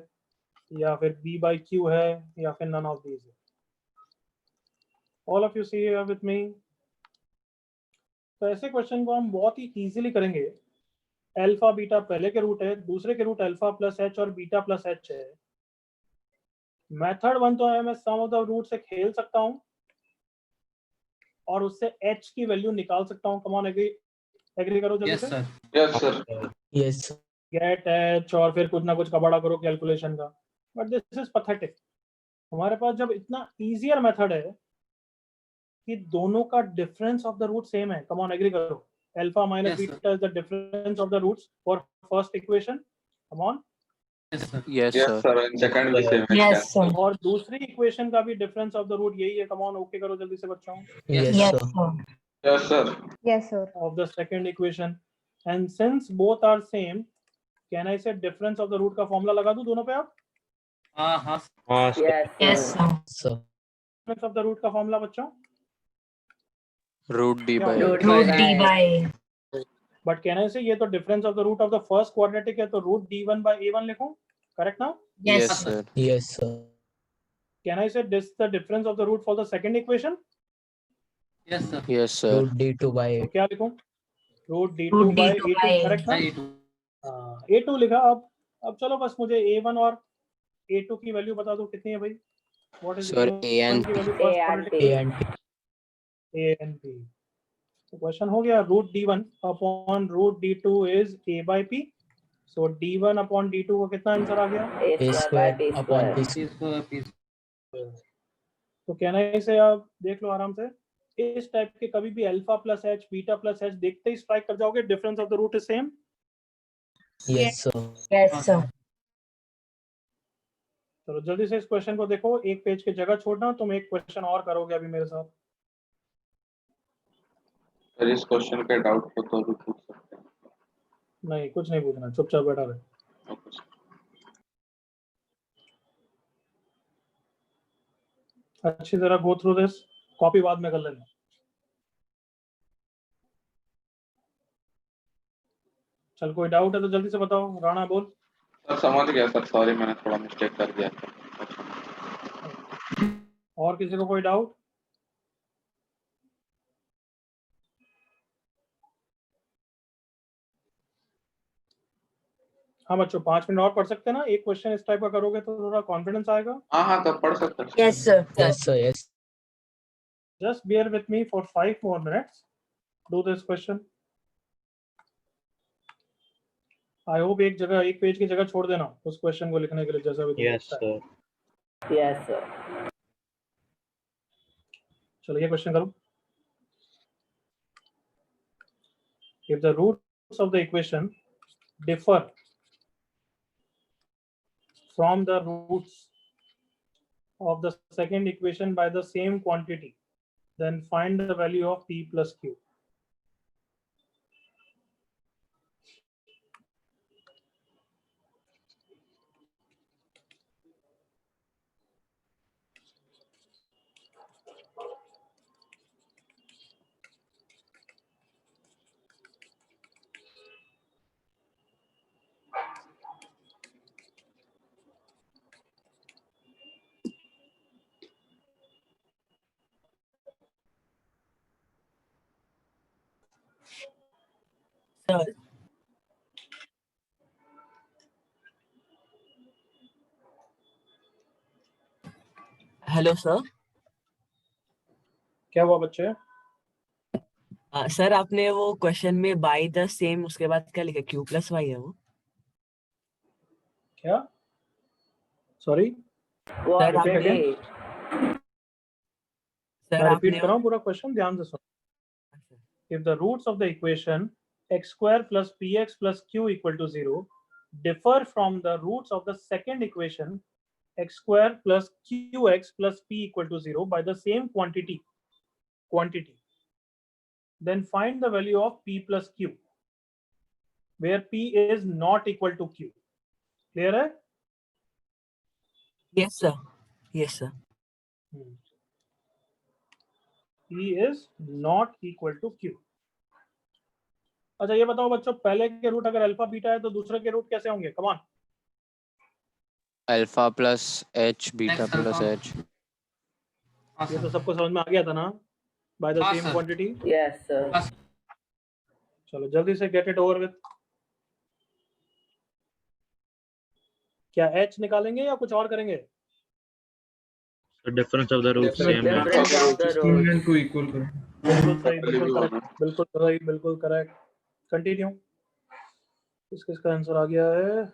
या फिर b by q है, या फिर none of these है। All of you see here with me? तो ऐसे क्वेश्चन को हम बहुत ही इजीली करेंगे। अल्फा बीटा पहले के रूट है, दूसरे के रूट अल्फा प्लस एच और बीटा प्लस एच है। मेथड 1 तो है, मैं सम ऑफ द रूट से खेल सकता हूं और उससे एच की वैल्यू निकाल सकता हूं। कम ऑन, एग्री करो जल्दी से। Yes sir. Yes get H और फिर कुछ ना कुछ कबाड़ा करो कैलकुलेशन का, बट दिस इज पैथेटिक। हमारे पास जब इतना इजियर मेथड है कि दोनों का difference of the root same है। कम ऑन, एग्री करो। Alpha minus beta is the difference of the roots for first equation. Come on. Yes sir, in second भी सेम है। Yes, sir. और दूसरी इक्वेशन का भी डिफरेंस ऑफ द रूट यही है। कम ऑन, ओके करो जल्दी से बच्चों। Yes Yes, sir. sir. Yes sir. Yes, sir. of the second equation, and since both are same, can I say difference of the root का formula लगा दूं दोनों पे आप? हाँ हाँ हाँ sir. Yes, sir. Sir difference of the root का फॉर्मूला बच्चों? रूट डी क्या बाय होगा? Root D by. But can I say ये तो difference of the root of the first quadratic है, तो root d1 by a1 लिखूं? Correct now? Yes, yes sir. Sir. Yes sir. Can I say this the difference of the root for the second equation? yes sir yes sir. Root d2 by तो क्या लिखूं? root d2 Root by D2 a2, by. correct ना? right हाँ, a2 लिखा। अब चलो बस मुझे a1 और a2 की वैल्यू बता दो कितनी है भाई। What is sir a1 A and की वैल्यू A first and quadratic? A and P. A and P। तो क्वेश्चन हो गया, root d1 upon root d2 is a by p। सो d1 अपॉन d2 को कितना आंसर आ गया? ए स्क्वायर अपॉन बी इसको तो कहना है इसे, आप देख लो आराम से। इस टाइप के कभी भी alpha plus h beta plus h देखते ही स्ट्राइक कर जाओगे, difference of the root is same. Yes sir. Yes, sir. चलो जल्दी से इस क्वेश्चन को देखो, एक पेज की जगह छोड़ना, तुम एक क्वेश्चन और करोगे अभी मेरे साथ। सर, इस क्वेश्चन के डाउट को तो भी पूछ सकते हैं। नहीं, कुछ नहीं पूछना, चुपचाप बैठा रहे। Okay sir. अच्छी तरह गो थ्रू दिस, कॉपी बाद में कर लेना। चल, कोई डाउट है तो जल्दी से बताओ। राणा बोल। सर समझ गया सर, सॉरी मैंने थोड़ा मिस्टेक कर दिया था। और किसी को कोई डाउट? हाँ बच्चों, 5 मिनट और पढ़ सकते हैं ना। एक क्वेश्चन इस टाइप का करोगे तो थोड़ा कॉन्फिडेंस आएगा। हाँ हाँ, तो पढ़ सकते हैं। Yes, sir. Yes sir. Yes Just bear with me for 5 more minutes. Do this question. I hope एक पेज की जगह छोड़ देना उस क्वेश्चन को लिखने के लिए, जैसा भी तुमने यस लिखा है। सर। Yes, sir. चलो ये क्वेश्चन करो। If the roots of the equation differ from the roots of the second equation by the same quantity, then find the value of p plus q. Sir hello sir. क्या हुआ बच्चे? Sir आपने वो question में bye the same उसके बाद क्या लिखा, क्यू प्लस वाई है वो? क्या? सॉरी, सर रिपीट आपने अगेन। सर मैं रिपीट आपने कर रहा हूँ पूरा क्वेश्चन, ध्यान से सुनो। If the roots of the equation x square plus px plus q equal to 0 differ from the roots of the second equation x square plus qx plus p equal to 0 by the same quantity, then find the value of p plus q where p is not equal to q. Clear है? Yes sir, yes sir. p is not equal to q. अच्छा ये बताओ बच्चों, पहले के root अगर alpha beta है तो दूसरे के रूट कैसे होंगे? Come on. Alpha plus h, beta plus h. ये तो सबको समझ में आ गया था ना, by the same quantity. Yes sir. चलो जल्दी से गेट इट ओवर विद। क्या h निकालेंगे या कुछ और करेंगे? Difference of the root same है। Difference of the root. 16 को इक्वल करो। बिल्कुल सही, बिल्कुल करेक्ट, बिल्कुल सही, बिल्कुल करेक्ट। कंटिन्यू। किसका आंसर आ गया है?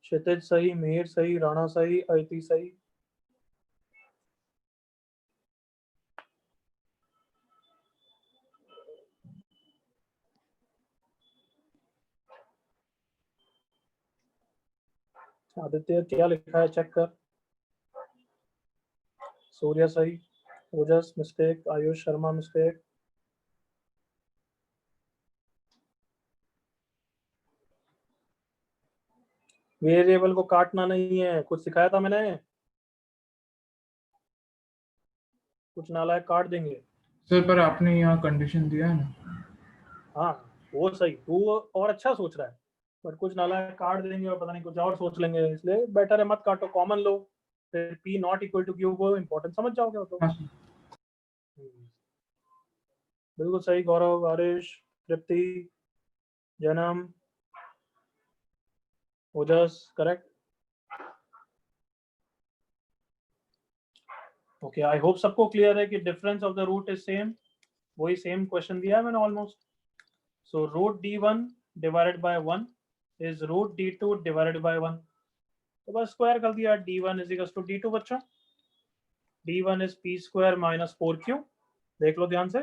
क्षितिज सही, मिहिर सही, राणा सही, अयति सही। आदित्य क्या लिखा है चेक कर। सूर्य सही, Ojas mistake, Ayush Sharma mistake. Variable को काटना नहीं है, कुछ सिखाया था मैंने? कुछ नालायक काट देंगे। सर पर आपने यहाँ कंडीशन दिया है ना। हाँ वो सही, तू और अच्छा सोच रहा है, बट कुछ नालायक काट देंगे और पता नहीं कुछ और सोच लेंगे, इसलिए बेटर है मत काटो, कॉमन लो, फिर p not equal to q को इंपॉर्टेंट समझ जाओगे वो तो। बिल्कुल सही गौरव, आरिश, तृप्ति, जन्म, Ojas correct. Okay, I hope सबको क्लियर है कि difference of the root is same. वही सेम क्वेश्चन दिया है मैंने almost. So root d1 divided by 1 is root d2 divided by 1, तो बस स्क्वायर कर दिया। d1 is equal to d2 बच्चों। d1 is p square minus 4q। देख लो ध्यान से,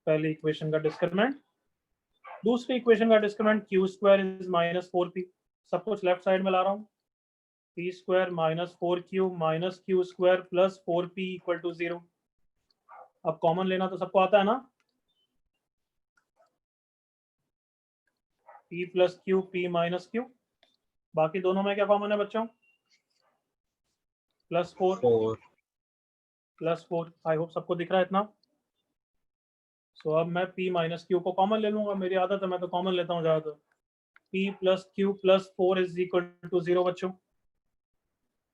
पहली इक्वेशन का डिस्क्रिमिनेंट, दूसरी इक्वेशन का discriminant q square is minus 4p। सब कुछ लेफ्ट साइड में ला रहा हूँ। p square minus 4q minus q square plus 4p equal to 0। अब कॉमन लेना तो सबको आता है ना, p plus q, p minus q। बाकी दोनों में क्या कॉमन है बच्चों? Plus 4 plus 4। आई होप सबको दिख रहा है इतना। सो अब मैं p माइनस q को कॉमन ले लूंगा, मेरी आदत है, मैं तो कॉमन लेता हूँ ज्यादातर। p plus q plus 4 is equal to 0 बच्चों।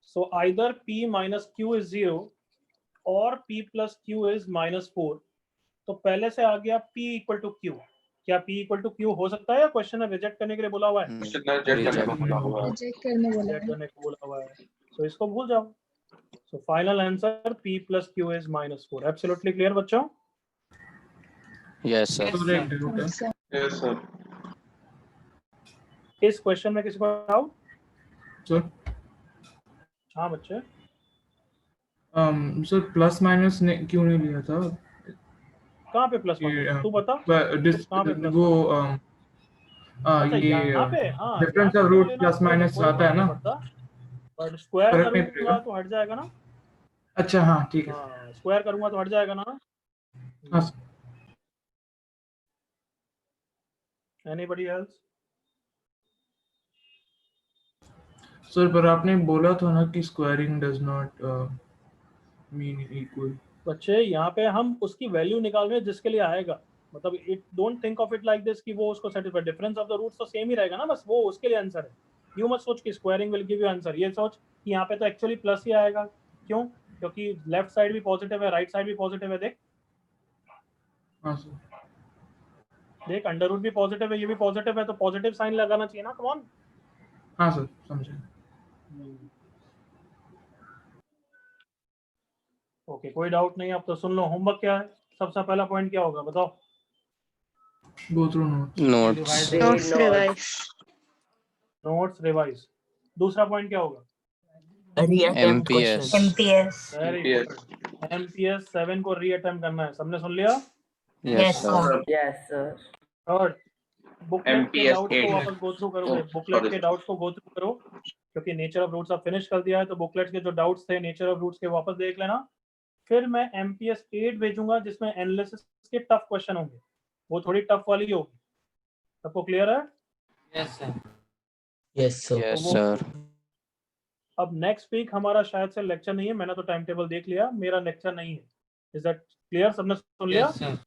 So either p minus q is 0 और p plus q is minus 4। तो पहले से आ गया p इक्वल टू q। क्या p इक्वल टू q हो सकता है या क्वेश्चन है रिजेक्ट करने के लिए बोला हुआ है? रिजेक्ट करने बोला रिजेक्ट है। करने को बोला हुआ है, तो इसको भूल जाओ। So final answer p plus q is minus 4। Absolutely clear बच्चों? Yes sir. Yes sir. इस क्वेश्चन में किसी को डाउट? सर हाँ बच्चे। सर प्लस माइनस ने क्यों नहीं लिया था? कहाँ पे प्लस माइनस तू बता, कहाँ पे प्लस? वो अच्छा ये यहाँ पे, हाँ डिफरेंस यहाँ ऑफ पे रूट लेना प्लस कोई माइनस आता फर्क है नहीं ना। पड़ता, बट स्क्वायर फर्क नहीं करूंगा पड़ेगा। तो हट जाएगा ना। अच्छा हाँ ठीक है। हाँ स्क्वायर करूंगा तो हट जाएगा ना। हाँ एनीबॉडी एल्स? सर पर आपने बोला था ना कि squaring does not mean equal. बच्चे यहाँ पे हम उसकी वैल्यू निकाल रहे हैं जिसके लिए आएगा, मतलब it don't think of it like this कि वो उसको satisfy, difference of the roots तो सेम ही रहेगा ना, बस वो उसके लिए आंसर है। यू मत सोच कि squaring will give you answer, ये सोच कि यहाँ पे तो एक्चुअली प्लस ही आएगा। क्यों? क्योंकि लेफ्ट साइड भी पॉजिटिव है, राइट साइड भी पॉजिटिव है। देख हाँ सर। देख अंडर रूट भी पॉजिटिव है, ये भी पॉजिटिव है, तो पॉजिटिव साइन लगाना चाहिए ना। कम ऑन। हाँ सर समझे। ओके, कोई डाउट नहीं। अब तो सुन लो होमवर्क क्या है। सबसे पहला पॉइंट क्या होगा बताओ? Go through notes. Notes notes revise. Notes revise. दूसरा पॉइंट क्या होगा? Reattempt MPS question. Very good. MPS 7 को रीअटेम्प्ट करना है। सबने सुन लिया? Yes sir Yes, sir. Third, booklet के MPS डाउट्स को 8 वापस गो थ्रू करोगे। बुकलेट sorry, के डाउट्स को गो थ्रू करो, क्योंकि नेचर ऑफ रूट्स आप फिनिश कर दिया है, तो बुकलेट के जो डाउट्स थे नेचर ऑफ रूट्स के वापस देख लेना। फिर मैं एमपीएस 8 भेजूंगा जिसमें एनालिसिस के टफ क्वेश्चन होंगे, वो थोड़ी टफ वाली होगी। सबको क्लियर है? Yes sir. Yes sir. Yes sir अब नेक्स्ट वीक हमारा शायद से लेक्चर नहीं है, मैंने तो टाइम टेबल देख लिया, मेरा लेक्चर नहीं है। Is that clear? सबने सुन लिया? Yes sir.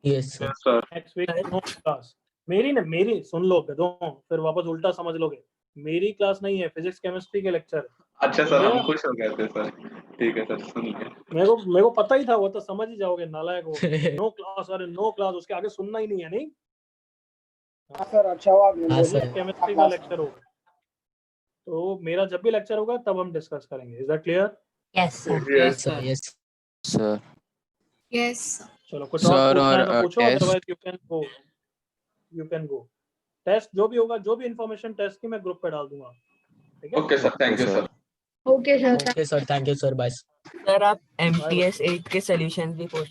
Yes sir. Sir next week no class. मेरी सुन लो गधों, फिर वापस उल्टा समझ लोगे। मेरी क्लास नहीं है, फिजिक्स केमिस्ट्री के लेक्चर। अच्छा सर, हम खुश हो गए थे सर। ठीक है सर, सुन लिया। मेरे को पता ही था, वो तो समझ ही जाओगे नालायक हो। नो क्लास, अरे नो क्लास, उसके आगे सुनना ही नहीं है। नहीं सर अच्छा हुआ हाँ सर। केमिस्ट्री का लेक्चर होगा, तो मेरा जब भी लेक्चर होगा तब हम डिस्कस करेंगे। Is that clear? Yes sir. Yes sir yes चलो कुछ और सर पूछना है और तो पूछो, test otherwise you can go. Test जो भी होगा, जो भी इंफॉर्मेशन टेस्ट की मैं ग्रुप पे डाल दूंगा। ठीक है? Okay sir, thank you sir. Okay sir. Okay sir, thank you sir, bye. Sir आप MPS 8 के सॉल्यूशंस भी पोस्ट